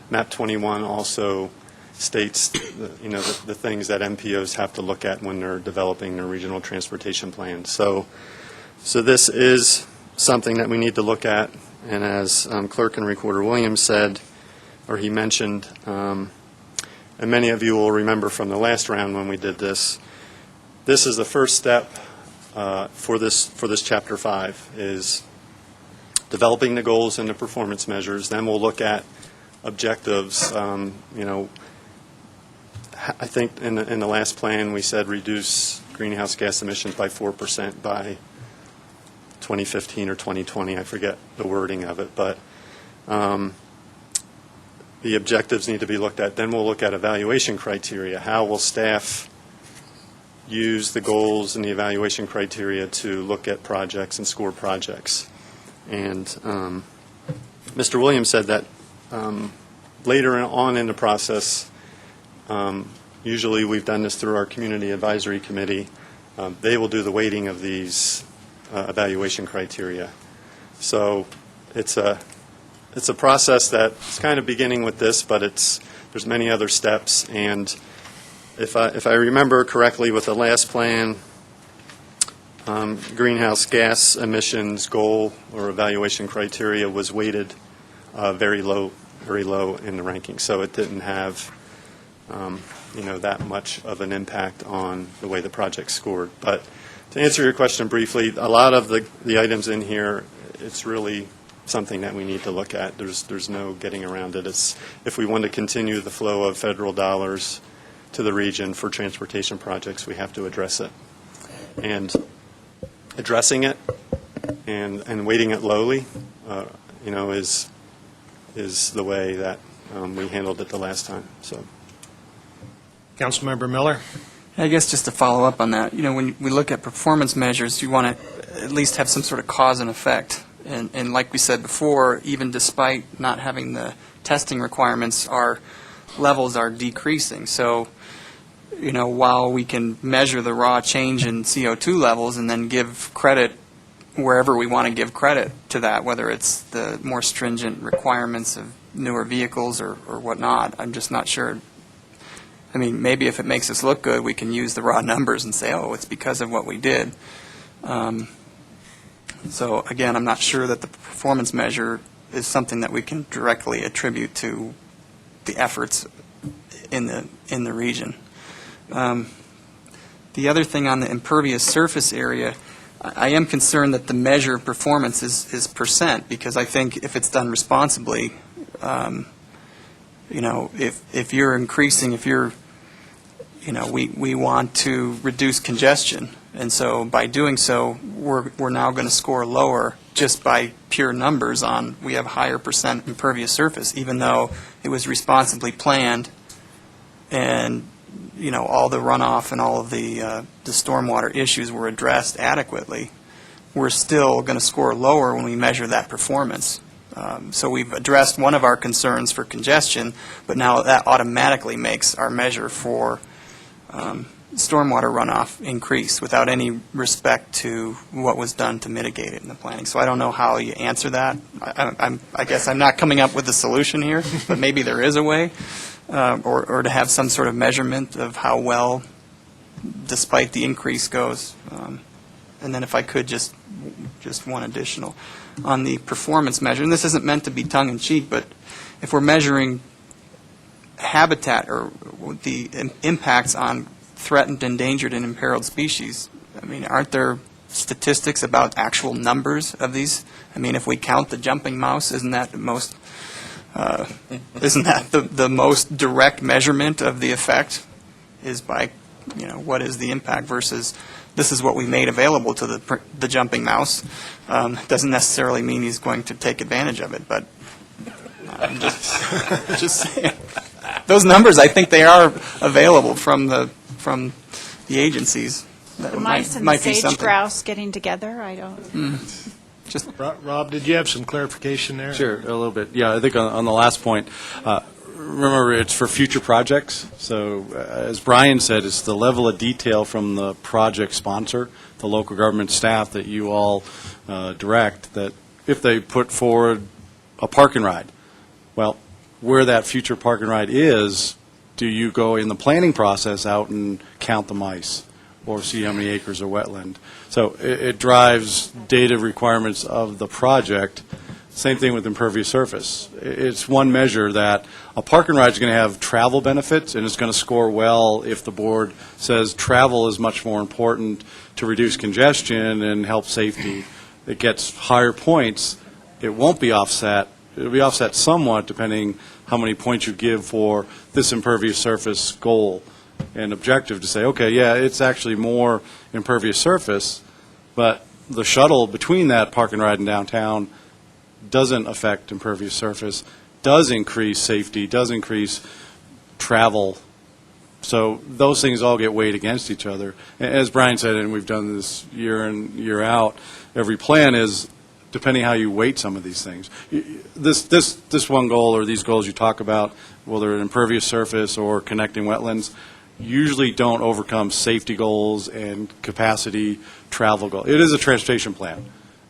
MAP 21 also states, the things that MPOs have to look at when they're developing their regional transportation plan. So this is something that we need to look at. And as Clerk and Recorder Williams said, or he mentioned, and many of you will remember from the last round when we did this, this is the first step for this Chapter 5, is developing the goals and the performance measures. Then we'll look at objectives. I think in the last plan we said reduce greenhouse gas emissions by 4% by 2015 or 2020. I forget the wording of it, but the objectives need to be looked at. Then we'll look at evaluation criteria. How will staff use the goals and the evaluation criteria to look at projects and score projects? And Mr. Williams said that later on in the process, usually we've done this through our Community Advisory Committee, they will do the weighting of these evaluation criteria. So it's a process that's kind of beginning with this, but there's many other steps. And if I remember correctly with the last plan, greenhouse gas emissions goal or evaluation criteria was weighted very low in the ranking. So it didn't have that much of an impact on the way the project scored. But to answer your question briefly, a lot of the items in here, it's really something that we need to look at. There's no getting around it. If we want to continue the flow of federal dollars to the region for transportation projects, we have to address it. And addressing it and weighting it lowly, is the way that we handled it the last time. So, Councilmember Miller? I guess just to follow up on that, when we look at performance measures, you want to at least have some sort of cause and effect. And like we said before, even despite not having the testing requirements, our levels are decreasing. So, while we can measure the raw change in CO2 levels and then give credit wherever we want to give credit to that, whether it's the more stringent requirements of newer vehicles or whatnot, I'm just not sure. I mean, maybe if it makes us look good, we can use the raw numbers and say, oh, it's because of what we did. So, again, I'm not sure that the performance measure is something that we can directly attribute to the efforts in the region. The other thing on the impervious surface area, I am concerned that the measure of performance is percent, because I think if it's done responsibly, if you're increasing, we want to reduce congestion. And so by doing so, we're now going to score lower just by pure numbers on we have higher percent impervious surface, even though it was responsibly planned and, all the runoff and all of the stormwater issues were addressed adequately. We're still going to score lower when we measure that performance. So we've addressed one of our concerns for congestion, but now that automatically makes our measure for stormwater runoff increase without any respect to what was done to mitigate it in the planning. So I don't know how you answer that. I guess I'm not coming up with a solution here, but maybe there is a way, or to have some sort of measurement of how well, despite the increase, goes. And then if I could, just one additional. On the performance measure, and this isn't meant to be tongue-in-cheek, but if we're measuring habitat or the impacts on threatened, endangered, and imperiled species, I mean, aren't there statistics about actual numbers of these? I mean, if we count the jumping mouse, isn't that the most direct measurement of the effect is by, what is the impact versus this is what we made available to the jumping mouse. Doesn't necessarily mean he's going to take advantage of it, but I'm just saying. Those numbers, I think they are available from the agencies. That The might- mice and the might be sage something. grouse getting together, I don't. Rob, did you have some clarification there? Sure, a little bit. Yeah, I think on the last point, remember, it's for future projects. So as Brian said, it's the level of detail from the project sponsor, the local government staff that you all direct, that if they put forward a park and ride, well, where that future park and ride is, do you go in the planning process out and count the mice or see how many acres of wetland? So it drives data requirements of the project. Same thing with impervious surface. It's one measure that a park and ride is going to have travel benefits, and it's going to score well if the board says travel is much more important to reduce congestion and help safety. It gets higher points. It won't be offset. It'll be offset somewhat depending how many points you give for this impervious surface goal and objective to say, okay, yeah, it's actually more impervious surface, but the shuttle between that park and ride and downtown doesn't affect impervious surface, does increase safety, does increase travel. So those things all get weighed against each other. As Brian said, and we've done this year in, year out, every plan is depending how you weight some of these things. This one goal or these goals you talk about, whether an impervious surface or connecting wetlands, usually don't overcome safety goals and capacity travel goals. It is a transportation plan.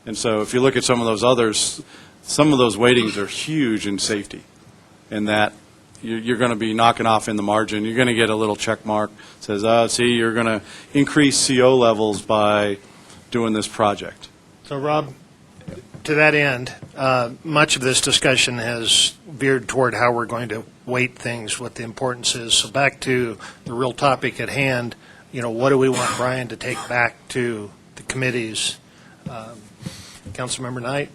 And so if you look at some of those others, some of those weightings are huge in safety, and that you're going to be knocking off in the margin. You're going to get a little check mark that says, see, you're going to increase CO levels by doing this project. So, Rob, to that end, much of this discussion has veered toward how we're going to weight things, what the importance is. So back to the real topic at hand, what do we want Brian to take back to the committees? Councilmember Knight?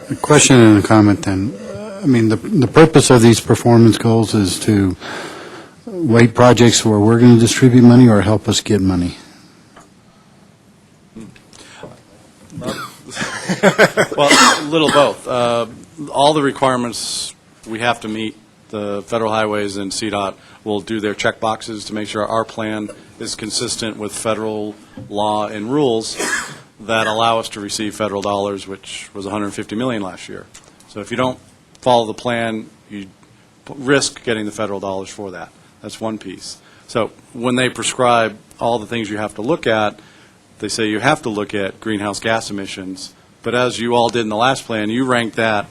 A question and a comment then. I mean, the purpose of these performance goals is to weight projects where we're going to distribute money or help us get money? Well, a little both. All the requirements we have to meet, the Federal Highways and CDOT will do their check boxes to make sure our plan is consistent with federal law and rules that allow us to receive federal dollars, which was $150 million last year. So if you don't follow the plan, you risk getting the federal dollars for that. That's one piece. So when they prescribe all the things you have to look at, they say you have to look at greenhouse gas emissions. But as you all did in the last plan, you ranked that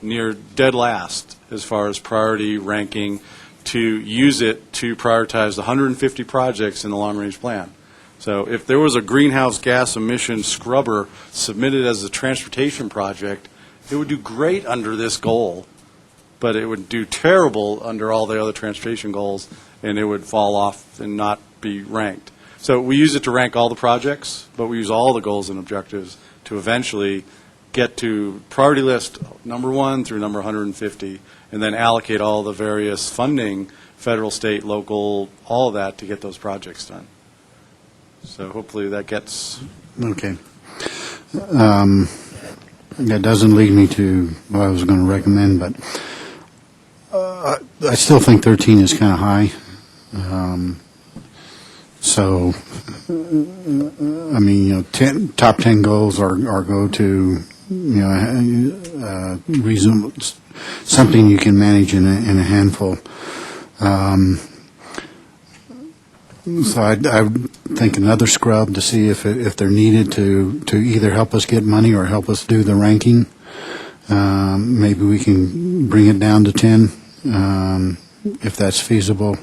near dead last as far as priority ranking to use it to prioritize the 150 projects in the long-range plan. So if there was a greenhouse gas emission scrubber submitted as a transportation project, it would do great under this goal, but it would do terrible under all the other transportation goals, and it would fall off and not be ranked. So we use it to rank all the projects, but we use all the goals and objectives to eventually get to priority list number 1 through number 150, and then allocate all the various funding, federal, state, local, all of that to get those projects done. So hopefully that gets... Okay. That doesn't lead me to what I was going to recommend, but I still think 13 is kind of high. So, I mean, top 10 goals are go to, reasonable, something you can manage in a handful. So I would think another scrub to see if they're needed to either help us get money or help us do the ranking. Maybe we can bring it down to 10 if that's feasible.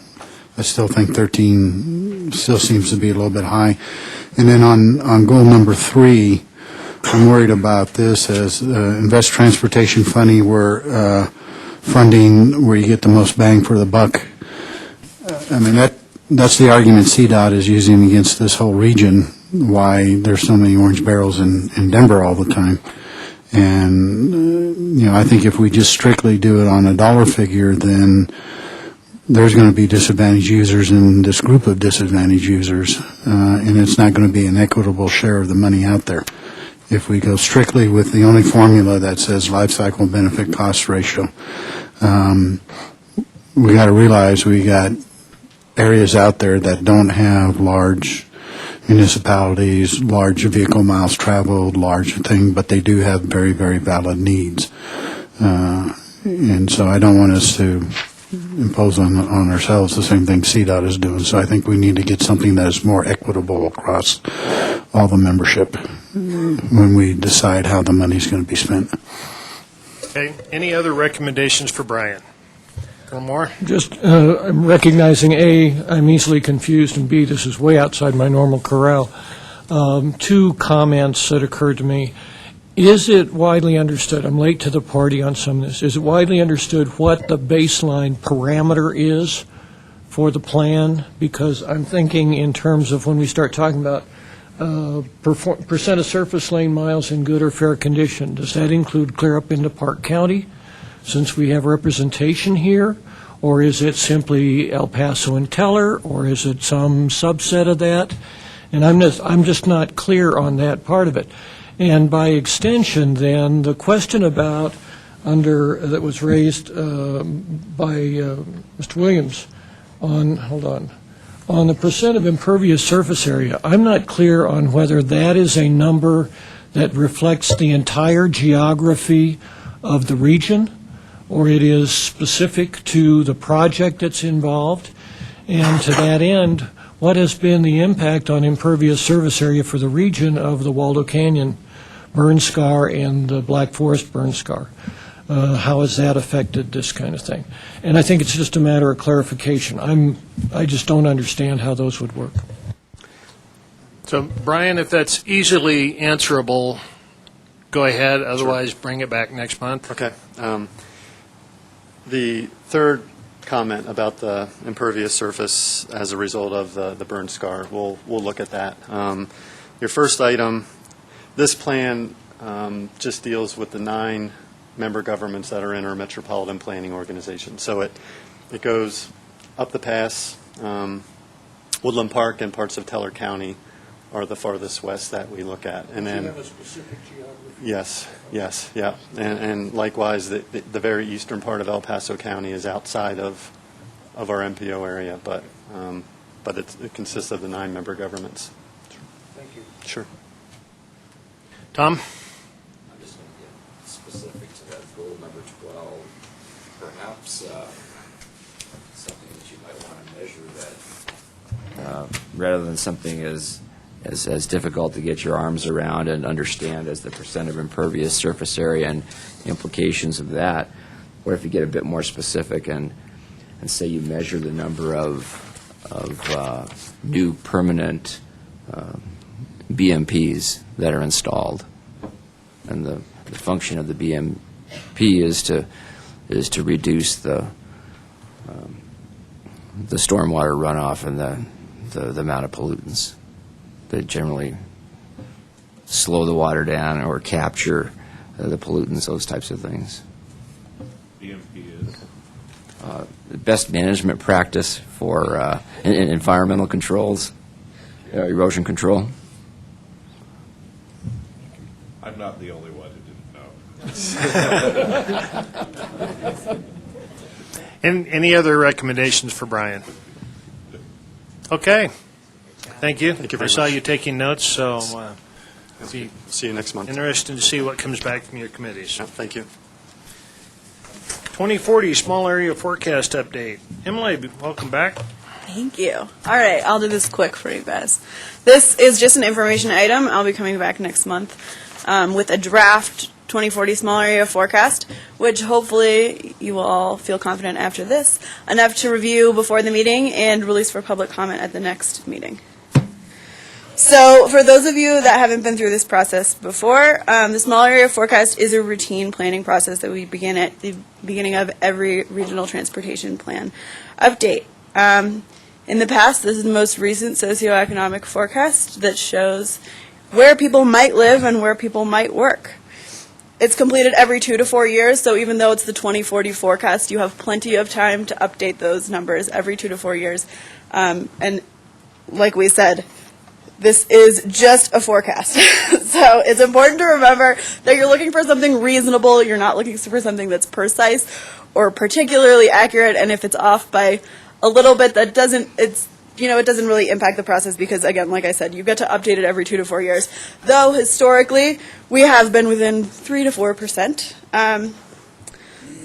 I still think 13 still seems to be a little bit high. And then on goal number 3, I'm worried about this as invest transportation funding where funding where you get the most bang for the buck. I mean, that's the argument CDOT is using against this whole region, why there's so many orange barrels in Denver all the time. And, I think if we just strictly do it on a dollar figure, then there's going to be disadvantaged users in this group of disadvantaged users, and it's not going to be an equitable share of the money out there. If we go strictly with the only formula that says life cycle benefit cost ratio, we got to realize we got areas out there that don't have large municipalities, large vehicle miles traveled, large thing, but they do have very, very valid needs. And so I don't want us to impose on ourselves the same thing CDOT is doing. So I think we need to get something that is more equitable across all the membership when we decide how the money's going to be spent. Okay, any other recommendations for Brian? Colonel Moore? Just I'm recognizing, A, I'm easily confused, and B, this is way outside my normal corral. Two comments that occurred to me. Is it widely understood, I'm late to the party on some of this, is it widely understood what the baseline parameter is for the plan? Because I'm thinking in terms of when we start talking about percent of surface lane miles in good or fair condition, does that include clear up into Park County, since we have representation here? Or is it simply El Paso and Teller, or is it some subset of that? And I'm just not clear on that part of it. And by extension, then, the question about that was raised by Mr. Williams on the percent of impervious surface area, I'm not clear on whether that is a number that reflects the entire geography of the region, or it is specific to the project that's involved. And to that end, what has been the impact on impervious surface area for the region of the Waldo Canyon burn scar and the Black Forest burn scar? How has that affected this kind of thing? And I think it's just a matter of clarification. I just don't understand how those would work. So, Brian, if that's easily answerable, go ahead. Otherwise, bring it back next month. Okay. The third comment about the impervious surface as a result of the burn scar, we'll look at that. Your first item, this plan just deals with the 9 member governments that are in our metropolitan planning organization. So it goes up the pass. Woodland Park and parts of Teller County are the farthest west that we look at. And then, have a specific geography? Yes, yeah. And likewise, the very eastern part of El Paso County is outside of our MPO area, but it consists of the 9 member governments. Thank you. Sure. Tom? I'm just going to get specific to that goal number 12. Perhaps something that you might want to measure that, rather than something as difficult to get your arms around and understand as the percent of impervious surface area and implications of that. What if you get a bit more specific and say you measure the number of new permanent BMPs that are installed, and the function of the BMP is to reduce the stormwater runoff and the amount of pollutants that generally slow the water down or capture the pollutants, those types of things. BMP is? Best management practice for environmental controls, erosion control. I'm not the only one who didn't know. Any other recommendations for Brian? Okay. Thank you. Thank you very I saw much. you taking notes, so be See you next month. interested to see what comes back from your committees. Yeah, thank you. 2040 Small Area Forecast Update. Emily, welcome back. Thank you. All right, I'll do this quick for you guys. This is just an information item. I'll be coming back next month with a draft 2040 Small Area Forecast, which hopefully you will all feel confident after this, enough to review before the meeting and release for public comment at the next meeting. So for those of you that haven't been through this process before, the Small Area Forecast is a routine planning process that we begin at the beginning of every regional transportation plan update. In the past, this is the most recent socioeconomic forecast that shows where people might live and where people might work. It's completed every 2 to 4 years, so even though it's the 2040 forecast, you have plenty of time to update those numbers every 2 to 4 years. And like we said, this is just a forecast. So it's important to remember that you're looking for something reasonable. You're not looking for something that's precise or particularly accurate. And if it's off by a little bit that doesn't, it doesn't really impact the process because, again, like I said, you get to update it every 2 to 4 years. Though historically, we have been within 3 to 4%,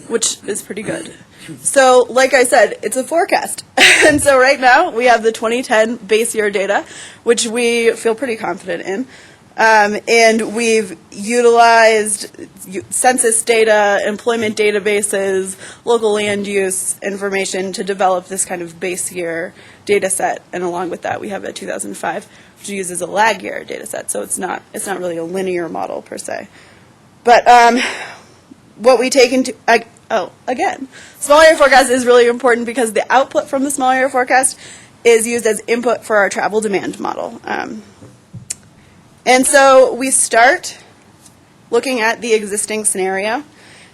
which is pretty good. So, like I said, it's a forecast. And so right now, we have the 2010 base year data, which we feel pretty confident in. And we've utilized census data, employment databases, local land use information to develop this kind of base year data set. And along with that, we have a 2005, which uses a lag year data set. So it's not really a linear model per se. But what we take into, again, small area forecast is really important because the output from the small area forecast is used as input for our travel demand model. And so we start looking at the existing scenario.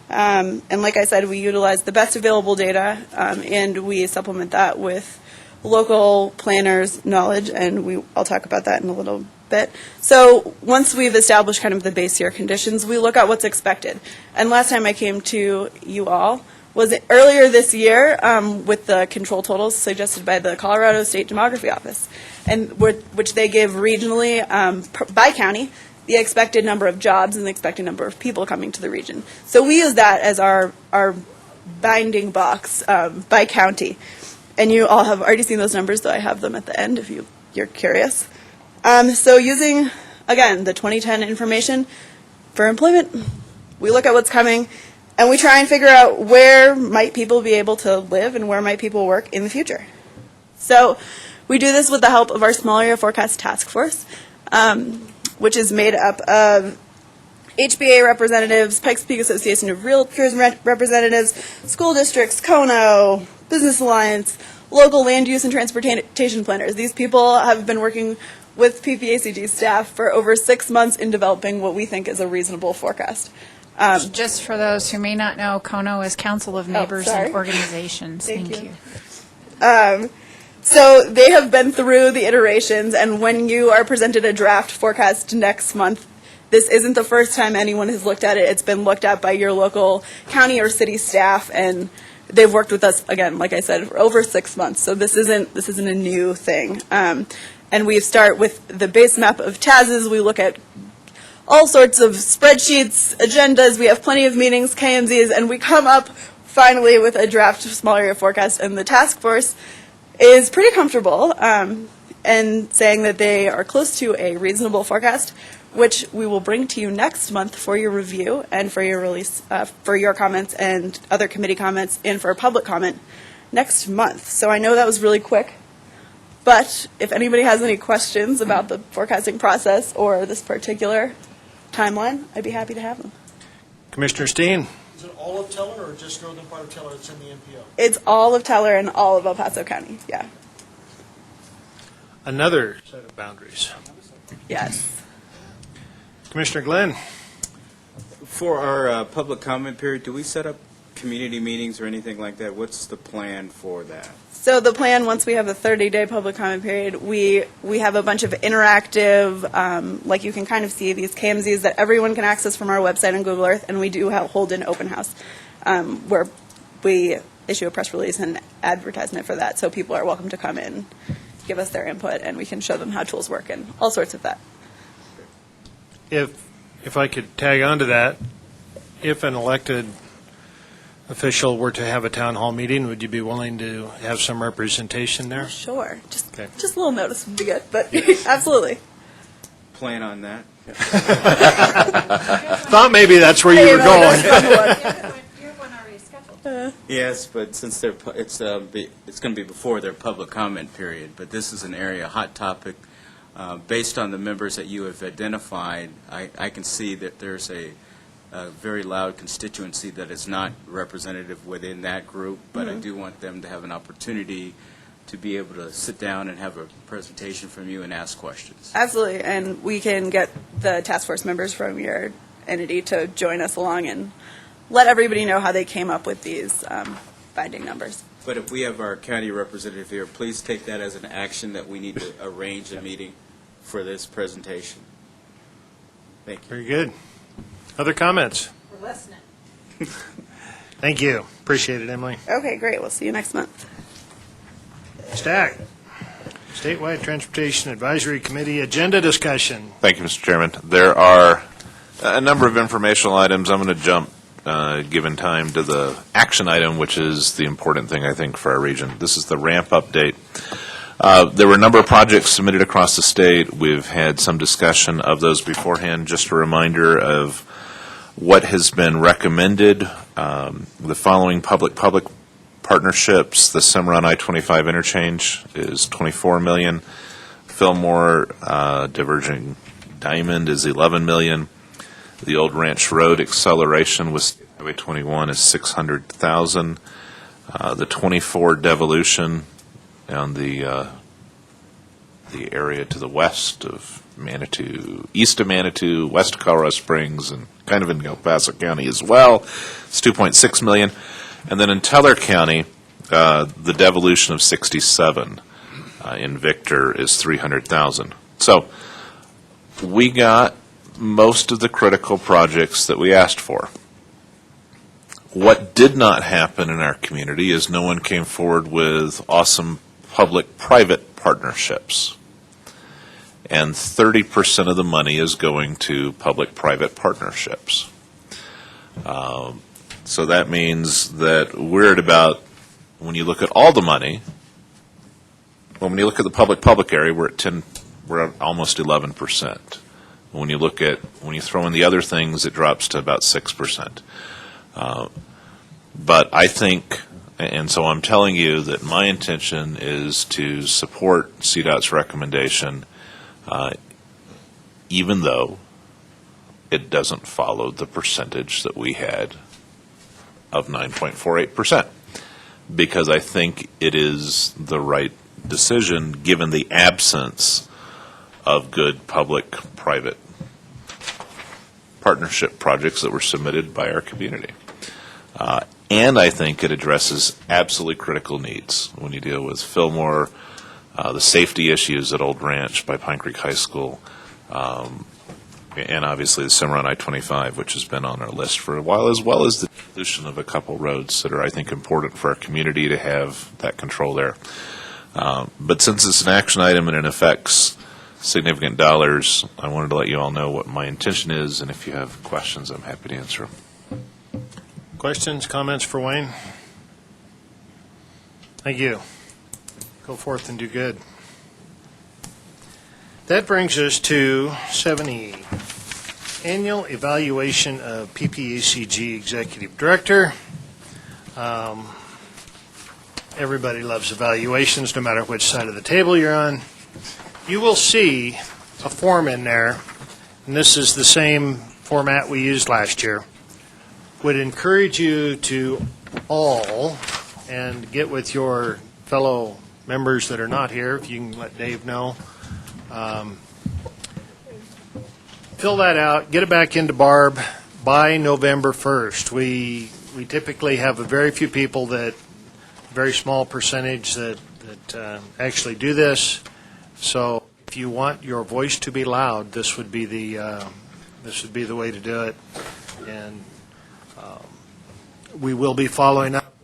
And like I said, we utilize the best available data, and we supplement that with local planners' knowledge, and I'll talk about that in a little bit. So once we've established kind of the base year conditions, we look at what's expected. And last time I came to you all was earlier this year with the control totals suggested by the Colorado State Demography Office, and which they give regionally by county the expected number of jobs and the expected number of people coming to the region. So we use that as our binding box by county. And you all have already seen those numbers, though I have them at the end if you're curious. So using, again, the 2010 information for employment, we look at what's coming, and we try and figure out where might people be able to live and where might people work in the future. So we do this with the help of our Small Area Forecast Task Force, which is made up of HBA representatives, Pikes Peak Association of Realtors representatives, school districts, Kono, Business Alliance, local land use and transportation planners. These people have been working with PPACG staff for over 6 months in developing what we think is a reasonable forecast. Just for those who may not know, KONO is Council of Neighbors and Organizations. Thank you. So they have been through the iterations, and when you are presented a draft forecast next month, this isn't the first time anyone has looked at it. It's been looked at by your local county or city staff, and they've worked with us, again, like I said, for over 6 months. So this isn't a new thing. And we start with the base map of TASs. We look at all sorts of spreadsheets, agendas. We have plenty of meetings, KMZs, and we come up finally with a draft small area forecast. And the task force is pretty comfortable and saying that they are close to a reasonable forecast, which we will bring to you next month for your review and for your release, for your comments and other committee comments, and for public comment next month. So I know that was really quick, but if anybody has any questions about the forecasting process or this particular timeline, I'd be happy to have them. Commissioner Steen? Is it all of Teller or just northern part of Teller that's in the MPO? It's all of Teller and all of El Paso County, yeah. Another set of boundaries. Yes. Commissioner Glenn? For our public comment period, do we set up community meetings or anything like that? What's the plan for that? So the plan, once we have a 30-day public comment period, we have a bunch of interactive, like you can kind of see these KMZs that everyone can access from our website on Google Earth, and we do hold an open house where we issue a press release and advertisement for that, so people are welcome to come in, give us their input, and we can show them how tools work and all sorts of that. If I could tag on to that, if an elected official were to have a town hall meeting, would you be willing to have some representation there? Sure. Just a little notice would be good, but absolutely. Plan on that. Thought maybe that's where you were going. Yes, but since it's going to be before their public comment period, but this is an area, hot topic. Based on the members that you have identified, I can see that there's a very loud constituency that is not representative within that group, but I do want them to have an opportunity to be able to sit down and have a presentation from you and ask questions. Absolutely, and we can get the task force members from your entity to join us along and let everybody know how they came up with these binding numbers. But if we have our county representative here, please take that as an action that we need to arrange a meeting for this presentation. Thank you. Very good. Other comments? We're listening. Thank you. Appreciate it, Emily. Okay, great. We'll see you next month. Stack, Statewide Transportation Advisory Committee agenda discussion. Thank you, Mr. Chairman. There are a number of informational items. I'm going to jump, given time, to the action item, which is the important thing, I think, for our region. This is the ramp update. There were a number of projects submitted across the state. We've had some discussion of those beforehand. Just a reminder of what has been recommended. The following public-public partnerships: the Cimarron I-25 interchange is $24 million. Fillmore diverging Diamond is $11 million. The Old Ranch Road acceleration with Highway 21 is $600,000. The 24 devolution on the area to the west of Manitou, east of Manitou, west of Colorado Springs, and kind of in El Paso County as well. It's $2.6 million. And then in Teller County, the devolution of 67 in Victor is $300,000. So we got most of the critical projects that we asked for. What did not happen in our community is no one came forward with awesome public-private partnerships. And 30% of the money is going to public-private partnerships. So that means that we're at about, when you look at all the money, well, when you look at the public area, we're at almost 11%. When you throw in the other things, it drops to about 6%. But I think, and so I'm telling you that my intention is to support CDOT's recommendation, even though it doesn't follow the percentage that we had of 9.48%, because I think it is the right decision given the absence of good public-private partnership projects that were submitted by our community. And I think it addresses absolutely critical needs when you deal with Fillmore, the safety issues at Old Ranch by Pine Creek High School, and obviously the Cimarron I-25, which has been on our list for a while, as well as the solution of a couple roads that are, I think, important for our community to have that control there. But since it's an action item and it affects significant dollars, I wanted to let you all know what my intention is, and if you have questions, I'm happy to answer them. Questions, comments for Wayne? Thank you. Go forth and do good. That brings us to 7E, Annual Evaluation of PPACG Executive Director. Everybody loves evaluations, no matter which side of the table you're on. You will see a form in there, and this is the same format we used last year. Would encourage you to all, and get with your fellow members that are not here, if you can let Dave know. Fill that out, get it back into Barb by November 1st. We typically have a very few people that, very small percentage that actually do this. So if you want your voice to be loud, this would be the way to do it. And we will be following up.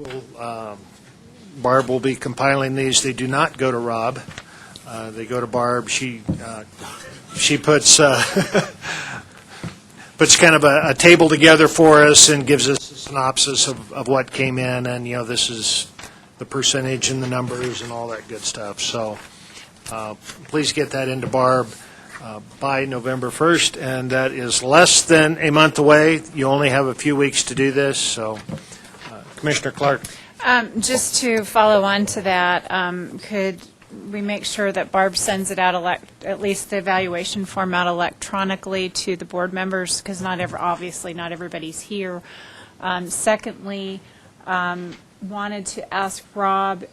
Barb will be compiling these. They do not go to Rob. They go to Barb. She puts kind of a table together for us and gives us a synopsis of what came in, and this is the percentage and the numbers and all that good stuff. So please get that into Barb by November 1st, and that is less than a month away. You only have a few weeks to do this. So Commissioner Clark. Just to follow on to that, could we make sure that Barb sends it out, at least the evaluation form out electronically to the board members, because obviously not everybody's here. Secondly, wanted to ask Rob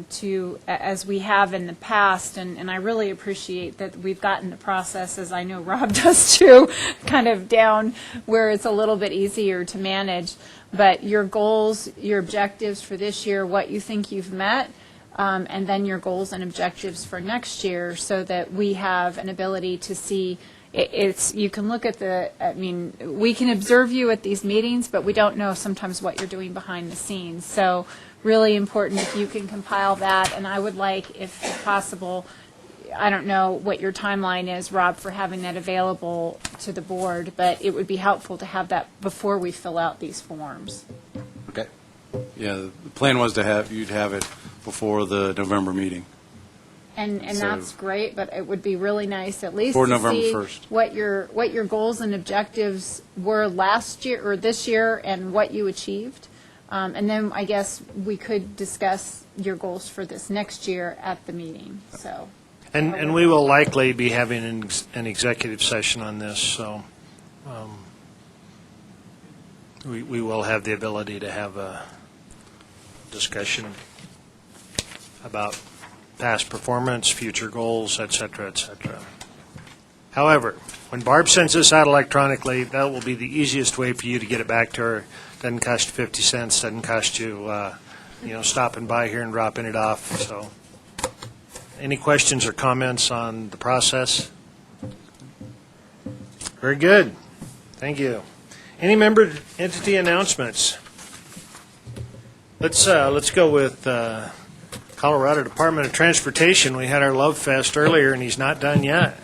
to, as we have in the past, and I really appreciate that we've gotten the process, as I know Rob does too, kind of down where it's a little bit easier to manage. But your goals, your objectives for this year, what you think you've met, and then your goals and objectives for next year, so that we have an ability to see. You can look at we can observe you at these meetings, but we don't know sometimes what you're doing behind the scenes. So really important if you can compile that, and I would like, if possible, I don't know what your timeline is, Rob, for having that available to the board, but it would be helpful to have that before we fill out these forms. Okay. Yeah, the plan was to have, you'd have it before the November meeting. And So- that's great, but it would be really nice at least For to November see 1st. what your goals and objectives were last year or this year and what you achieved. And then I guess we could discuss your goals for this next year at the meeting, so. And we will likely be having an executive session on this, so we will have the ability to have a discussion about past performance, future goals, et cetera, et cetera. However, when Barb sends this out electronically, that will be the easiest way for you to get it back to her. Doesn't cost you 50 cents, doesn't cost you, stopping by here and dropping it off, so. Any questions or comments on the process? Very good. Thank you. Any member entity announcements? Let's go with Colorado Department of Transportation. We had our Love Fest earlier, and he's not done yet.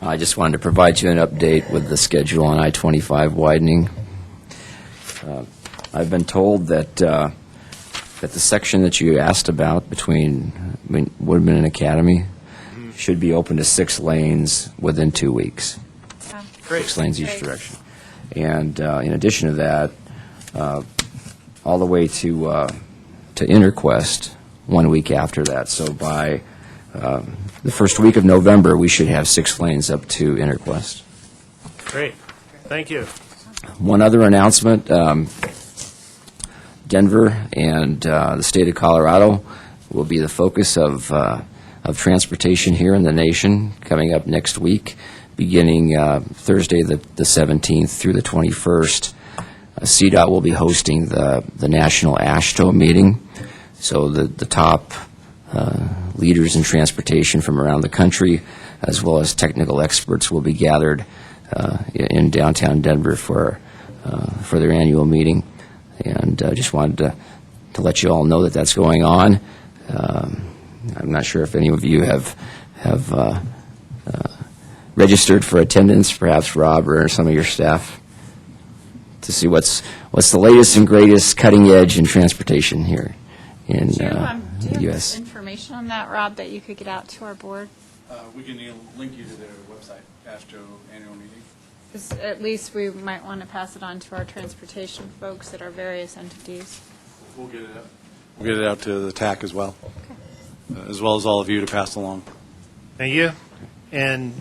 I just wanted to provide you an update with the schedule on I-25 widening. I've been told that the section that you asked about between Woodman and Academy should be open to 6 lanes within 2 weeks. Great. 6 lanes each direction. And in addition to that, all the way to Interquest 1 week after that. So by the first week of November, we should have 6 lanes up to Interquest. Great. Thank you. One other announcement, Denver and the state of Colorado will be the focus of transportation here in the nation coming up next week, beginning Thursday the 17th through the 21st. CDOT will be hosting the National AASHTO meeting, so the top leaders in transportation from around the country, as well as technical experts, will be gathered in downtown Denver for their annual meeting. And just wanted to let you all know that that's going on. I'm not sure if any of you have registered for attendance, perhaps Rob or some of your staff, to see what's the latest and greatest cutting edge in transportation here in Do you the have U.S. information on that, Rob, that you could get out to our board? We can link you to their website, AASHTO annual meeting. 'Cause at least we might want to pass it on to our transportation folks at our various entities. We'll get it out. We'll get it out to the TAC as well, as well as all of you to pass along. Thank you. And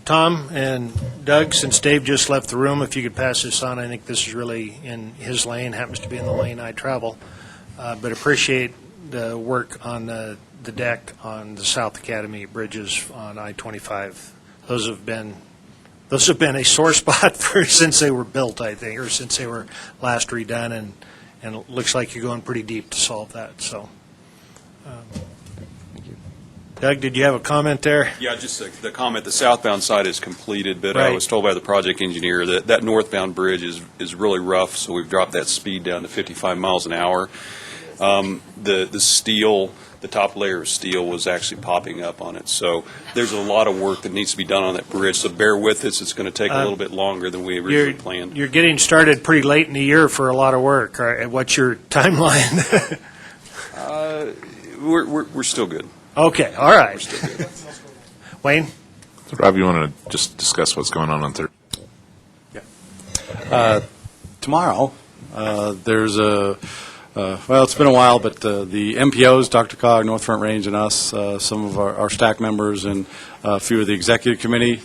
Tom and Doug, since Dave just left the room, if you could pass this on, I think this is really in his lane, happens to be in the lane I travel. But appreciate the work on the deck on the South Academy bridges on I-25. Those have been a sore spot since they were built, I think, or since they were last redone, and it looks like you're going pretty deep to solve that. So, Doug, did you have a comment there? Yeah, just the comment, the southbound side is completed, but I Right. was told by the project engineer that that northbound bridge is really rough, so we've dropped that speed down to 55 miles an hour. The steel, the top layer of steel was actually popping up on it, so there's a lot of work that needs to be done on that bridge, so bear with us, it's going to take a little bit longer than we originally planned. You're getting started pretty late in the year for a lot of work. All right, what's your timeline? We're still good. Okay, all right. We're still good. Wayne? So Rob, you want to just discuss what's going on Thursday? Tomorrow, there's well, it's been a while, but the MPOs, Dr. Cog, North Front Range, and us, some of our staff members, and a few of the executive committee,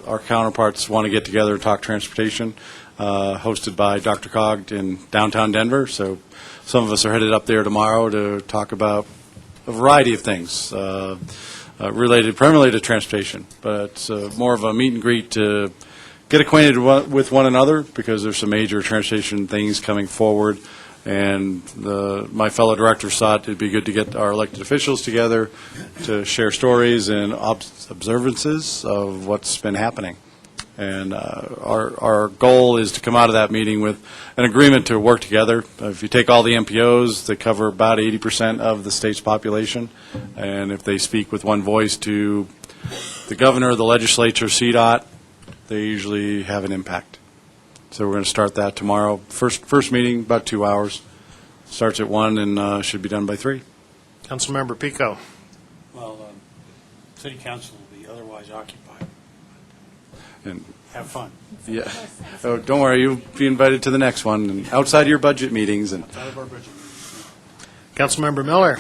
our counterparts want to get together and talk transportation, hosted by Dr. Cog in downtown Denver. So some of us are headed up there tomorrow to talk about a variety of things related primarily to transportation, but it's more of a meet and greet to get acquainted with one another, because there's some major transportation things coming forward, and my fellow directors thought it'd be good to get our elected officials together to share stories and observances of what's been happening. And our goal is to come out of that meeting with an agreement to work together. If you take all the MPOs, they cover about 80% of the state's population. And if they speak with one voice to the governor, the legislature, CDOT, they usually have an impact. So we're going to start that tomorrow. First meeting, about 2 hours. Starts at 1 and should be done by 3. Councilmember Pico. Well, city council will be otherwise occupied. And Have fun. yeah, oh, don't worry, you'll be invited to the next one, and outside of your budget meetings. And Out of our budget. Councilmember Miller.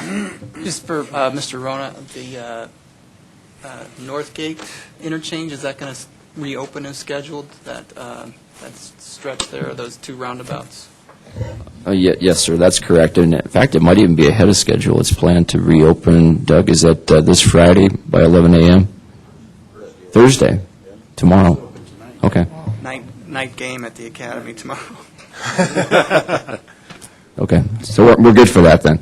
Just for Mr. Rona, the Northgate interchange, is that going to reopen as scheduled, that stretch there, those two roundabouts? Yes, sir, that's correct. And in fact, it might even be ahead of schedule. It's planned to reopen, Doug, is that this Friday by 11 a.m.? Thursday? Tomorrow? Okay. Night game at the Academy tomorrow. Okay, so we're good for that then.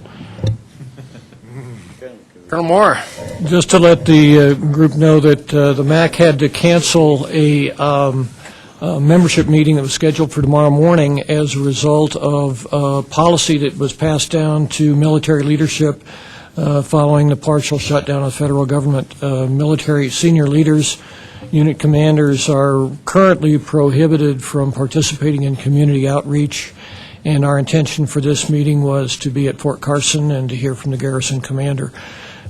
Colonel Moore. Just to let the group know that the MAC had to cancel a membership meeting that was scheduled for tomorrow morning as a result of a policy that was passed down to military leadership following the partial shutdown of the federal government. Military senior leaders, unit commanders are currently prohibited from participating in community outreach, and our intention for this meeting was to be at Fort Carson and to hear from the garrison commander.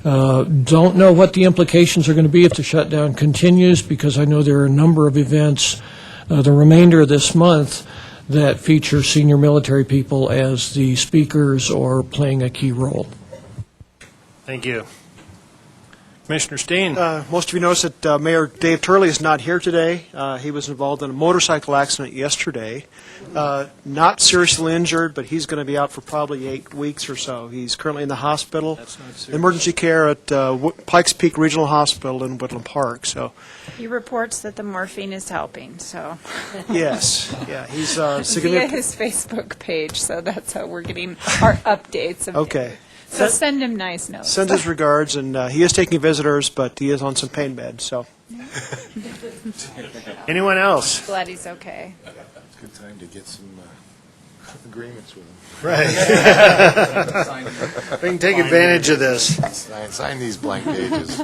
Don't know what the implications are going to be if the shutdown continues, because I know there are a number of events the remainder of this month that feature senior military people as the speakers or playing a key role. Thank you. Commissioner Steen. Most of you noticed that Mayor Dave Turley is not here today. He was involved in a motorcycle accident yesterday. Not seriously injured, but he's going to be out for probably 8 weeks or so. He's currently in the hospital, emergency care at Pikes Peak Regional Hospital in Woodland Park. So, He reports that the morphine is helping, so. yes, yeah, he's Via significant. his Facebook page, so that's how we're getting our updates. of Okay. him. So send him nice notes. Send his regards, and he is taking visitors, but he is on some pain meds. So, Anyone else? Glad he's okay. It's a good time to get some agreements with them. Right. We can take advantage of this. Sign these blank pages.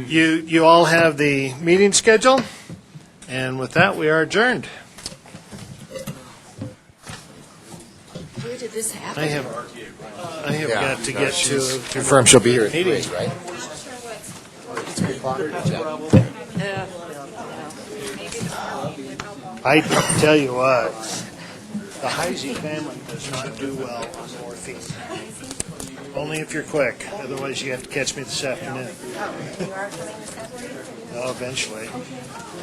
You all have the meeting schedule, and with that, we are adjourned. Where did this happen? I have got to get to. Confirm she'll be here at 3, meeting. right? I tell you what, the Heisey family does not do well on morphine. Only if you're quick. Otherwise, you have to catch me this afternoon. Oh, eventually.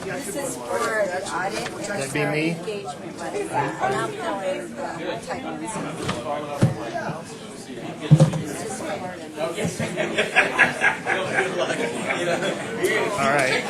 This is for the audit. That'd be me? Engagement letter. And I'll fill in the typos. All right.